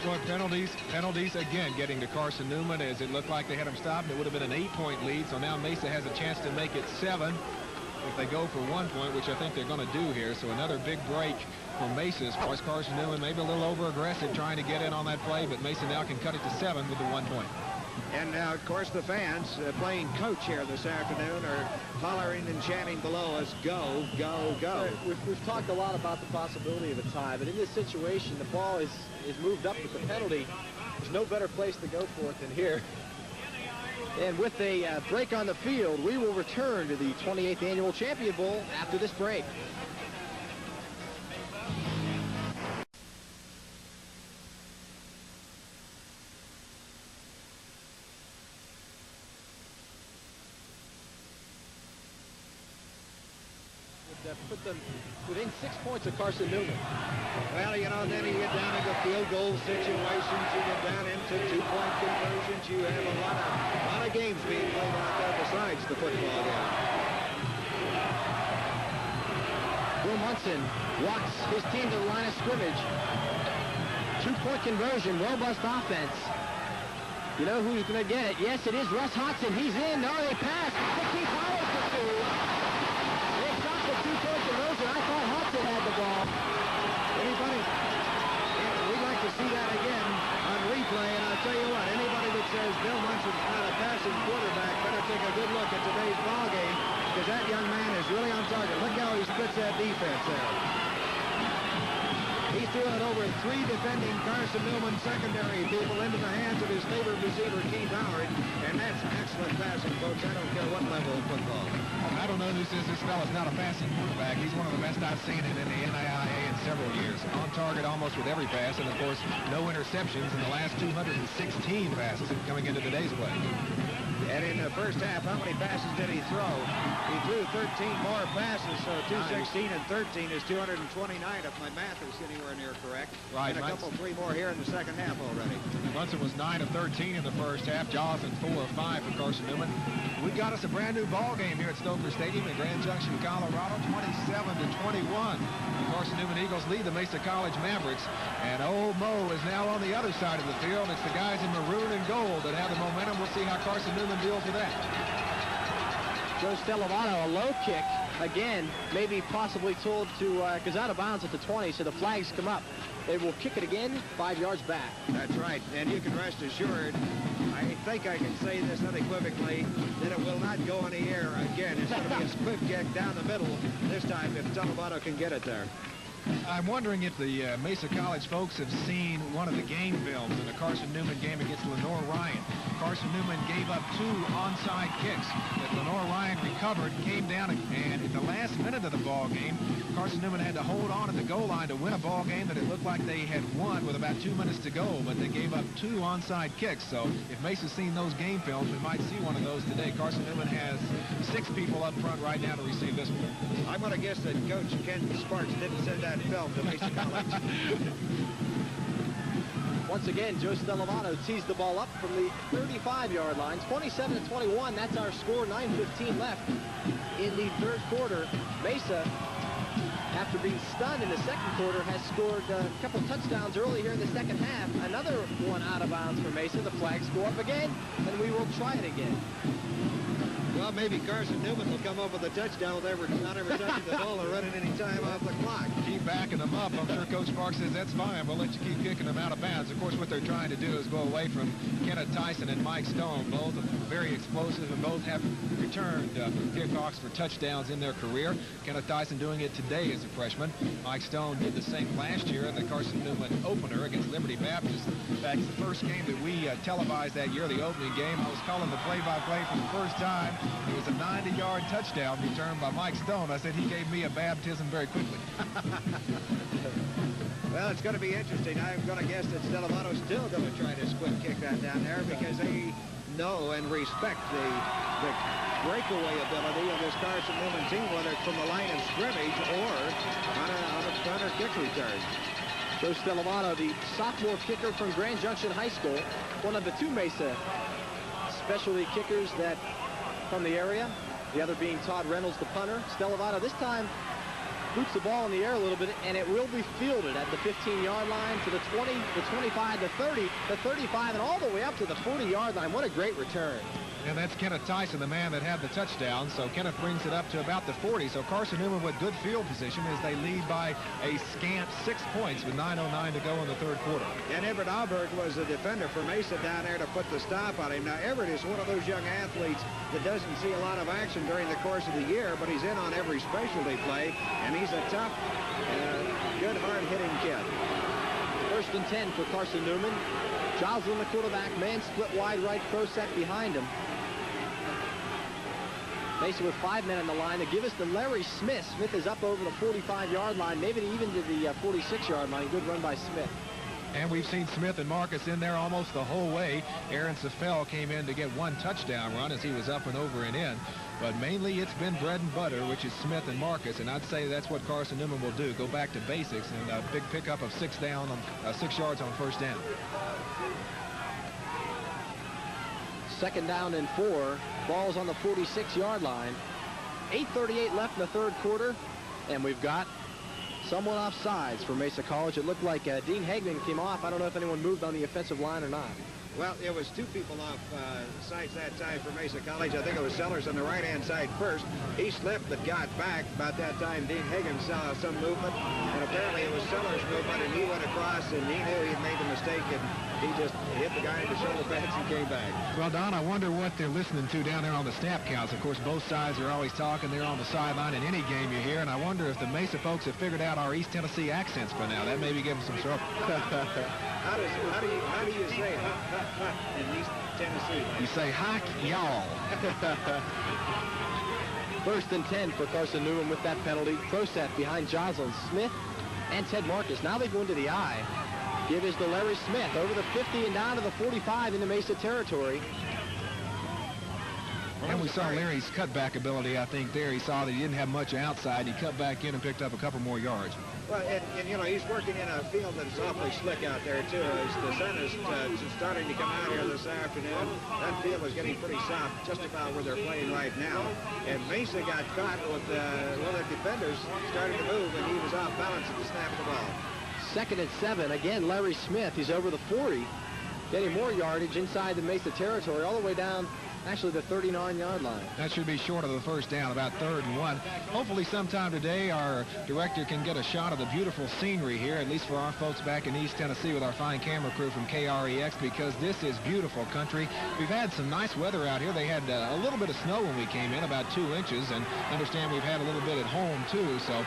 Well, penalties again getting to Carson Newman, as it looked like they had him stopped. It would have been an 8-point lead, so now Mesa has a chance to make it 7 if they go for 1 point, which I think they're going to do here. So another big break for Mesa as far as Carson Newman, maybe a little over-aggressive trying to get in on that play, but Mesa now can cut it to 7 with the 1 point. And now, of course, the fans playing coach here this afternoon are hollering and chanting below us, go, go, go. We've talked a lot about the possibility of a tie, but in this situation, the ball is moved up with the penalty. There's no better place to go for it than here. And with a break on the field, we will return to the 28th Annual Champion Bowl after this break. Put them within 6 points of Carson Newman. Well, you know, then you get down into field goal situations, you get down into 2-point conversions, you have a lot of games being played out there besides the football game. Bill Monson walks his team to the line of scrimmage. 2-point conversion, robust offense. You know who's going to get it? Yes, it is Russ Hodgson. He's in. No, they pass. 15 follows for 2. They shot the 2-point conversion. I thought Hodgson had the ball. Anybody? Yeah, we'd like to see that again on replay, and I'll tell you what, anybody that says Bill Munson's not a passing quarterback better take a good look at today's ball game, because that young man is really on target. Look how he splits that defense there. He threw it over 3 defending Carson Newman secondary people into the hands of his favorite receiver, Keith Howard, and that's excellent passing, folks. I don't care what level of football. I don't know who says this fella's not a passing quarterback. He's one of the best I've seen in the NAIA in several years. On target almost with every pass, and of course, no interceptions in the last 216 passes coming into today's play. And in the first half, how many passes did he throw? He threw 13 more passes, so 216 and 13 is 229 if my math is anywhere near correct. Right. And a couple, 3 more here in the second half already. Munson was 9 of 13 in the first half. Joslin 4 of 5 for Carson Newman. We got us a brand new ball game here at Stoker Stadium in Grand Junction, Colorado, 27-21. The Carson Newman Eagles lead the Mesa College Mavericks, and old Mo is now on the other side of the field. It's the guys in maroon and gold that have the momentum. We'll see how Carson Newman deals with that. Joe Stellavato, a low kick. Again, maybe possibly told to, goes out of bounds at the 20, so the flags come up. They will kick it again, 5 yards back. That's right, and you can rest assured, I think I can say this unequivocally, that it will not go in the air again. It's going to be a squib kick down the middle this time if Stellavato can get it there. I'm wondering if the Mesa College folks have seen one of the game films in the Carson Newman game against Lenore Ryan. Carson Newman gave up 2 onside kicks that Lenore Ryan recovered, came down, and at the last minute of the ball game, Carson Newman had to hold on at the goal line to win a ball game that it looked like they had won with about 2 minutes to go, but they gave up 2 onside kicks. So if Mesa's seen those game films, we might see one of those today. Carson Newman has 6 people up front right now to receive this one. I'm going to guess that Coach Ken Sparks didn't send that film to Mesa College. Once again, Joe Stellavato tees the ball up from the 35-yard line. 27-21, that's our score. 9:15 left in the third quarter. Mesa, after being stunned in the second quarter, has scored a couple touchdowns early here in the second half. Another one out of bounds for Mesa. The flags go up again, and we will try it again. Well, maybe Carson Newman will come up with a touchdown with not ever touching the ball or running any time off the clock. Keep backing them up. I'm sure Coach Sparks says that's fine. We'll let you keep kicking them out of bounds. Of course, what they're trying to do is go away from Kenneth Tyson and Mike Stone. Both very explosive and both have returned kickoffs for touchdowns in their career. Kenneth Tyson doing it today as a freshman. Mike Stone did the same last year in the Carson Newman opener against Liberty Baptist. In fact, it's the first game that we televised that year, the opening game. I was calling the play-by-play for the first time. It was a 90-yard touchdown returned by Mike Stone. I said he gave me a baptism very quickly. Well, it's going to be interesting. I'm going to guess that Stellavato's still going to try to squib kick that down there because they know and respect the breakaway ability of this Carson Newman team, whether it's from the line of scrimmage or on a counter kick return. Joe Stellavato, the sophomore kicker from Grand Junction High School, one of the 2 Mesa specialty kickers that from the area, the other being Todd Reynolds, the punter. Stellavato this time boots the ball in the air a little bit, and it will be fielded at the 15-yard line to the 20, the 25, the 30, the 35, and all the way up to the 40-yard line. What a great return. And that's Kenneth Tyson, the man that had the touchdown. So Kenneth brings it up to about the 40. So Carson Newman with good field position as they lead by a scant 6 points with 9:09 to go in the third quarter. And Everett Alberg was the defender for Mesa down there to put the stop on him. Now, Everett is one of those young athletes that doesn't see a lot of action during the course of the year, but he's in on every specialty play, and he's a tough, good, hard-hitting kid. 1st and 10 for Carson Newman. Joslin, the quarterback, man split wide right, pro set behind him. Mesa with 5 men on the line. They give us to Larry Smith. Smith is up over the 45-yard line, maybe even to the 46-yard line. Good run by Smith. And we've seen Smith and Marcus in there almost the whole way. Aaron Safell came in to get 1 touchdown run as he was up and over and in. But mainly it's been bread and butter, which is Smith and Marcus. And I'd say that's what Carson Newman will do. Go back to basics and a big pickup of 6 yards on first down. 2nd down and 4. Ball's on the 46-yard line. 8:38 left in the third quarter. And we've got someone off sides for Mesa College. It looked like Dean Hagman came off. I don't know if anyone moved on the offensive line or not. Well, it was two people off sides that time for Mesa College. I think it was Sellers on the right-hand side first. He slipped but got back. About that time, Dean Higgins saw some movement, and apparently it was Sellers' movement, and he went across, and he knew he'd made the mistake, and he just hit the guy in the shoulder pads and came back. Well, Don, I wonder what they're listening to down there on the snap counts. Of course, both sides are always talking. They're on the sideline in any game you hear, and I wonder if the Mesa folks have figured out our East Tennessee accents by now. That may be giving some trouble. How do you say in East Tennessee? You say hike y'all. First and 10 for Carson Newman with that penalty. Pro set behind Joslin, Smith, and Ted Marcus. Now they go into the I. Give is to Larry Smith over the 50 and down to the 45 in the Mesa territory. And we saw Larry's cutback ability, I think, there. He saw that he didn't have much outside. He cut back in and picked up a couple more yards. Well, and you know, he's working in a field that's awfully slick out there, too. As the sun is starting to come out here this afternoon, that field is getting pretty soft, just about where they're playing right now. And Mesa got caught with one of the defenders starting to move, and he was off balance at the snap of the ball. 2nd and 7. Again, Larry Smith. He's over the 40, getting more yardage inside the Mesa territory, all the way down, actually, the 39-yard line. That should be short of the first down, about 3rd and 1. Hopefully sometime today our director can get a shot of the beautiful scenery here, at least for our folks back in East Tennessee with our fine camera crew from KREX, because this is beautiful country. We've had some nice weather out here. They had a little bit of snow when we came in, about 2 inches, and understand we've had a little bit at home too, so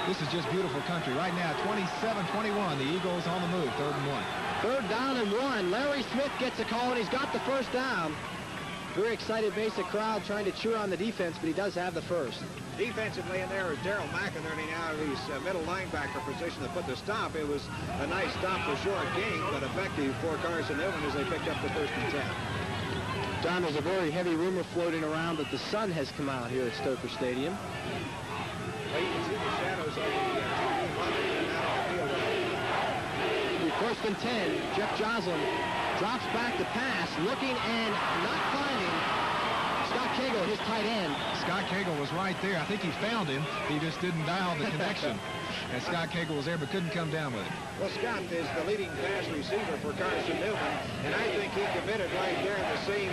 this is just beautiful country. Right now, 27-21, the Eagles on the move, 3rd and 1. 3rd down and 1. Larry Smith gets a call, and he's got the first down. Very excited Mesa crowd trying to cheer on the defense, but he does have the first. Defensively in there is Daryl McInerney now, his middle linebacker position to put the stop. It was a nice stop for short gain, but effective for Carson Newman as they picked up the 1st and 10. Don, there's a very heavy rumor floating around that the sun has come out here at Stoker Stadium. Well, you can see the shadows of the TV monitor now on the field. The 1st and 10, Jeff Joslin drops back to pass, looking and not finding Scott Cagle, his tight end. Scott Cagle was right there. I think he found him. He just didn't dial the connection. And Scott Cagle was there but couldn't come down with it. Well, Scott is the leading pass receiver for Carson Newman, and I think he committed right there in the same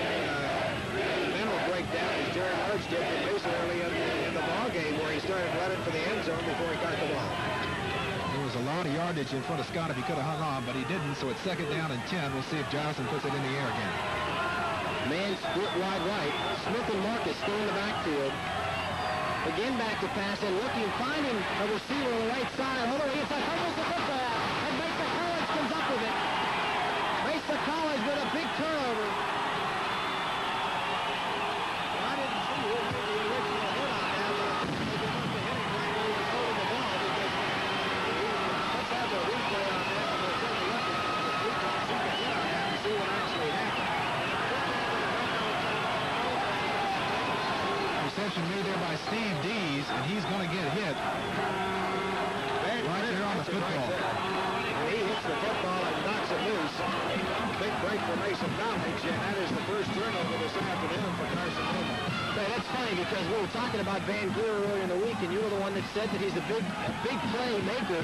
mental breakdown as Jared Large did for Mesa early in the ball game, where he started running for the end zone before he got the ball. There was a lot of yardage in front of Scott if he could have hung on, but he didn't, so it's 2nd down and 10. We'll see if Johnson puts it in the air again. Man split wide right. Smith and Marcus still in the backfield. Again back to pass and looking, finding a receiver on the right side. Hold on, he fumbles the football, and Mesa College comes up with it. Mesa College with a big turnover. I didn't see who made the original hit on that, but they must have hit him right where he was holding the ball, because let's have the replay on that, and we'll certainly look at the replay and see the hit on that and see what actually happened. Reception made there by Steve Dees, and he's going to get hit right there on the football. And he hits the football and knocks it loose. Big break for Mesa College, and that is the first turnover this afternoon for Carson Newman. Hey, that's funny because we were talking about Van Geer earlier in the week, and you were the one that said that he's a big play maker.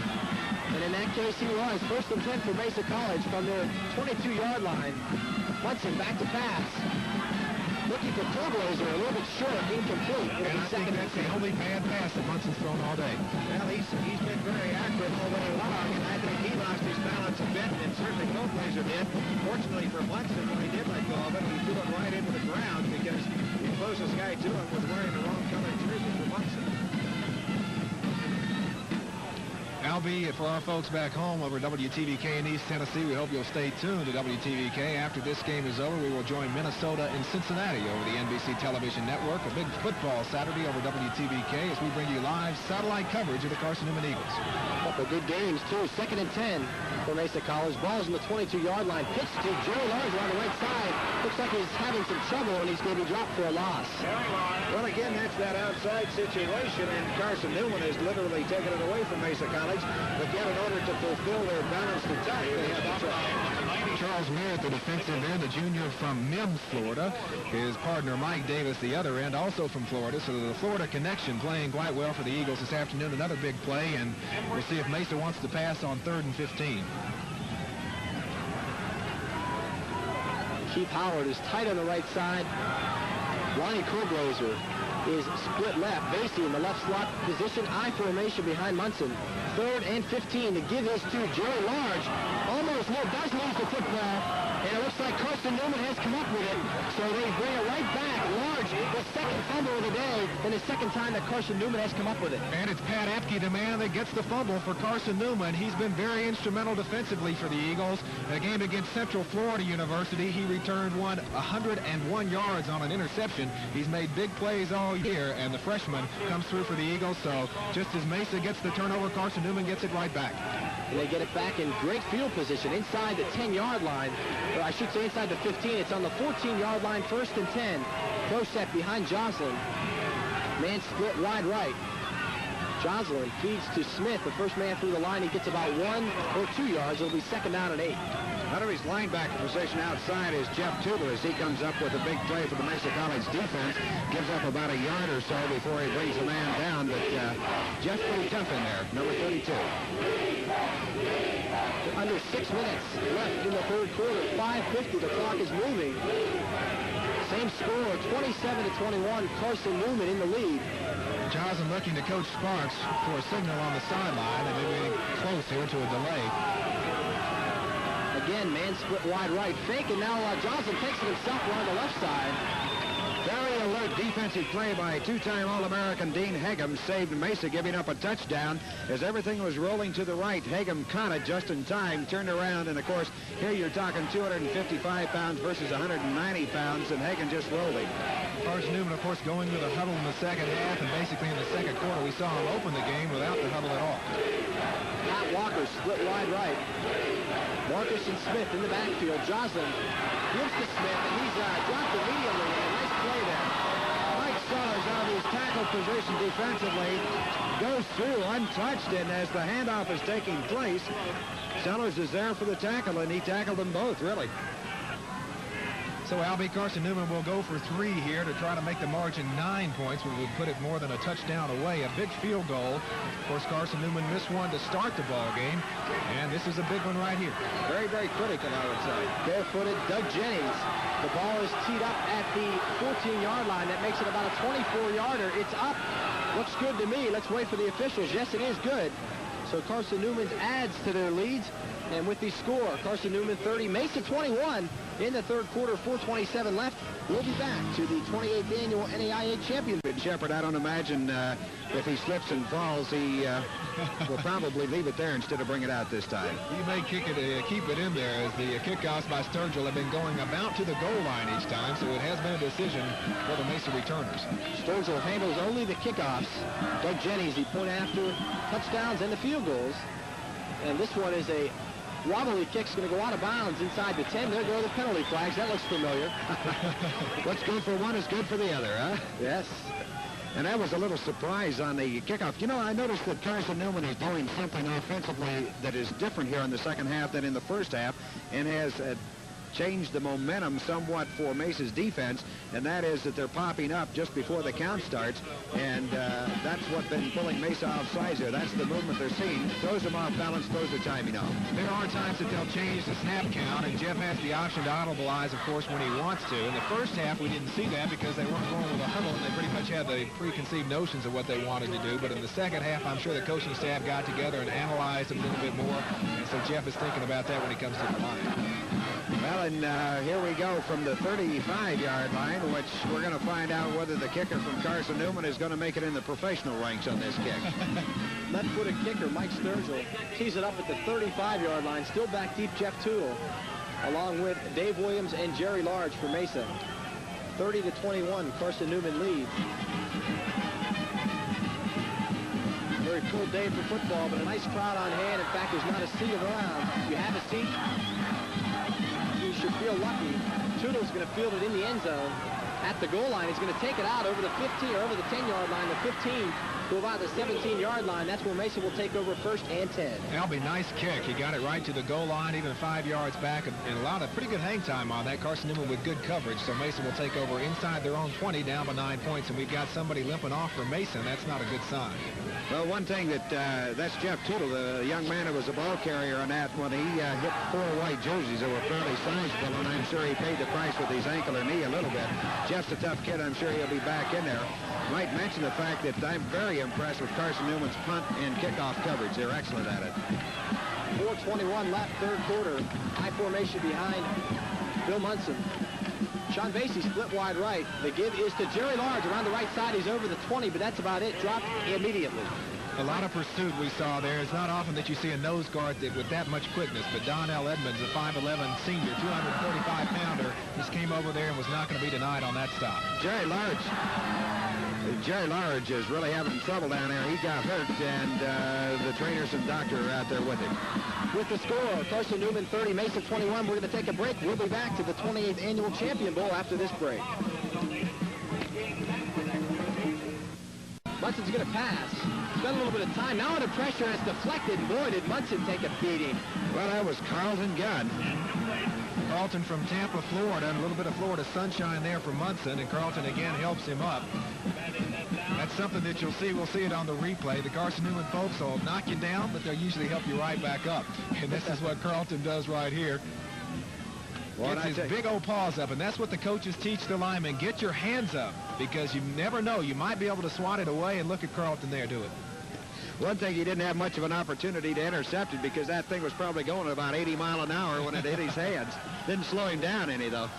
And in that case, he was. 1st and 10 for Mesa College from their 22-yard line. Munson back to pass. Looking for Trailblazer, a little bit short, incomplete. And I think that's the only bad pass that Munson's thrown all day. Well, he's been very accurate all day long, and I think he lost his balance a bit, and certainly Trailblazer did. Fortunately for Munson, when he did let go of it, he threw it right into the ground because the closest guy to him was wearing the wrong colored jersey for Munson. Albie, for our folks back home over WTVK in East Tennessee, we hope you'll stay tuned to WTVK. After this game is over, we will join Minnesota and Cincinnati over the NBC television network. A big football Saturday over WTVK as we bring you live satellite coverage of the Carson Newman Eagles. Couple good games, too. 2nd and 10 for Mesa College. Ball's on the 22-yard line. Pitch to Jerry Larger on the right side. Looks like he's having some trouble, and he's going to be dropped for a loss. Well, again, that's that outside situation, and Carson Newman has literally taken it away from Mesa College. But yet, in order to fulfill their balanced attack, they have to try. Charles Merritt, the defensive end, the junior from Mims, Florida. His partner, Mike Davis, the other end, also from Florida. So the Florida connection playing quite well for the Eagles this afternoon. Another big play, and we'll see if Mesa wants to pass on 3rd and 15. Keith Howard is tight on the right side. Ronnie Kohlblazer is split left. Vase in the left slot position. I formation behind Monson. 3rd and 15 to give this to Jerry Large. Almost does lose the football. And it looks like Carson Newman has come up with it. So they bring it right back. Large, the second fumble of the day, and the second time that Carson Newman has come up with it. And it's Pat Epke, the man that gets the fumble for Carson Newman. He's been very instrumental defensively for the Eagles. In a game against Central Florida University, he returned 101 yards on an interception. He's made big plays all year, and the freshman comes through for the Eagles. So just as Mesa gets the turnover, Carson Newman gets it right back. And they get it back in great field position inside the 10-yard line. Or I should say inside the 15. It's on the 14-yard line, 1st and 10. Pro set behind Joslin. Man split wide right. Joslin feeds to Smith, the first man through the line. He gets about 1 or 2 yards. It'll be 2nd down and 8. Out of his linebacker position outside is Jeff Tubler as he comes up with a big play for the Mesa College defense. Gives up about a yard or so before he brings the man down, but Jeff's pretty tough in there, number 32. Under 6 minutes left in the 3rd quarter. 5:50, the clock is moving. Same score, 27-21, Carson Newman in the lead. Joslin looking to Coach Sparks for a signal on the sideline, and they're getting close here to a delay. Again, man split wide right. Fake, and now Joslin takes it himself around the left side. Very alert defensive play by two-time All-American Dean Hegum. Saved Mesa giving up a touchdown. As everything was rolling to the right, Hegum caught it just in time, turned around, and of course, here you're talking 255 pounds versus 190 pounds, and Hegum just rolled him. Carson Newman, of course, going to the huddle in the second half, and basically in the second quarter, we saw him open the game without the huddle at all. Pat Walker split wide right. Marcus and Smith in the backfield. Joslin gives to Smith, and he's dropped immediately. A nice play there. Mike Sellers out of his tackle position defensively goes through untouched, and as the handoff is taking place, Sellers is there for the tackle, and he tackled them both, really. So Albie, Carson Newman will go for 3 here to try to make the margin 9 points, which would put it more than a touchdown away. A big field goal. Of course, Carson Newman missed one to start the ball game, and this is a big one right here. Very, very critical, I would say. Barefooted Doug Jennings. The ball is teed up at the 14-yard line. That makes it about a 24-yarder. It's up. Looks good to me. Let's wait for the officials. Yes, it is good. So Carson Newman adds to their leads. And with the score, Carson Newman 30, Mesa 21 in the 3rd quarter, 4:27 left. We'll be back to the 28th annual NAIA Championship. Shepard, I don't imagine if he slips and falls, he will probably leave it there instead of bring it out this time. He may keep it in there, as the kickoffs by Sturgill have been going about to the goal line each time, so it has been a decision for the Mesa returners. Sturgill handles only the kickoffs. Doug Jennings, the point after touchdowns and the field goals. And this one is a wobbly kick's going to go out of bounds inside the 10. There go the penalty flags. That looks familiar. What's good for one is good for the other, huh? Yes. And that was a little surprise on the kickoff. You know, I noticed that Carson Newman is doing something offensively that is different here in the second half than in the first half, and has changed the momentum somewhat for Mesa's defense, and that is that they're popping up just before the count starts, and that's what's been pulling Mesa off sides here. That's the movement they're seeing. Throws them off balance, throws their timing off. There are times that they'll change the snap count, and Jeff has the option to audibilize, of course, when he wants to. In the first half, we didn't see that because they weren't going with a huddle, and they pretty much had the preconceived notions of what they wanted to do. But in the second half, I'm sure the coaching staff got together and analyzed a little bit more, and so Jeff is thinking about that when he comes to the line. Well, and here we go from the 35-yard line, which we're going to find out whether the kicker from Carson Newman is going to make it in the professional ranks on this kick. Left-footed kicker Mike Sturgill tees it up at the 35-yard line. Still back deep, Jeff Tootle, along with Dave Williams and Jerry Large for Mesa. 30-21, Carson Newman leads. Very full day for football, but a nice crowd on hand. In fact, there's not a seat around. If you have a seat, you should feel lucky. Tootle's going to field it in the end zone at the goal line. He's going to take it out over the 15 or over the 10-yard line, the 15 to about the 17-yard line. That's where Mesa will take over 1st and 10. That'll be nice kick. He got it right to the goal line, even 5 yards back, and allowed a pretty good hang time on that. Carson Newman with good coverage, so Mesa will take over inside their own 20, down by 9 points, and we've got somebody limping off for Mesa, and that's not a good sign. Well, one thing that's Jeff Tootle, the young man who was a ball carrier on that when he hit 4 white jerseys that were fairly sizable, and I'm sure he paid the price with his ankle or knee a little bit. Jeff's a tough kid. I'm sure he'll be back in there. Might mention the fact that I'm very impressed with Carson Newman's punt and kickoff coverage. They're excellent at it. 4:21 left, 3rd quarter. High formation behind Bill Monson. Sean Vase split wide right. The give is to Jerry Large around the right side. He's over the 20, but that's about it. Dropped immediately. A lot of pursuit we saw there. It's not often that you see a nose guard with that much quickness, but Donnell Edmonds, a 5'11 senior, 245-pounder, just came over there and was not going to be denied on that stop. Jerry Large is really having trouble down there. He got hurt, and the trainers and doctor are out there with him. With the score, Carson Newman 30, Mesa 21. We're going to take a break. We'll be back to the 28th Annual Champion Bowl after this break. Munson's going to pass. Spent a little bit of time. Now under pressure, it's deflected. Boy, did Monson take a beating. Well, that was Carlton Gunn. Carlton from Tampa, Florida, and a little bit of Florida sunshine there for Monson, and Carlton again helps him up. That's something that you'll see. We'll see it on the replay. The Carson Newman folks will knock you down, but they'll usually help you right back up. And this is what Carlton does right here. Gets his big old paws up, and that's what the coaches teach the linemen. Get your hands up, because you never know. You might be able to swat it away, and look at Carlton there do it. One thing, he didn't have much of an opportunity to intercept it because that thing was probably going at about 80 miles an hour when it hit his hands. Didn't slow him down any, though.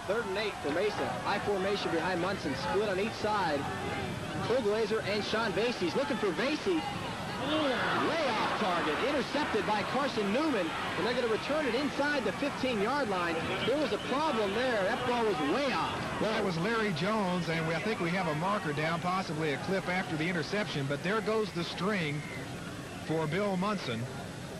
3rd and 8 for Mesa. High formation behind Monson. Split on each side. Kuglazer and Sean Vase. He's looking for Vase. Way off target. Intercepted by Carson Newman. And they're going to return it inside the 15-yard line. There was a problem there. That ball was way off. Well, it was Larry Jones, and I think we have a marker down, possibly a clip after the interception. But there goes the string for Bill Monson.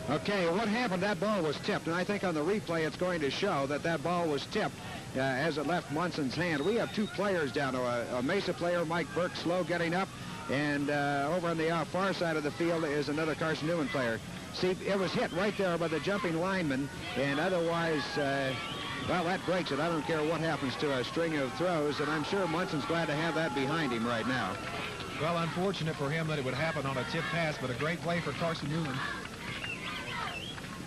Okay, what happened? That ball was tipped, and I think on the replay it's going to show that that ball was tipped as it left Munson's hand. We have 2 players down, a Mesa player, Mike Burke, slow getting up, and over on the far side of the field is another Carson Newman player. See, it was hit right there by the jumping lineman, and otherwise, well, that breaks it. I don't care what happens to a string of throws, and I'm sure Munson's glad to have that behind him right now. Well, unfortunate for him that it would happen on a tip pass, but a great play for Carson Newman.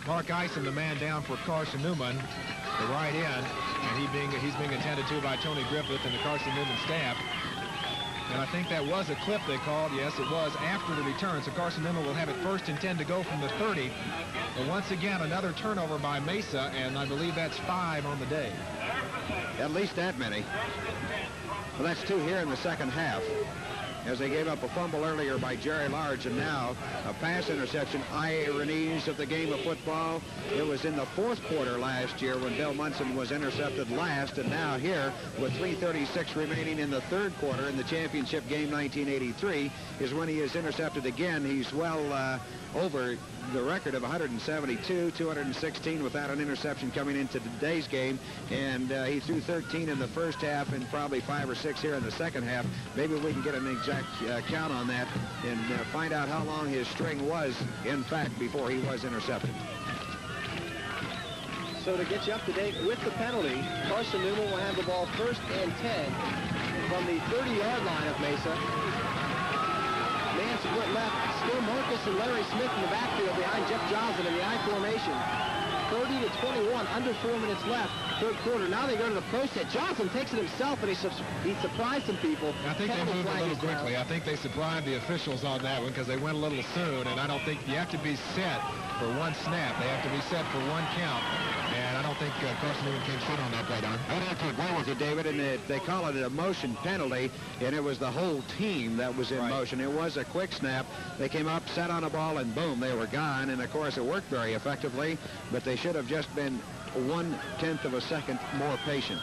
Mark Eisen, the man down for Carson Newman, the right end, and he's being attended to by Tony Griffith and the Carson Newman staff. And I think that was a clip they called. Yes, it was after the return. So Carson Newman will have it 1st and 10 to go from the 30. But once again, another turnover by Mesa, and I believe that's 5 on the day. At least that many. Well, that's 2 here in the second half, as they gave up a fumble earlier by Jerry Large, and now a pass interception. Ironies of the game of football. It was in the 4th quarter last year when Bill Monson was intercepted last, and now here with 3:36 remaining in the 3rd quarter in the championship game 1983 is when he is intercepted again. He's well over the record of 172, 216 without an interception coming into today's game, and he threw 13 in the first half and probably 5 or 6 here in the second half. Maybe we can get an exact count on that and find out how long his string was, in fact, before he was intercepted. So to get you up to date with the penalty, Carson Newman will have the ball 1st and 10 from the 30-yard line of Mesa. Man split left. Still Marcus and Larry Smith in the backfield behind Jeff Joslin in the I formation. 30-21, under 4 minutes left, 3rd quarter. Now they go to the pro set. Joslin takes it himself, and he surprised some people. I think they moved a little quickly. I think they surprised the officials on that one because they went a little soon, and I don't think you have to be set for 1 snap. They have to be set for 1 count. And I don't think Carson Newman came short on that play, Don. I'd have to agree with you, David, and they call it a motion penalty, and it was the whole team that was in motion. It was a quick snap. They came up, sat on a ball, and boom, they were gone. And, of course, it worked very effectively, but they should have just been 1/10 of a second more patient.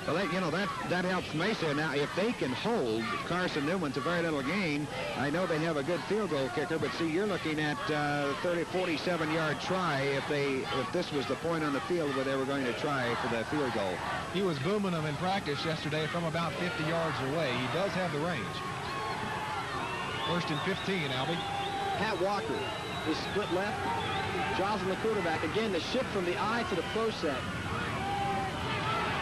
Well, that helps Mesa. Now, if they can hold Carson Newman to very little gain, I know they have a good field goal kicker, but see, you're looking at 47-yard try if this was the point on the field where they were going to try for the field goal. He was booming them in practice yesterday from about 50 yards away. He does have the range. First and 15, Albie. Pat Walker is split left. Joslin, the quarterback. Again, the shift from the I to the pro set.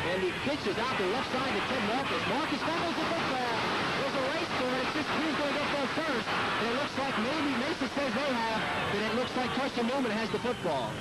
And he pitches out the left side to Tim Marcus. Marcus fumbles the football. There's a race for it. It's just who's going to go for first. And it looks like maybe Mesa says they have, but it looks like Carson Newman has the football.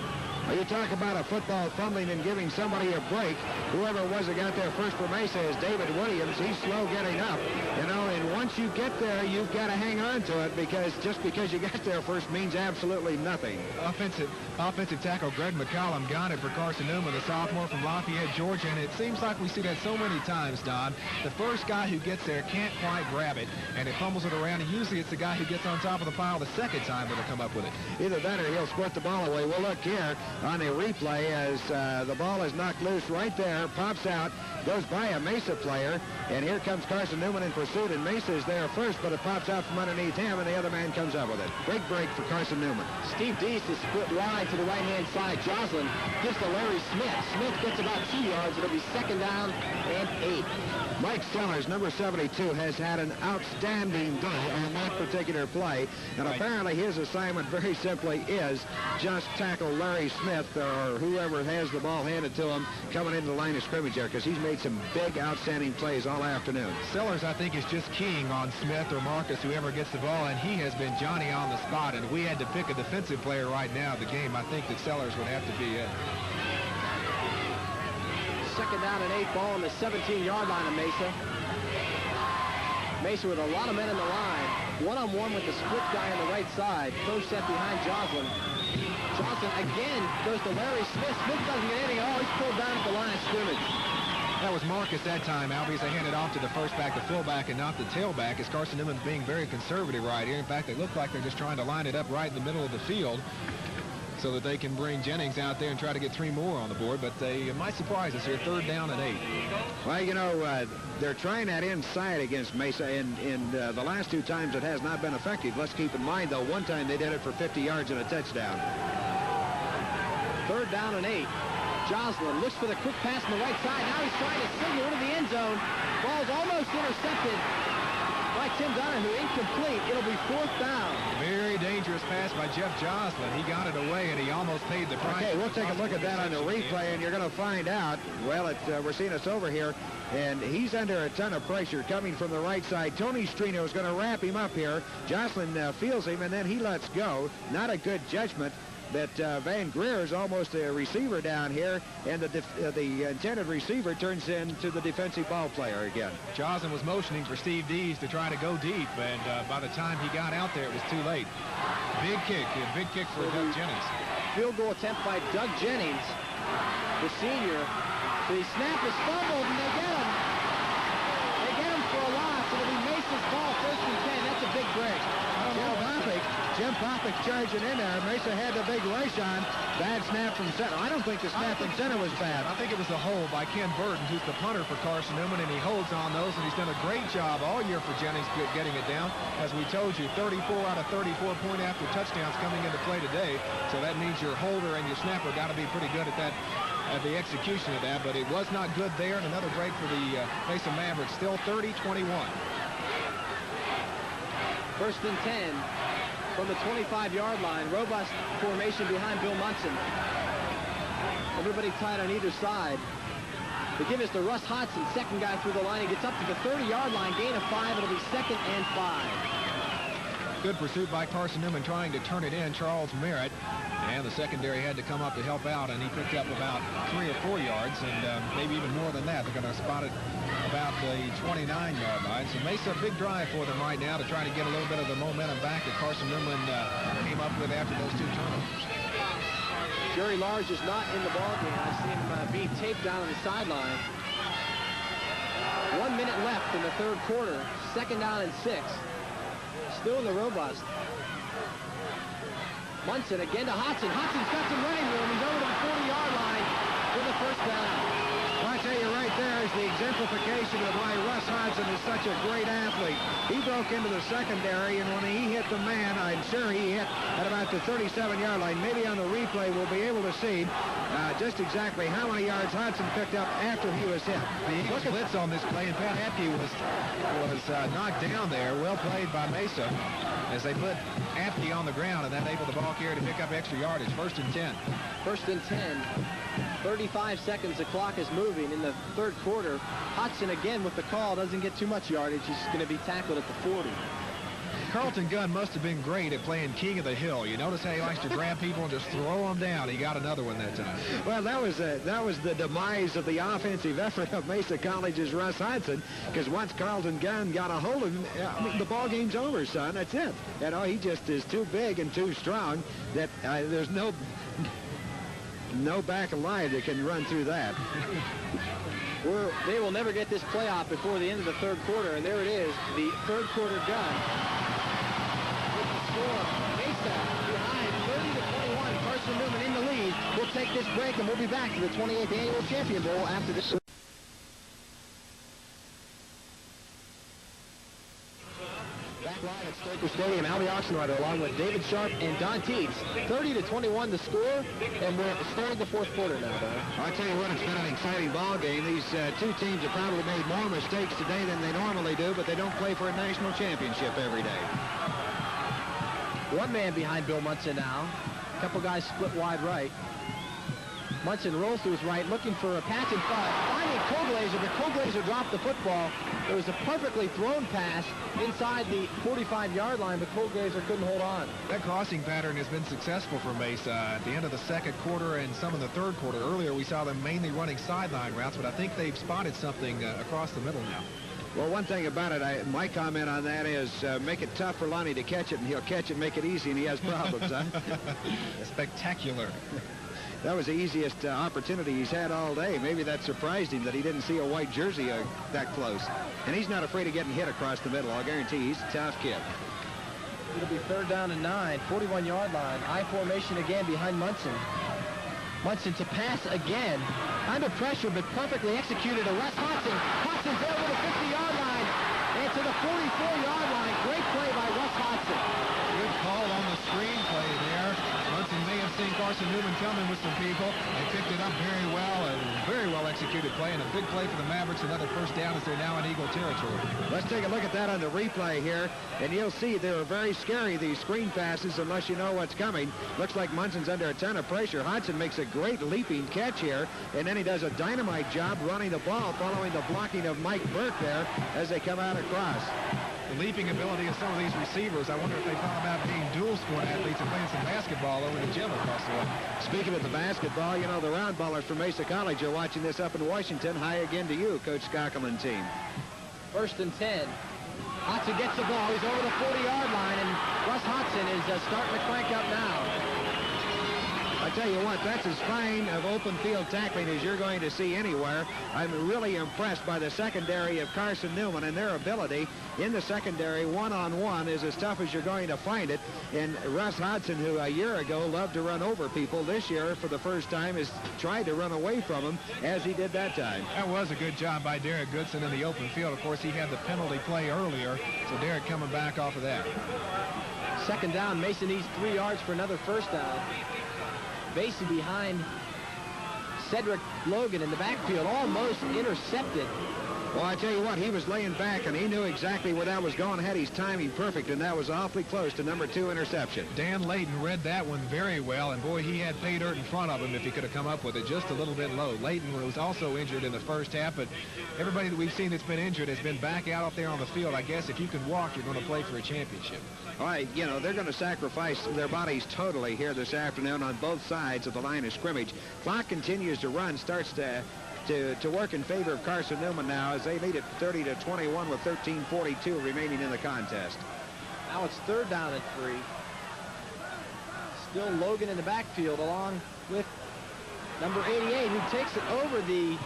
Well, you talk about a football fumbling and giving somebody a break. Whoever it was that got there first for Mesa is David Williams. He's slow getting up, and once you get there, you've got to hang on to it, because just because you got there first means absolutely nothing. Offensive tackle Greg McCollum got it for Carson Newman, the sophomore from Lafayette, Georgia, and it seems like we see that so many times, Don. The first guy who gets there can't quite grab it, and it fumbles it around, and usually it's the guy who gets on top of the pile the second time that'll come up with it. Either that or he'll squirt the ball away. Well, look here on the replay as the ball is knocked loose right there, pops out, goes by a Mesa player, and here comes Carson Newman in pursuit, and Mesa is there first, but it pops out from underneath him, and the other man comes up with it. Big break for Carson Newman. Steve Deese is split wide to the right-hand side. Joslin gives to Larry Smith. Smith gets about 2 yards. It'll be second down and 8. Mike Sellers, number 72, has had an outstanding day on that particular play, and apparently his assignment very simply is just tackle Larry Smith or whoever has the ball handed to him coming into the line of scrimmage there, because he's made some big, outstanding plays all afternoon. Sellers, I think, is just keying on Smith or Marcus, whoever gets the ball, and he has been Johnny on the spot, and if we had to pick a defensive player right now of the game, I think that Sellers would have to be it. Second down and 8, ball on the 17-yard line of Mesa. Mesa with a lot of men in the line. One-on-one with the split guy on the right side. Pro set behind Joslin. Joslin again goes to Larry Smith. Smith doesn't get anything at all. He's pulled down at the line of scrimmage. That was Marcus that time, Albie, as they handed off to the first back, the fullback, and not the tailback, as Carson Newman being very conservative right here. In fact, they look like they're just trying to line it up right in the middle of the field so that they can bring Jennings out there and try to get 3 more on the board, but they might surprise us here. Third down and 8. Well, they're trying that inside against Mesa, and the last 2 times it has not been effective. Let's keep in mind, though, one time they did it for 50 yards and a touchdown. Third down and 8. Joslin looks for the quick pass on the right side. Now he's trying to signal into the end zone. Ball's almost intercepted by Tim Donahue. Incomplete. It'll be 4th down. Very dangerous pass by Jeff Joslin. He got it away, and he almost paid the price. Okay, we'll take a look at that on the replay, and you're going to find out. Well, we're seeing us over here, and he's under a ton of pressure coming from the right side. Tony Strino is going to wrap him up here. Joslin feels him, and then he lets go. Not a good judgment. That Van Greer is almost a receiver down here, and the intended receiver turns into the defensive ball player again. Joslin was motioning for Steve Deese to try to go deep, and by the time he got out there, it was too late. Big kick for Doug Jennings. Field goal attempt by Doug Jennings, the senior. The snap is fumbled, and they get him. They get him for a loss. It'll be Mesa's ball, 1st and 10. That's a big break. Jim Poppick charging in there. Mesa had the big rush on. Bad snap from center. I don't think the snap from center was bad. I think it was a hold by Ken Burton, who's the punter for Carson Newman, and he holds on those, and he's done a great job all year for Jennings getting it down. As we told you, 34 out of 34 point-after touchdowns coming into play today, so that means your holder and your snapper got to be pretty good at that, at the execution of that, but it was not good there, and another break for the Mesa Mavericks. Still 30-21. 1st and 10. From the 25-yard line. Robust formation behind Bill Monson. Everybody tied on either side. They give us to Russ Hodgson, second guy through the line. He gets up to the 30-yard line, gain of 5. It'll be 2nd and 5. Good pursuit by Carson Newman trying to turn it in. Charles Merritt, and the secondary had to come up to help out, and he picked up about 3 or 4 yards, and maybe even more than that. They're going to spot it about the 29-yard line. So Mesa, a big drive for them right now to try to get a little bit of the momentum back that Carson Newman came up with after those 2 turnovers. Jerry Large is not in the ballgame. I see him being taped down on the sideline. 1 minute left in the 3rd quarter. 2nd down and 6. Still in the robust. Monson again to Hodgson. Hodgson's got some running room. He's over to the 40-yard line with a 1st down. Well, I tell tell you right there is the exemplification of why Russ Hodgson is such a great athlete. He broke into the secondary, and when he hit the man, I'm sure he hit at about the 37-yard line. Maybe on the replay we'll be able to see just exactly how many yards Hodgson picked up after he was hit. The Eagles blitz on this play, and Pat Apke was knocked down there. Well played by Mesa as they put Apke on the ground and then able the ball carrier to pick up extra yardage. 1st and 10. 1st and 10. 35 seconds. The clock is moving in the third quarter. Hodgson again with the call. Doesn't get too much yardage. He's going to be tackled at the 40. Carlton Gunn must have been great at playing king of the hill. You notice how he likes to grab people and just throw them down. He got another one that time. Well, that was the demise of the offensive effort of Mesa College's Russ Hodgson, because once Carlton Gunn got a hold of him, I mean, the ball game's over, son. That's it. You know, he just is too big and too strong that there's no back alive that can run through that. They will never get this playoff before the end of the third quarter, and there it is, the third quarter gun. With the score, Mesa behind 30-21. Carson Newman in the lead. We'll take this break, and we'll be back to the 28th Annual Champion Bowl after this. Back live at Stoker Stadium, Albie Oxenrider along with David Sharp and Don Teets. 30-21 the score, and we're starting the fourth quarter now, Don. I'll tell you what, it's been an exciting ball game. These two teams have probably made more mistakes today than they normally do, but they don't play for a national championship every day. One man behind Bill Monson now. A couple guys split wide right. Monson rolls to his right, looking for a pass in front. Finding Koglazer, but Koglazer dropped the football. It was a perfectly thrown pass inside the 45-yard line, but Koglazer couldn't hold on. That crossing pattern has been successful for Mesa at the end of the second quarter and some of the third quarter. Earlier, we saw them mainly running sideline routes, but I think they've spotted something across the middle now. Well, one thing about it, my comment on that is make it tough for Lonnie to catch it, and he'll catch it, make it easy, and he has problems, huh? Spectacular. That was the easiest opportunity he's had all day. Maybe that surprised him that he didn't see a white jersey that close. And he's not afraid of getting hit across the middle. I'll guarantee he's a tough kid. It'll be 3rd down and 9, 41-yard line. I formation again behind Monson. Monson to pass again. Under pressure, but perfectly executed to Russ Hodgson. Hodgson's over the 50-yard line and to the 44-yard line. Great play by Russ Hodgson. Good call on the screenplay there. Monson may have seen Carson Newman coming with some people. They picked it up very well. A very well executed play and a big play for the Mavericks. Another first down as they're now in Eagle territory. Let's take a look at that on the replay here, and you'll see they were very scary, these screen passes, unless you know what's coming. Looks like Munson's under a ton of pressure. Hodgson makes a great leaping catch here, and then he does a dynamite job running the ball, following the blocking of Mike Burke there as they come out across. The leaping ability of some of these receivers, I wonder if they thought about being dual sport athletes and playing some basketball over the gym across the way. Speaking of the basketball, you know, the round ballers from Mesa College are watching this up in Washington. Hi again to you, Coach Skockel and team. 1st and 10. Hodgson gets the ball. He's over the 40-yard line, and Russ Hodgson is starting to crank up now. I tell you what, that's as fine of open field tackling as you're going to see anywhere. I'm really impressed by the secondary of Carson Newman and their ability in the secondary one-on-one is as tough as you're going to find it. And Russ Hodgson, who a year ago loved to run over people, this year for the first time has tried to run away from them as he did that time. That was a good job by Derek Goodson in the open field. Of course, he had the penalty play earlier, so Derek coming back off of that. 2nd down. Mesa needs 3 yards for another first down. Vase behind Cedric Logan in the backfield, almost intercepted. Well, I tell you what, he was laying back, and he knew exactly where that was going, had his timing perfect, and that was awfully close to number 2 interception. Dan Layton read that one very well, and boy, he had pay dirt in front of him if he could have come up with it just a little bit low. Layton was also injured in the first half, but everybody that we've seen that's been injured has been back out there on the field. I guess if you can walk, you're going to play for a championship. All right, you know, they're going to sacrifice their bodies totally here this afternoon on both sides of the line of scrimmage. Clock continues to run, starts to work in favor of Carson Newman now as they lead it 30-21 with 13:42 remaining in the contest. Now it's 3rd down and 3. Still Logan in the backfield along with number 88, who takes it over the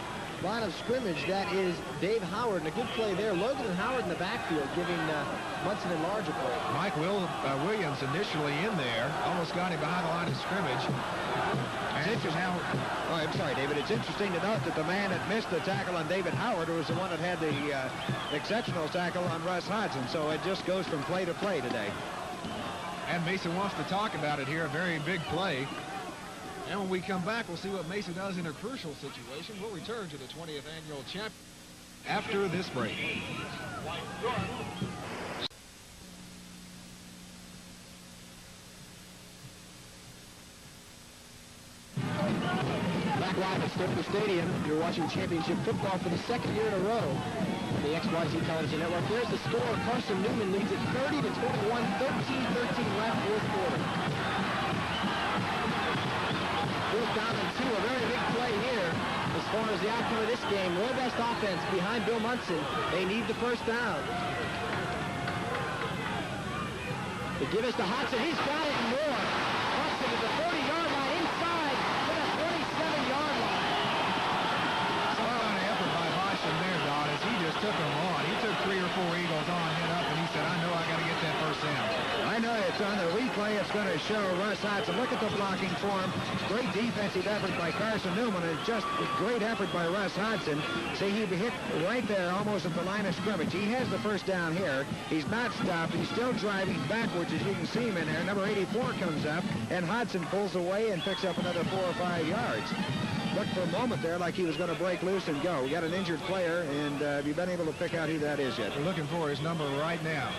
line of scrimmage. That is Dave Howard, and a good play there. Logan and Howard in the backfield, giving Monson and Large a play. Mike Williams initially in there, almost got him behind the line of scrimmage. I'm sorry, David. It's interesting to note that the man that missed the tackle on David Howard was the one that had the exceptional tackle on Russ Hodgson. So it just goes from play to play today. And Mesa wants to talk about it here, a very big play. And when we come back, we'll see what Mesa does in a crucial situation. We'll return to the 20th annual champ after this break. Back live at Stoker Stadium, you're watching championship football for the second year in a row. The XYZ Television Network. There's the score. Carson Newman leads it 30-21, 13-13 left, fourth quarter. Fourth down and 2, a very big play here as far as the outcome of this game. Robust offense behind Bill Monson. They need the first down. They give us to Hodgson. He's got it and more. Hodgson to the 30-yard line inside to the 27-yard line. What an effort by Hodgson there, Don, as he just took them on. He took 3 or 4 Eagles on, head up, and he said, I know I got to get that first down. I know it's on the replay. It's going to show Russ Hodgson. Look at the blocking for him. Great defensive effort by Carson Newman, and just a great effort by Russ Hodgson. See, he hit right there almost at the line of scrimmage. He has the first down here. He's not stopped. He's still driving backwards, as you can see him in there. Number 84 comes up, and Hodgson pulls away and picks up another 4 or 5 yards. Looked for a moment there like he was going to break loose and go. We got an injured player, and have you been able to pick out who that is yet? We're looking for his number right now.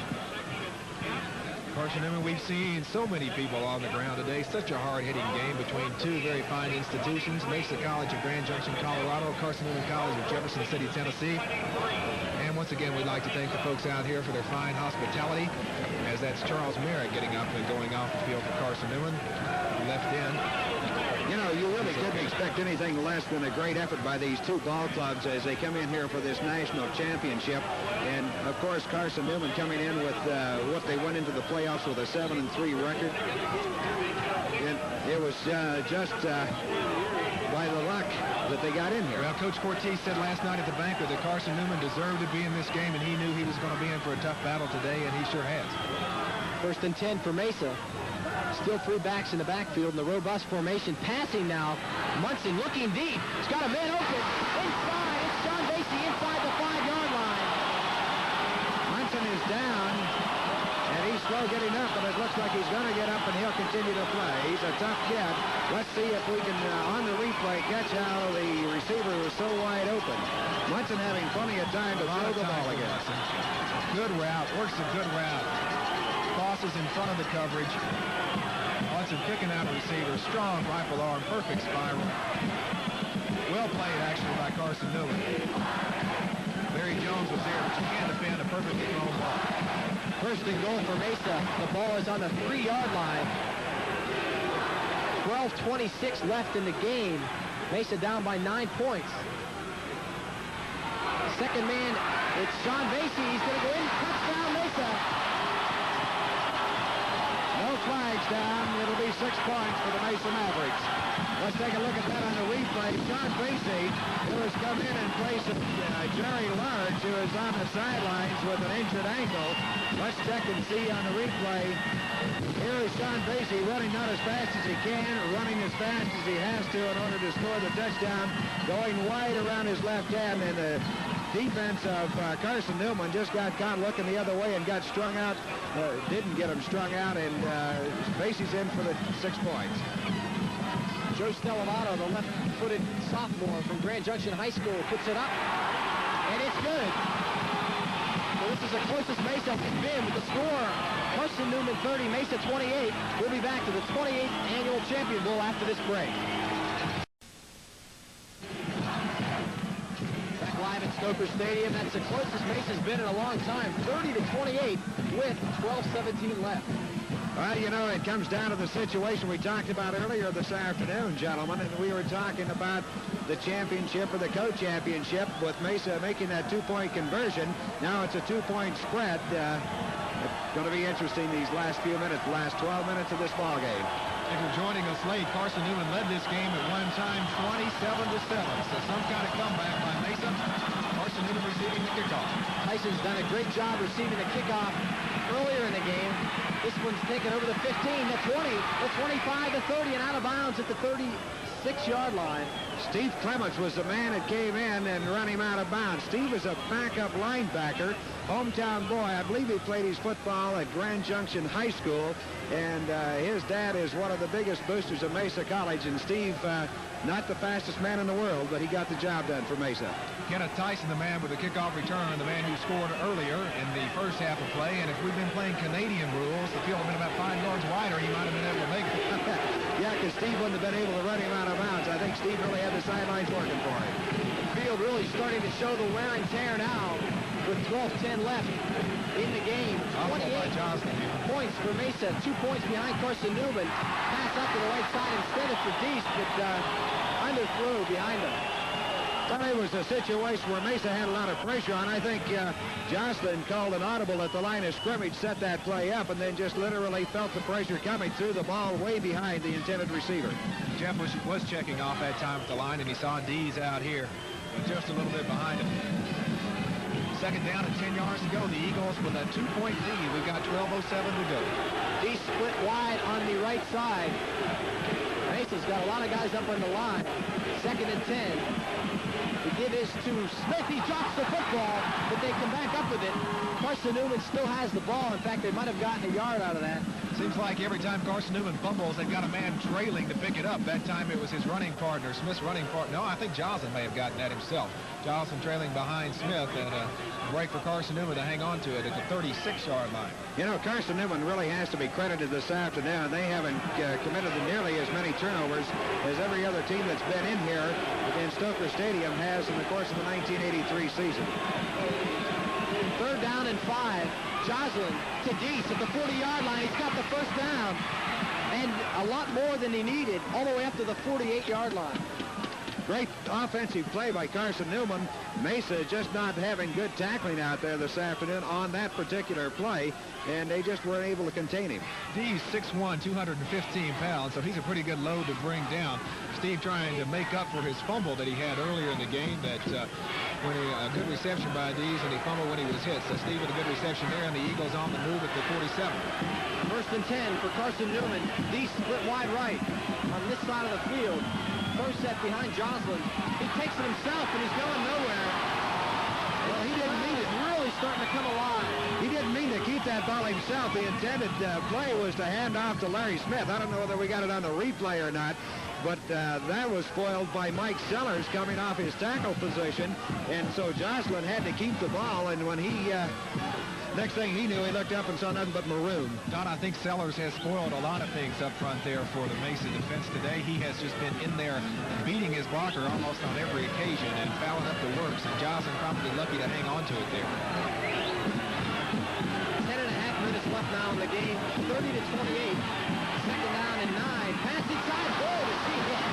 Carson Newman, we've seen so many people on the ground today. Such a hard-hitting game between two very fine institutions, Mesa College of Grand Junction, Colorado, Carson Newman College of Jefferson City, Tennessee. And once again, we'd like to thank the folks out here for their fine hospitality, as that's Charles Merritt getting up and going off the field for Carson Newman, left in. You know, you really couldn't expect anything less than a great effort by these two ball clubs as they come in here for this national championship. And, of course, Carson Newman coming in with what they went into the playoffs with a 7-3 record. And it was just by the luck that they got in here. Well, Coach Cortez said last night at the banquet that Carson Newman deserved to be in this game, and he knew he was going to be in for a tough battle today, and he sure has. First and 10 for Mesa. Still 3 backs in the backfield in the robust formation. Passing now. Munson looking deep. He's got a man open. Inside. It's Sean Vase inside the 5-yard line. Munson is down, and he's slow getting up, but it looks like he's going to get up, and he'll continue to play. He's a tough kid. Let's see if we can, on the replay, catch how the receiver was so wide open. Munson having plenty of time to throw the ball again. Good route. Works a good route. Crosses in front of the coverage. Munson picking out a receiver. Strong rifle arm. Perfect spiral. Well played, actually, by Carson Newman. Barry Jones was there, but you can't defend a perfectly thrown ball. First and goal for Mesa. The ball is on the 3-yard line. 12:26 left in the game. Mesa down by 9 points. Second man, it's Sean Vase. He's going to go in. Touchdown, Mesa. No flags down. It'll be 6 points for the Mesa Mavericks. Let's take a look at that on the replay. Sean Vase, who has come in in place of Jerry Large, who is on the sidelines with an injured ankle. Let's check and see on the replay. Here is Sean Vase running not as fast as he can, running as fast as he has to in order to score the touchdown, going wide around his left hand, and the defense of Carson Newman just got caught looking the other way and got strung out. Didn't get him strung out, and Vasey's in for the 6 points. Joe Stellamato, the left-footed sophomore from Grand Junction High School, puts it up, and it's good. So this is the closest Mesa has been with the score. Carson Newman 30, Mesa 28. We'll be back to the 28th Annual Champion Bowl after this break. Back live at Stoker Stadium. That's the closest Mesa's been in a long time. 30-28 with 12:17 left. Well, you know, it comes down to the situation we talked about earlier this afternoon, gentlemen, and we were talking about the championship or the co-championship with Mesa making that 2-point conversion. Now it's a 2-point spread. It's going to be interesting these last few minutes, last 12 minutes of this ball game. If you're joining us late, Carson Newman led this game at one time 27-7. So some kind of comeback by Mesa. Carson Newman receiving the kickoff. Tyson's done a great job receiving the kickoff earlier in the game. This one's taken over the 15, the 20, the 25, the 30, and out of bounds at the 36-yard line. Steve Clements was the man that came in and run him out of bounds. Steve is a backup linebacker, hometown boy. I believe he played his football at Grand Junction High School, and his dad is one of the biggest boosters of Mesa College. And Steve, not the fastest man in the world, but he got the job done for Mesa. Kenneth Tyson, the man with the kickoff return, the man who scored earlier in the first half of play. And if we'd been playing Canadian rules, the field had been about 5 yards wider, he might have been able to make it. Yeah, because Steve wouldn't have been able to run him out of bounds. I think Steve really had the sidelines working for him. The field really starting to show the wear and tear now with 12:10 left in the game. 28 points for Mesa, 2 points behind Carson Newman. Pass up to the right side instead of for Deese, but underthrew behind him. Well, it was a situation where Mesa had a lot of pressure on. I think Joslin called an audible at the line of scrimmage, set that play up, and then just literally felt the pressure coming through the ball way behind the intended receiver. Jeff was checking off that time at the line, and he saw Dees out here, but just a little bit behind him. Second down and 10 yards to go. The Eagles with a 2-point lead. We've got 12:07 to go. Deese split wide on the right side. Mesa's got a lot of guys up on the line. Second and 10. The give is to Smith. He drops the football, but they come back up with it. Carson Newman still has the ball. In fact, they might have gotten a yard out of that. Seems like every time Carson Newman fumbles, they've got a man trailing to pick it up. That time it was his running partner, Smith's running partner. No, I think Joslin may have gotten that himself. Joslin trailing behind Smith, and a break for Carson Newman to hang on to it at the 36-yard line. You know, Carson Newman really has to be credited this afternoon. They haven't committed nearly as many turnovers as every other team that's been in here against Stoker Stadium has in the course of the 1983 season. Third down and 5. Joslin to Deese at the 40-yard line. He's got the first down and a lot more than he needed all the way up to the 48-yard line. Great offensive play by Carson Newman. Mesa just not having good tackling out there this afternoon on that particular play, and they just weren't able to contain him. Dees 6'1", 215 pounds, so he's a pretty good load to bring down. Steve trying to make up for his fumble that he had earlier in the game. That when a good reception by Dees, and he fumbled when he was hit. So Steve with a good reception there, and the Eagles on the move at the 47. First and 10 for Carson Newman. Dees split wide right on this side of the field. First set behind Joslin. He takes it himself, and he's going nowhere. Well, he didn't mean it. Really starting to come alive. He didn't mean to keep that ball himself. The intended play was to hand off to Larry Smith. I don't know whether we got it on the replay or not, but that was spoiled by Mike Sellers coming off his tackle position, and so Joslin had to keep the ball, and when he next thing he knew, he looked up and saw nothing but maroon. Don, I think Sellers has spoiled a lot of things up front there for the Mesa defense today. He has just been in there beating his blocker almost on every occasion and fouling up the works, and Joslin probably lucky to hang on to it there. 10 and a half minutes left now in the game. 30 to 28. Second down and 9. Pass inside. Goal to see hit.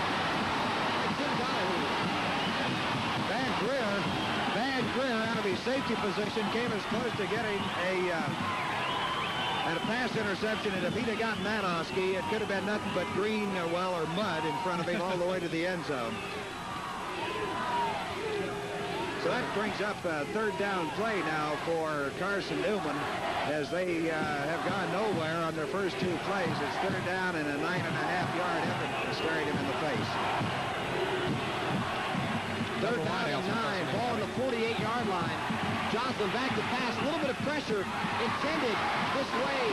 Van Greer out of his safety position came as close to getting a pass interception, and if he'd have gotten that, Oski, it could have been nothing but green, or mud in front of him all the way to the end zone. So that brings up a third down play now for Carson Newman as they have gone nowhere on their first 2 plays. It's third down and a 9.5-yard effort staring him in the face. Third down and 9. Ball on the 48-yard line. Joslin back to pass. A little bit of pressure intended this way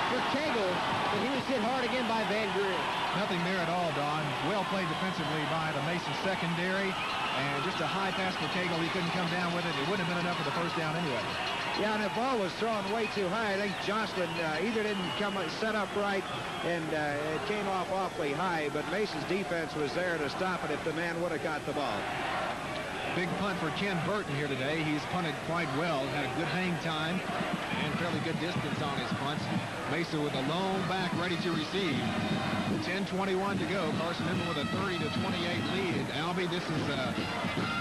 for Cagle, but he was hit hard again by Van Greer. Nothing there at all, Don. Well played defensively by the Mason secondary, and just a high pass for Cagle. He couldn't come down with it. It wouldn't have been enough for the first down anyway. Yeah, and the ball was thrown way too high. I think Joslin either didn't come set up right, and it came off awfully high, but Mason's defense was there to stop it if the man would have got the ball. Big punt for Ken Burton here today. He's punted quite well, had a good hang time and fairly good distance on his punts. Mesa with a lone back ready to receive. 10:21 to go. Carson Newman with a 30-28 lead. Albie, this is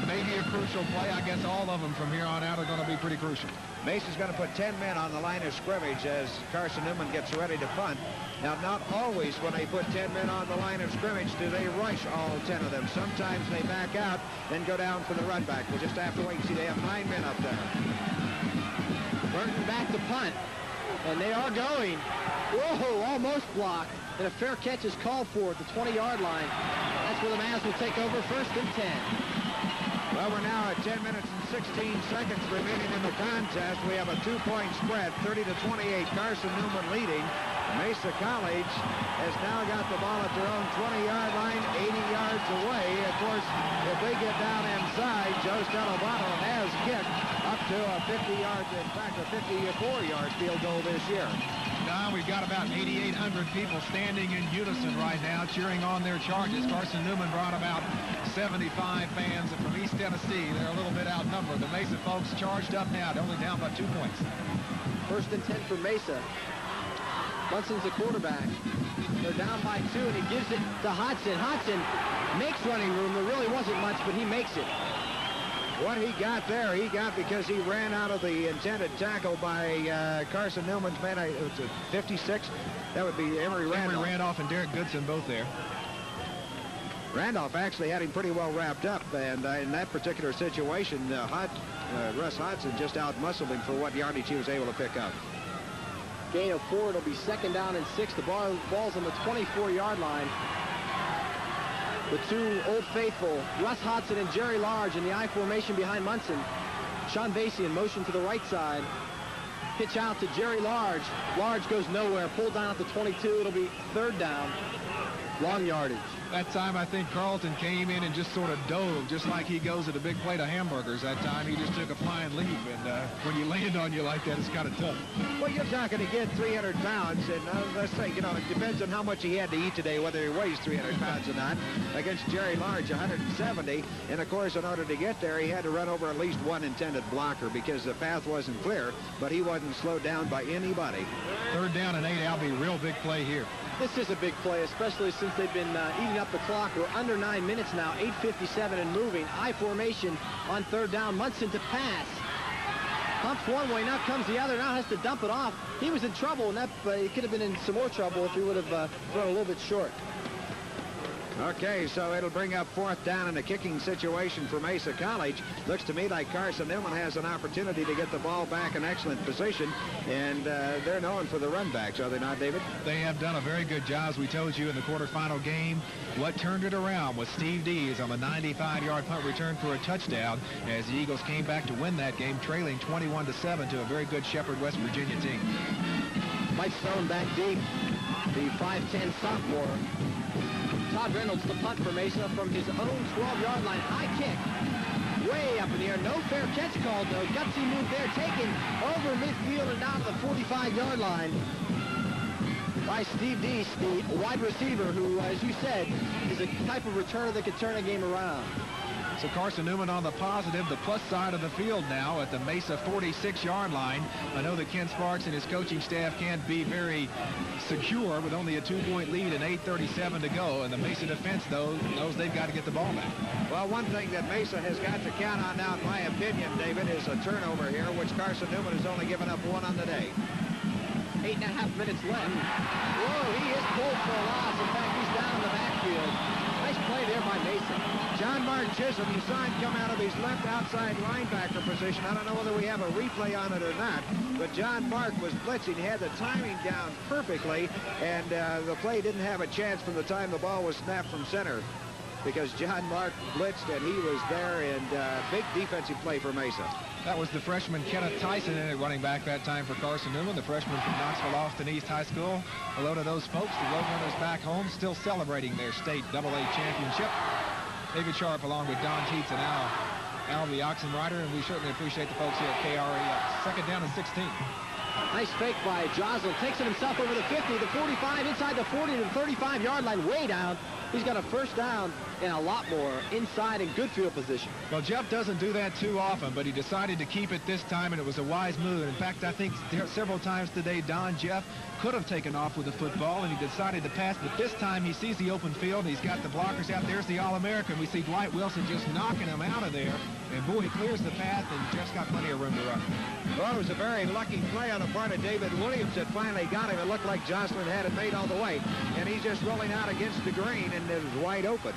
maybe a crucial play. I guess all of them from here on out are going to be pretty crucial. Mesa's going to put 10 men on the line of scrimmage as Carson Newman gets ready to punt. Now, not always when they put 10 men on the line of scrimmage do they rush all 10 of them. Sometimes they back out, then go down for the run back. We'll just have to wait and see. They have 9 men up there. Burton back to punt, and they are going. Whoa, almost blocked, and a fair catch is called for at the 20-yard line. That's where the Mavs will take over, 1st and 10. Well, we're now at 10 minutes and 16 seconds remaining in the contest. We have a 2-point spread, 30-28. Carson Newman leading. Mesa College has now got the ball at their own 20-yard line, 80 yards away. Of course, if they get down inside, Joe Stellabato has kicked up to a 50 yards, in fact, a 54-yard field goal this year. Now we've got about 8,800 people standing in unison right now, cheering on their charges. Carson Newman brought about 75 fans, and from East Tennessee, they're a little bit outnumbered. The Mesa folks charged up now, only down by 2 points. 1st and 10 for Mesa. Munson's the quarterback. They're down by 2, and he gives it to Hodgson. Hodgson makes running room. There really wasn't much, but he makes it. What he got there, he got because he ran out of the intended tackle by Carson Newman's man. It was a 56. That would be Emory Randolph. Emory Randolph and Derek Goodson both there. Randolph actually had him pretty well wrapped up, and in that particular situation, Russ Hodgson just out-muscled him for what yardage he was able to pick up. Gain of 4. It'll be 2nd down and 6. The ball's on the 24-yard line. The two Old Faithful, Russ Hodgson and Jerry Large in the I formation behind Monson. Sean Vase in motion to the right side. Pitch out to Jerry Large. Large goes nowhere. Pulled down at the 22. It'll be 3rd down. Long yardage. That time, I think Carlton came in and just sort of dove, just like he goes at a big plate of hamburgers that time. He just took a flying leap, and when you land on you like that, it's kind of tough. Well, you're talking to get 300 pounds, and let's say, you know, it depends on how much he had to eat today, whether he weighs 300 pounds or not. Against Jerry Large, 170, and of course, in order to get there, he had to run over at least one intended blocker because the path wasn't clear, but he wasn't slowed down by anybody. 3rd down and 8, Albie, real big play here. This is a big play, especially since they've been eating up the clock. We're under 9 minutes now, 8:57 and moving. I formation on 3rd down. Munson to pass. Pumps one way, now comes the other. Now has to dump it off. He was in trouble, and he could have been in some more trouble if he would have thrown a little bit short. Okay, so it'll bring up 4th down in a kicking situation for Mesa College. Looks to me like Carson Newman has an opportunity to get the ball back in excellent position, and they're known for the run backs, are they not, David? They have done a very good job, as we told you in the quarterfinal game. What turned it around was Steve Dees on the 95-yard punt return for a touchdown as the Eagles came back to win that game, trailing 21-7 to a very good Shepherd, West Virginia team. Mike Stone back deep, the 5'10 sophomore. Todd Reynolds the punt for Mesa from his own 12-yard line. High kick. Way up in the air. No fair catch called, though. Gutsy move there. Taken over midfield and down to the 45-yard line by Steve Dees, the wide receiver who, as you said, is a type of returner that could turn a game around. So Carson Newman on the positive, the plus side of the field now at the Mesa 46-yard line. I know that Ken Sparks and his coaching staff can't be very secure with only a 2-point lead and 8:37 to go. And the Mesa defense, though, knows they've got to get the ball back. Well, one thing that Mesa has got to count on now, in my opinion, David, is a turnover here, which Carson Newman has only given up 1 on the day. 8.5 minutes left. Whoa, he is pulled for a loss. In fact, he's down in the backfield. Nice play there by Mason. John Mark Chisholm, you saw him come out of his left outside linebacker position. I don't know whether we have a replay on it or not, but John Mark was blitzing. He had the timing down perfectly, and the play didn't have a chance from the time the ball was snapped from center because John Mark blitzed, and he was there, and big defensive play for Mesa. That was the freshman Kenneth Tyson in it, running back that time for Carson Newman, the freshman from Knoxville Austin East High School. Hello to those folks, the Roadrunners back home, still celebrating their state AA championship. David Sharp along with Don Teets and Al the Oxenrider, and we certainly appreciate the folks here at KREX. 2nd down and 16. Nice fake by Joslin. Takes it himself over the 50, the 45, inside the 40 to the 35-yard line, way down. He's got a 1st down and a lot more inside in good field position. Well, Jeff doesn't do that too often, but he decided to keep it this time, and it was a wise move. In fact, I think several times today, Jeff could have taken off with the football, and he decided to pass, but this time he sees the open field, and he's got the blockers out. There's the All-American. We see Dwight Wilson just knocking him out of there, and boy, he clears the path, and Jeff's got plenty of room to run. Well, it was a very lucky play on the part of David Williams that finally got him. It looked like Joslin had it made all the way, and he's just rolling out against the green, and it was wide open.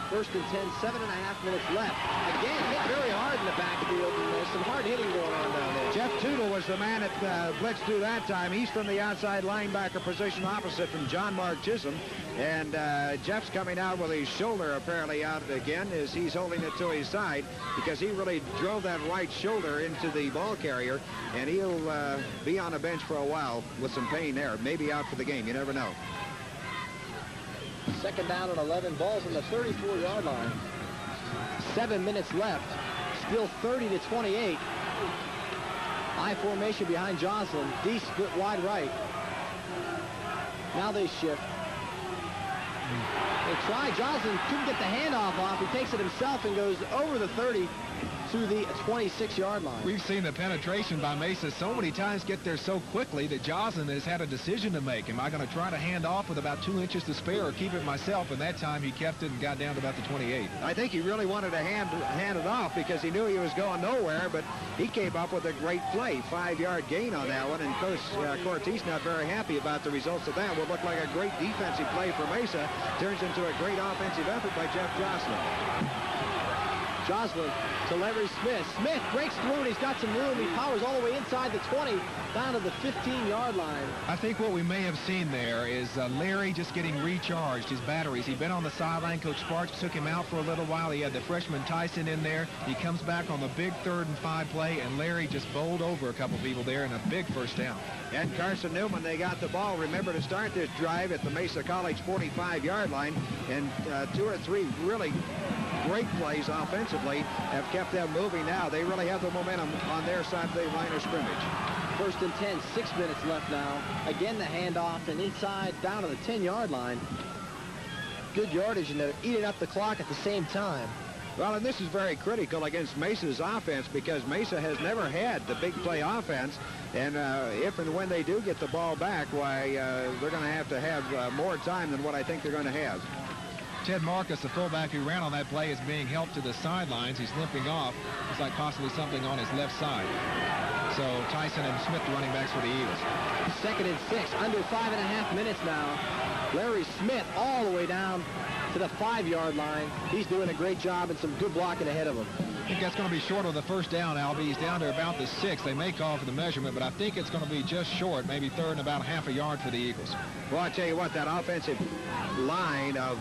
First and 10, 7.5 minutes left. Again, hit very hard in the backfield, and there's some hard hitting going on down there. Jeff Tootle was the man that blitzed through that time. He's from the outside linebacker position opposite from John Mark Chisholm. And Jeff's coming out with his shoulder apparently out again as he's holding it to his side because he really drove that right shoulder into the ball carrier, and he'll be on the bench for a while with some pain there. Maybe out for the game. You never know. Second down and 11. Ball's on the 34-yard line. 7 minutes left. Still 30-28. I formation behind Joslin. D split wide right. Now they shift. They try. Joslin couldn't get the handoff off. He takes it himself and goes over the 30 to the 26-yard line. We've seen the penetration by Mesa so many times get there so quickly that Joslin has had a decision to make. Am I going to try to hand off with about 2 inches to spare or keep it myself? And that time he kept it and got down to about the 28. I think he really wanted to hand it off because he knew he was going nowhere, but he came up with a great play. 5-yard gain on that one, and Coach Cortez not very happy about the results of that. Would look like a great defensive play for Mesa. Turns into a great offensive effort by Jeff Joslin. Joslin to Larry Smith. Smith breaks through, and he's got some room. He powers all the way inside the 20, down to the 15-yard line. I think what we may have seen there is Larry just getting recharged, his batteries. He'd been on the sideline. Coach Sparks took him out for a little while. He had the freshman Tyson in there. He comes back on the big 3rd and 5 play, and Larry just bowled over a couple people there in a big first down. And Carson Newman, they got the ball. Remember to start this drive at the Mesa College 45-yard line, and 2 or 3 really great plays offensively have kept them moving now. They really have the momentum on their side of the line of scrimmage. First and 10, 6 minutes left now. Again, the handoff, and inside down to the 10-yard line. Good yardage, and they're eating up the clock at the same time. Well, and this is very critical against Mesa's offense because Mesa has never had the big play offense, and if and when they do get the ball back, why, they're going to have more time than what I think they're going to have. Ted Marcus, the fullback who ran on that play, is being helped to the sidelines. He's limping off. It's like possibly something on his left side. So Tyson and Smith, the running backs for the Eagles. 2nd and 6, under 5.5 minutes now. Larry Smith all the way down to the 5-yard line. He's doing a great job and some good blocking ahead of him. I think that's going to be short of the first down, Albie. He's down to about the 6. They may call for the measurement, but I think it's going to be just short, maybe 3rd and about half a yard for the Eagles. Well, I tell you what, that offensive line of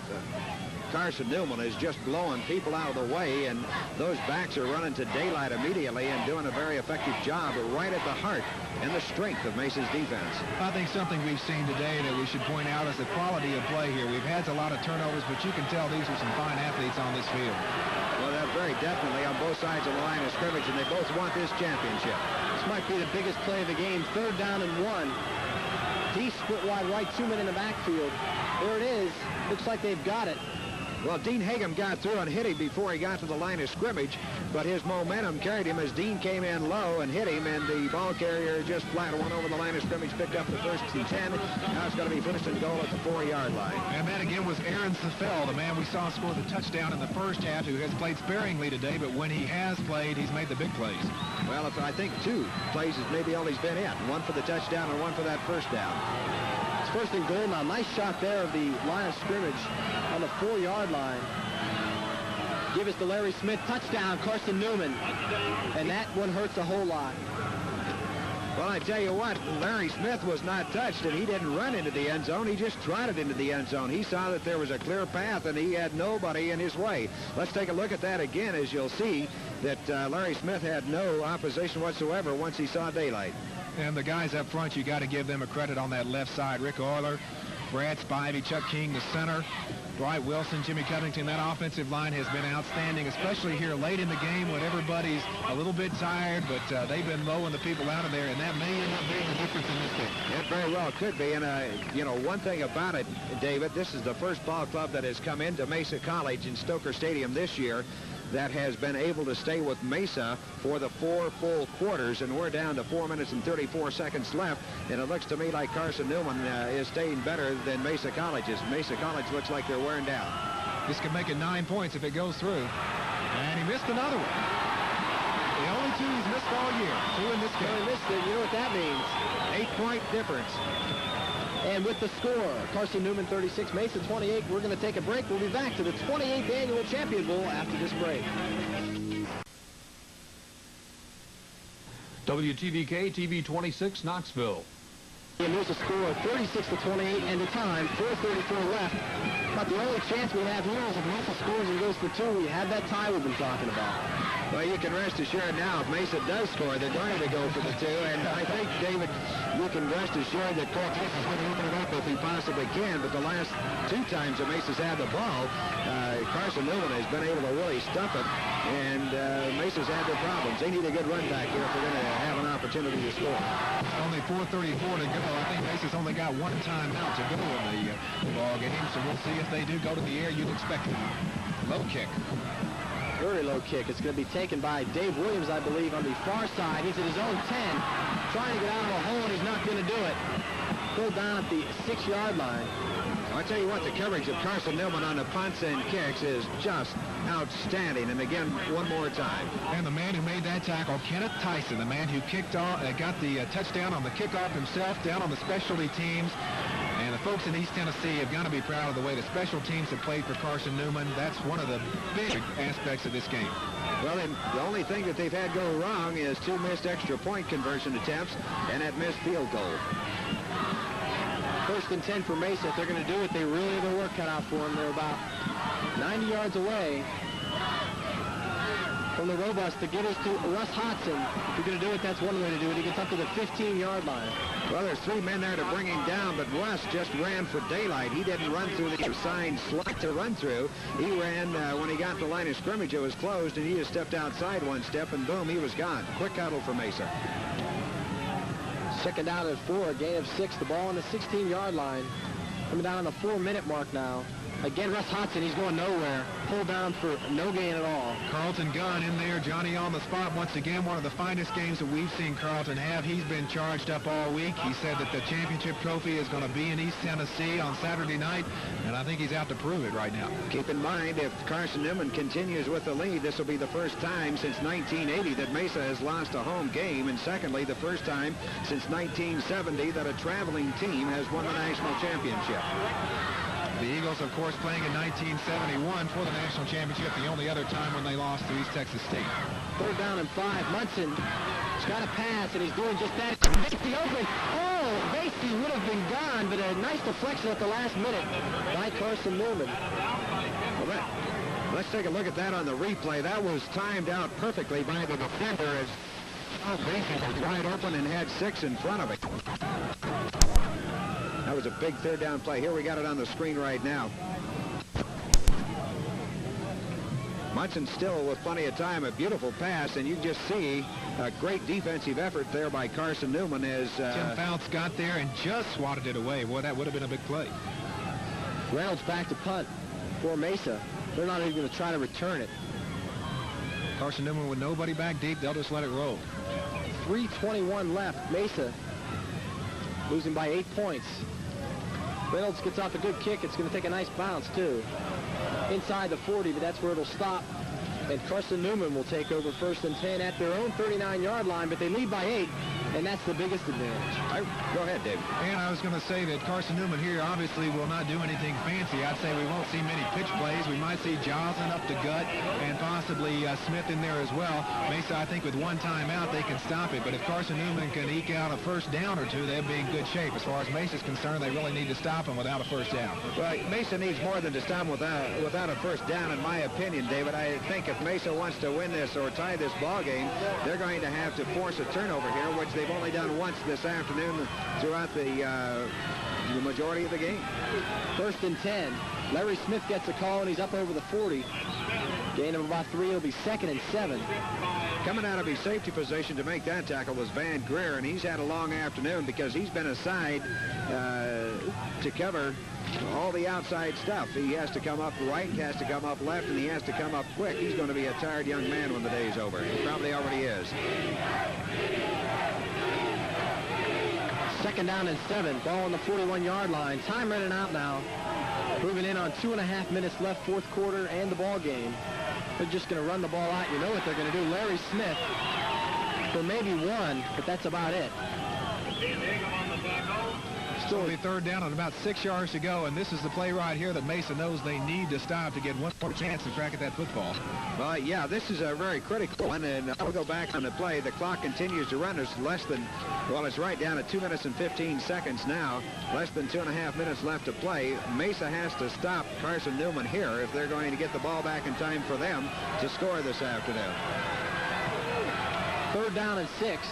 Carson Newman is just blowing people out of the way, and those backs are running to daylight immediately and doing a very effective job right at the heart and the strength of Mesa's defense. I think something we've seen today that we should point out is the quality of play here. We've had a lot of turnovers, but you can tell these are some fine athletes on this field. Well, they're very definitely on both sides of the line of scrimmage, and they both want this championship. This might be the biggest play of the game. 3rd down and 1. D split wide right, 2 men in the backfield. There it is. Looks like they've got it. Well, Dean Hagum got through and hit him before he got to the line of scrimmage, but his momentum carried him as Dean came in low and hit him, and the ball carrier just flat went over the line of scrimmage, picked up the first and 10. Now it's going to be first and goal at the 4-yard line. And that again was Aaron Safel, the man we saw score the touchdown in the first half, who has played sparingly today, but when he has played, he's made the big plays. Well, I think 2 plays has maybe all he's been in. 1 for the touchdown and 1 for that first down. It's 1st and goal now. Nice shot there of the line of scrimmage on the 4-yard line. Give us to Larry Smith. Touchdown, Carson Newman. And that one hurts a whole lot. Well, I tell you what, Larry Smith was not touched, and he didn't run into the end zone. He just trotted into the end zone. He saw that there was a clear path, and he had nobody in his way. Let's take a look at that again, as you'll see that Larry Smith had no opposition whatsoever once he saw daylight. And the guys up front, you got to give them a credit on that left side. Rick Euler, Brad Spivey, Chuck King, the center. Dwight Wilson, Jimmy Covington, that offensive line has been outstanding, especially here late in the game when everybody's a little bit tired, but they've been mowing the people out of there, and that may end up being the difference in this game. It very well could be, and you know, one thing about it, David, this is the first ball club that has come into Mesa College in Stoker Stadium this year that has been able to stay with Mesa for the 4 full quarters, and we're down to 4 minutes and 34 seconds left, and it looks to me like Carson Newman is staying better than Mesa College is. Mesa College looks like they're wearing down. This could make it 9 points if it goes through, and he missed another one. The only 2 he's missed all year, 2 in this game. He missed it. You know what that means? 8-point difference. And with the score, Carson Newman 36, Mesa 28. We're going to take a break. We'll be back to the 28th Annual Champion Bowl after this break. WTVK TV 26, Knoxville. And there's a score of 36-28 and the time, 4:34 left. But the only chance we have here is if Mesa scores and goes for 2. We have that tie we've been talking about. Well, you can rest assured now if Mesa does score, they're going to go for the 2. And I think, David, you can rest assured that Coach Hick is going to open it up if he possibly can. But the last 2 times that Mesa's had the ball, Carson Newman has been able to really stuff it. And Mesa's had their problems. They need a good run back here if they're going to have an opportunity to score. Only 4:34 to go. I think Mesa's only got 1 timeout to go in the ball game. So we'll see if they do go to the air. You'd expect it. Low kick. Very low kick. It's going to be taken by Dave Williams, I believe, on the far side. He's at his own 10, trying to get out of a hole, and he's not going to do it. Pulled down at the 6-yard line. I'll tell you what, the coverage of Carson Newman on the punts and kicks is just outstanding. And again, one more time. And the man who made that tackle, Kenneth Tyson, the man who kicked off, got the touchdown on the kickoff himself, down on the specialty teams. And the folks in East Tennessee have got to be proud of the way the special teams have played for Carson Newman. That's one of the big aspects of this game. Well, the only thing that they've had go wrong is 2 missed extra point conversion attempts and that missed field goal. 1st and 10 for Mesa. If they're going to do it, they really have their work cut out for them. They're about 90 yards away from the robust to get us to Russ Hodgson. If you're going to do it, that's one way to do it. He gets up to the 15-yard line. Well, there's 3 men there to bring him down, but Russ just ran for daylight. He didn't run through the assigned slot to run through. He ran when he got the line of scrimmage. It was closed, and he just stepped outside 1 step, and boom, he was gone. Quick huddle for Mesa. 2nd down and 4, a gain of 6. The ball on the 16-yard line. Coming down on the 4-minute mark now. Again, Russ Hodgson, he's going nowhere. Pulled down for no gain at all. Carlton Gunn in there, Johnny on the spot. Once again, one of the finest games that we've seen Carlton have. He's been charged up all week. He said that the championship trophy is going to be in East Tennessee on Saturday night, and I think he's out to prove it right now. Keep in mind, if Carson Newman continues with the lead, this will be the first time since 1980 that Mesa has lost a home game, and secondly, the first time since 1970 that a traveling team has won the national championship. The Eagles, of course, playing in 1971 for the national championship, the only other time when they lost to East Texas State. 3rd down and 5. Munson has got a pass, and he's doing just that. Vasey open. Oh, Vasey would have been gone, but a nice deflection at the last minute by Carson Newman. Well, let's take a look at that on the replay. That was timed out perfectly by the defender as Vasey was wide open and had 6 in front of it. That was a big 3rd down play. Here we got it on the screen right now. Munson still with plenty of time, a beautiful pass, and you just see a great defensive effort there by Carson Newman as Tim Fouts got there and just swatted it away. Boy, that would have been a big play. Reynolds back to punt for Mesa. They're not even going to try to return it. Carson Newman with nobody back deep, they'll just let it roll. 3:21 left. Mesa losing by 8 points. Reynolds gets off a good kick. It's going to take a nice bounce, too. Inside the 40, but that's where it'll stop. And Carson Newman will take over 1st and 10 at their own 39-yard line, but they lead by 8, and that's the biggest advantage. Go ahead, Dave. And I was going to say that Carson Newman here obviously will not do anything fancy. I'd say we won't see many pitch plays. We might see Joslin up the gut and possibly Smith in there as well. Mesa, I think with 1 timeout, they can stop it. But if Carson Newman can eke out a 1st down or 2, they'll be in good shape. As far as Mesa's concerned, they really need to stop him without a 1st down. Well, Mesa needs more than to stop him without a 1st down, in my opinion, David. I think if Mesa wants to win this or tie this ball game, they're going to have to force a turnover here, which they've only done once this afternoon throughout the majority of the game. 1st and 10. Larry Smith gets a call, and he's up over the 40. Gain of about 3. It'll be 2nd and 7. Coming out of his safety position to make that tackle was Van Greer, and he's had a long afternoon because he's been aside to cover all the outside stuff. He has to come up right, he has to come up left, and he has to come up quick. He's going to be a tired young man when the day's over. He probably already is. 2nd down and 7. Ball on the 41-yard line. Time running out now. Moving in on 2.5 minutes left, 4th quarter, and the ball game. They're just going to run the ball out. You know what they're going to do. Larry Smith for maybe 1, but that's about it. Still be 3rd down and about 6 yards to go, and this is the play right here that Mesa knows they need to stop to get one more chance to track at that football. Well, yeah, this is a very critical one, and I'll go back on the play. The clock continues to run. There's less than, well, it's right down at 2 minutes and 15 seconds now. Less than 2.5 minutes left to play. Mesa has to stop Carson Newman here if they're going to get the ball back in time for them to score this afternoon. 3rd down and 6.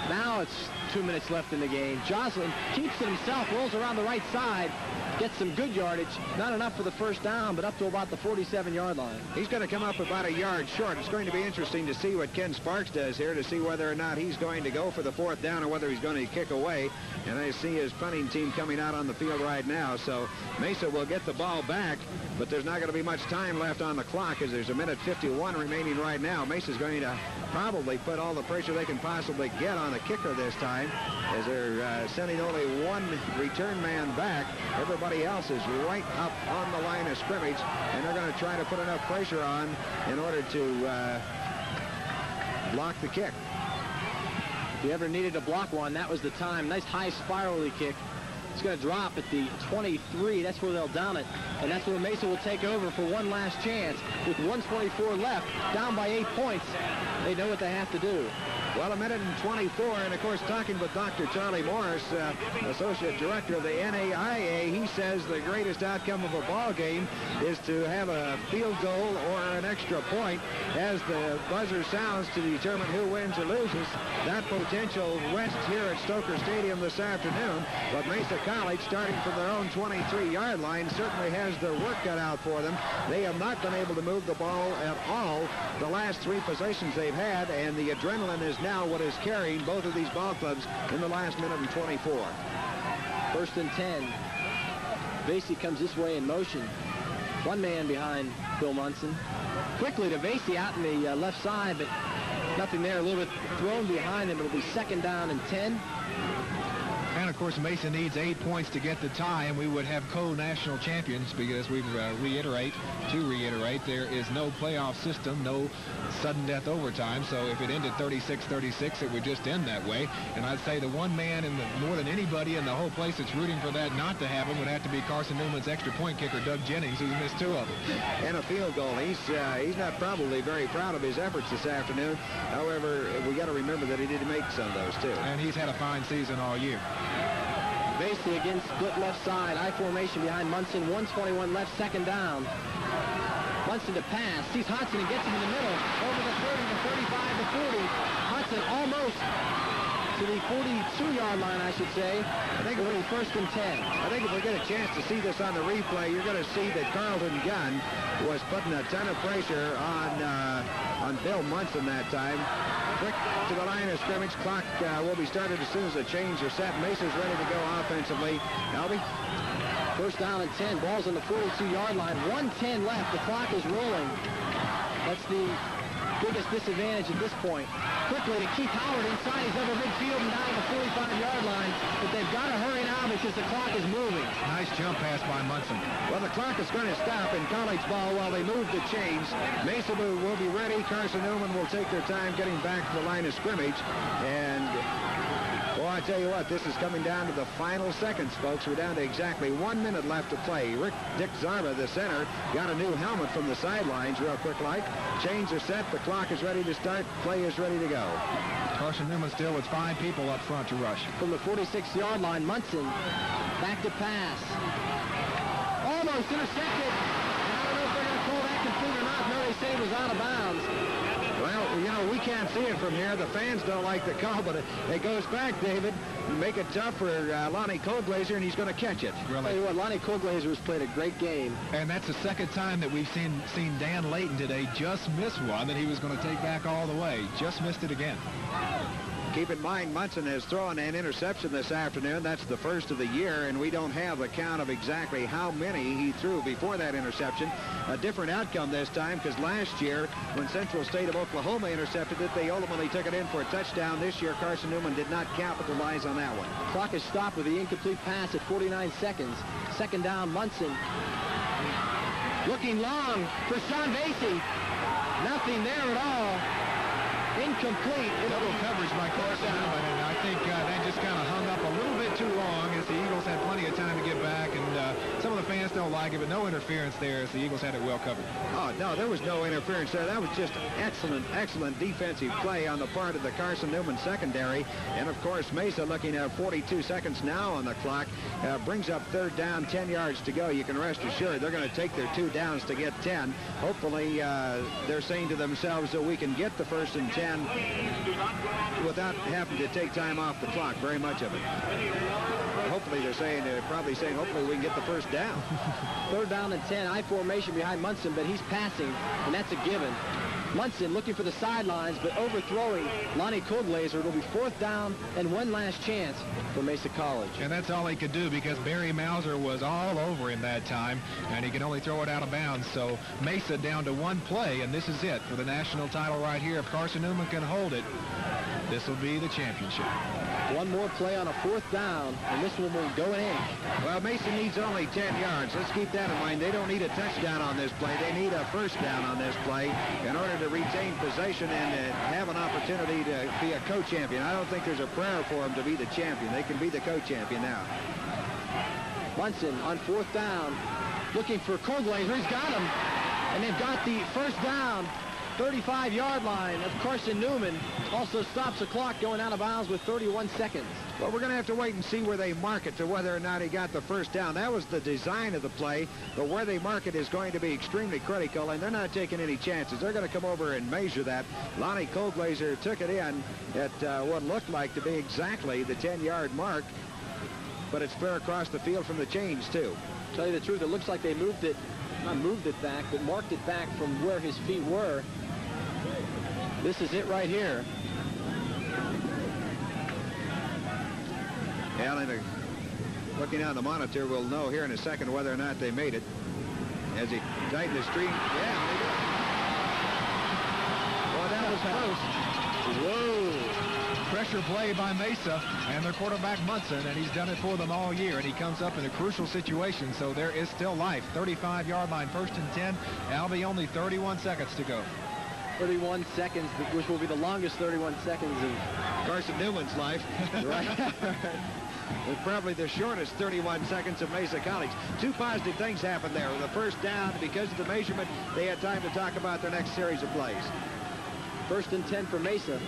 Now it's 2 minutes left in the game. Joslin keeps it himself, rolls around the right side, gets some good yardage. Not enough for the 1st down, but up to about the 47-yard line. He's going to come up about a yard short. It's going to be interesting to see what Ken Sparks does here to see whether or not he's going to go for the 4th down or whether he's going to kick away. And I see his punting team coming out on the field right now. So Mesa will get the ball back, but there's not going to be much time left on the clock as there's 1:51 remaining right now. Mesa's going to probably put all the pressure they can possibly get on the kicker this time as they're sending only one return man back. Everybody else is right up on the line of scrimmage, and they're going to try to put enough pressure on in order to block the kick. If you ever needed to block one, that was the time. Nice high spirally kick. It's going to drop at the 23. That's where they'll down it. And that's where Mesa will take over for one last chance. With 1:24 left, down by 8 points, they know what they have to do. Well, 1:24, and of course, talking with Dr. Charlie Morris, Associate Director of the NAIA, he says the greatest outcome of a ball game is to have a field goal or an extra point as the buzzer sounds to determine who wins or loses. That potential rests here at Stoker Stadium this afternoon, but Mesa College, starting from their own 23-yard line, certainly has their work cut out for them. They have not been able to move the ball at all the last 3 possessions they've had, and the adrenaline is now what is carrying both of these ball clubs in the last 1:24. 1st and 10. Vase comes this way in motion. One man behind Bill Monson. Quickly to Vase out in the left side, but nothing there. A little bit thrown behind him. It'll be 2nd down and 10. And, of course, Mesa needs 8 points to get the tie, and we would have co-national champions because we reiterate, there is no playoff system, no sudden death overtime. So if it ended 36-36, it would just end that way. And I'd say the one man more than anybody in the whole place that's rooting for that not to happen would have to be Carson Newman's extra point kicker, Doug Jennings, who's missed 2 of them. And a field goal. He's not probably very proud of his efforts this afternoon. However, we got to remember that he did make some of those, too. And he's had a fine season all year. Vase again, split left side. I formation behind Monson. 1:21 left, 2nd down. Monson to pass. Sees Hodgson and gets him in the middle. Over the 30 to 35 to 40. Hodgson almost to the 42-yard line, I should say. I think it'll be 1st and 10. I think if we get a chance to see this on the replay, you're going to see that Carlton Gunn was putting a ton of pressure on Bill Monson that time. Quick to the line of scrimmage. Clock will be started as soon as the chains are set. Mesa's ready to go offensively. Albie? 1st down and 10. Ball's on the 42-yard line. 1:10 left. The clock is rolling. That's the biggest disadvantage at this point. Quickly to Keith Howard inside. He's over midfield and down to the 45-yard line. But they've got to hurry now because the clock is moving. Nice jump pass by Monson. Well, the clock is going to stop in college ball while they move the chains. Mesa will be ready. Carson Newman will take their time getting back to the line of scrimmage. And, well, I tell you what, this is coming down to the final seconds, folks. We're down to exactly 1 minute left to play. Dick Zarba, the center, got a new helmet from the sidelines real quick like. Chains are set. The clock is ready to start. Play is ready to go. Carson Newman still with 5 people up front to rush. From the 46-yard line, Monson back to pass. Almost intercepted. And I don't know if they're going to call that complete or not. No, they say it was out of bounds. Well, You know, we can't see it from here. The fans don't like the call, but it goes back, David. Make it tough for Lonnie Kohlglazer, and he's going to catch it. Really? Tell you what, Lonnie Kohlglazer has played a great game. And that's the second time that we've seen Dan Layton today just miss one that he was going to take back all the way. Just missed it again. Keep in mind, Monson has thrown an interception this afternoon. That's the first of the year, and we don't have the count of exactly how many he threw before that interception. A different outcome this time, because last year, when Central State of Oklahoma intercepted it, they ultimately took it in for a touchdown. This year, Carson Newman did not capitalize on that one. Clock is stopped with the incomplete pass at 49 seconds. Second down, Monson. Looking long for Sean Vase. Nothing there at all. Incomplete. Double coverage by Carson Newman, and I think that just kind of hung up a little bit too long as the Eagles had plenty of time to get back, and some of the fans don't like it, but no interference there as the Eagles had it well covered. Oh, no, there was no interference there. That was just excellent defensive play on the part of the Carson Newman secondary. And, of course, Mesa looking at 42 seconds now on the clock. Brings up third down, 10 yards to go. You can rest assured they're going to take their 2 downs to get 10. Hopefully, they're saying to themselves that we can get the first and 10 without having to take time off the clock, very much of it. Hopefully they're probably saying hopefully we can get the first down. Third down and 10, I formation behind Monson, but he's passing, and that's a given. Monson looking for the sidelines, but overthrowing Lonnie Kohlglazer. It'll be fourth down and one last chance for Mesa College. And that's all he could do because Barry Mauser was all over him that time, and he could only throw it out of bounds. So Mesa down to one play, and this is it for the national title right here. If Carson Newman can hold it, this will be the championship. One more play on a fourth down, and this one will go in. Well, Mesa needs only 10 yards. Let's keep that in mind. They don't need a touchdown on this play. They need a first down on this play in order to retain possession and have an opportunity to be a co-champion. I don't think there's a prayer for them to be the champion. They can be the co-champion now. Monson on fourth down, looking for Kohlglazer. He's got him, and they've got the first down. 35-yard line of Carson Newman also stops the clock going out of bounds with 31 seconds. Well, we're going to have to wait and see where they mark it to whether or not he got the first down. That was the design of the play, but where they mark it is going to be extremely critical, and they're not taking any chances. They're going to come over and measure that. Lonnie Kohlglazer took it in at what looked like to be exactly the 10-yard mark, but it's fair across the field from the chains, too. To tell you the truth, it looks like they moved it, not moved it back, but marked it back from where his feet were. This is it right here. Yeah, looking on the monitor, we'll know here in a second whether or not they made it. As he tightened the string. Yeah, they did. Well, that was close. Whoa. Pressure play by Mesa and their quarterback Monson, and he's done it for them all year, and he comes up in a crucial situation, so there is still life. 35-yard line, first and 10. That'll be only 31 seconds to go. 31 seconds, which will be the longest 31 seconds of Carson Newman's life. Right. And probably the shortest 31 seconds of Mesa College. Two positive things happened there. With the first down, because of the measurement, they had time to talk about their next series of plays. First and 10 for Mesa.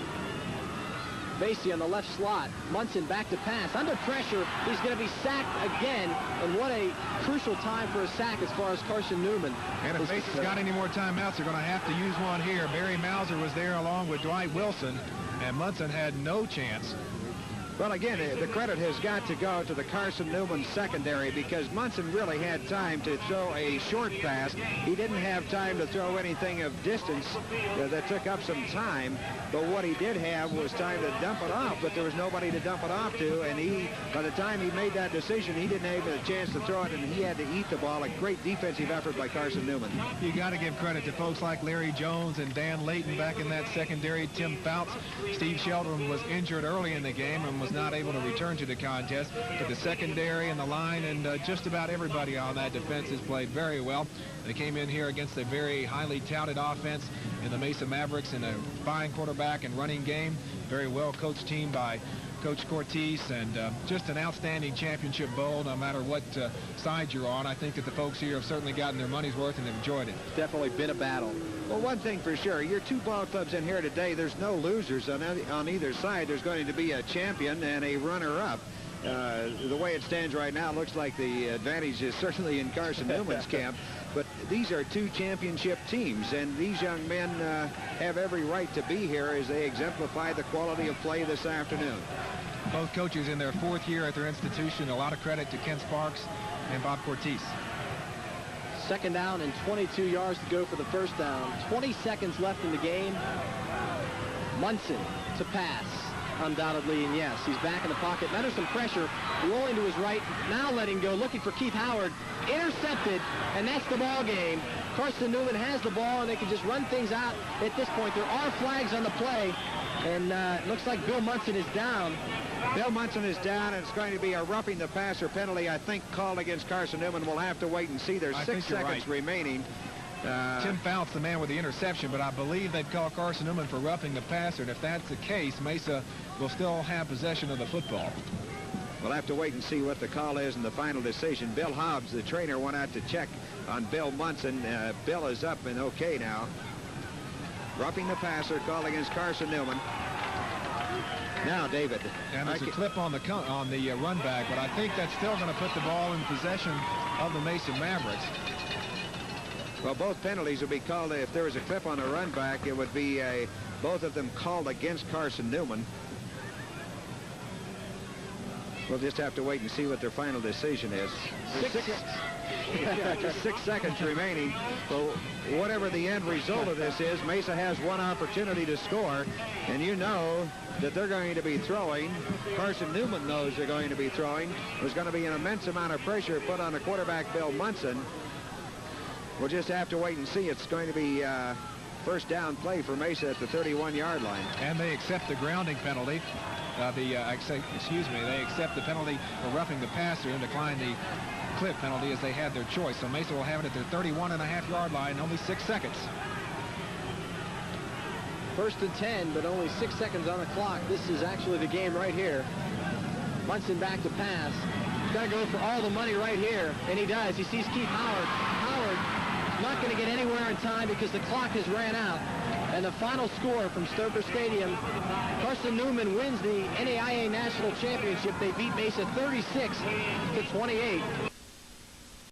Vase on the left slot. Monson back to pass. Under pressure, he's going to be sacked again. And what a crucial time for a sack as far as Carson Newman. And if Mace's got any more timeouts, they're going to have to use one here. Barry Mauser was there along with Dwight Wilson, and Monson had no chance. Well, again, the credit has got to go to the Carson Newman secondary because Monson really had time to throw a short pass. He didn't have time to throw anything of distance that took up some time. But what he did have was time to dump it off, but there was nobody to dump it off to. And by the time he made that decision, he didn't have a chance to throw it, and he had to eat the ball. A great defensive effort by Carson Newman. You got to give credit to folks like Larry Jones and Dan Layton back in that secondary. Tim Fouts. Steve Sheldon was injured early in the game and was not able to return to the contest, but the secondary and the line and just about everybody on that defense has played very well. They came in here against a very highly touted offense in the Mesa Mavericks in a fine quarterback and running game. Very well coached team by Coach Cortez, and just an outstanding championship bowl no matter what side you're on. I think that the folks here have certainly gotten their money's worth and enjoyed it. Definitely been a battle. Well, one thing for sure, your two ball clubs in here today, there's no losers on either side. There's going to be a champion and a runner-up. the way it stands right now, looks like the advantage is certainly in Carson Newman's camp. But these are two championship teams, and these young men have every right to be here as they exemplify the quality of play this afternoon. Both coaches in their 4th year at their institution. A lot of credit to Ken Sparks and Bob Cortese. 2nd down and 22 yards to go for the first down. 20 seconds left in the game. Monson to pass, undoubtedly, and yes, he's back in the pocket. Under some pressure, rolling to his right, now letting go, looking for Keith Howard. Intercepted, and that's the ball game. Carson Newman has the ball, and they can just run things out at this point. There are flags on the play, and it looks like Bill Monson is down. Bill Monson is down, and it's going to be a roughing the passer penalty, I think, called against Carson Newman. We'll have to wait and see. There's 6 seconds remaining. Tim Fouts, the man with the interception, but I believe they'd call Carson Newman for roughing the passer, and if that's the case, Mesa will still have possession of the football. We'll have to wait and see what the call is in the final decision. Bill Hobbs, the trainer, went out to check on Bill Monson. Bill is up and okay now. Roughing the passer, called against Carson Newman. Now, David. And there's a clip on the run back, but I think that's still going to put the ball in possession of the Mesa Mavericks. Well, both penalties will be called. If there was a clip on a run back, it would be both of them called against Carson Newman. We'll just have to wait and see what their final decision is. Just 6 seconds remaining. So whatever the end result of this is, Mesa has one opportunity to score, and you know that they're going to be throwing. Carson Newman knows they're going to be throwing. There's going to be an immense amount of pressure put on the quarterback, Bill Monson. We'll just have to wait and see. It's going to be first down play for Mesa at the 31-yard line. And they accept the grounding penalty. They accept the penalty for roughing the passer and decline the clip penalty as they had their choice. So Mesa will have it at their 31.5-yard line, only 6 seconds. 1st and 10, but only 6 seconds on the clock. This is actually the game right here. Munson back to pass. He's got to go for all the money right here, and he does. He sees Keith Howard. Howard not going to get anywhere in time because the clock has ran out. And the final score from Stoker Stadium, Carson Newman wins the NAIA National Championship. They beat Mesa 36-28.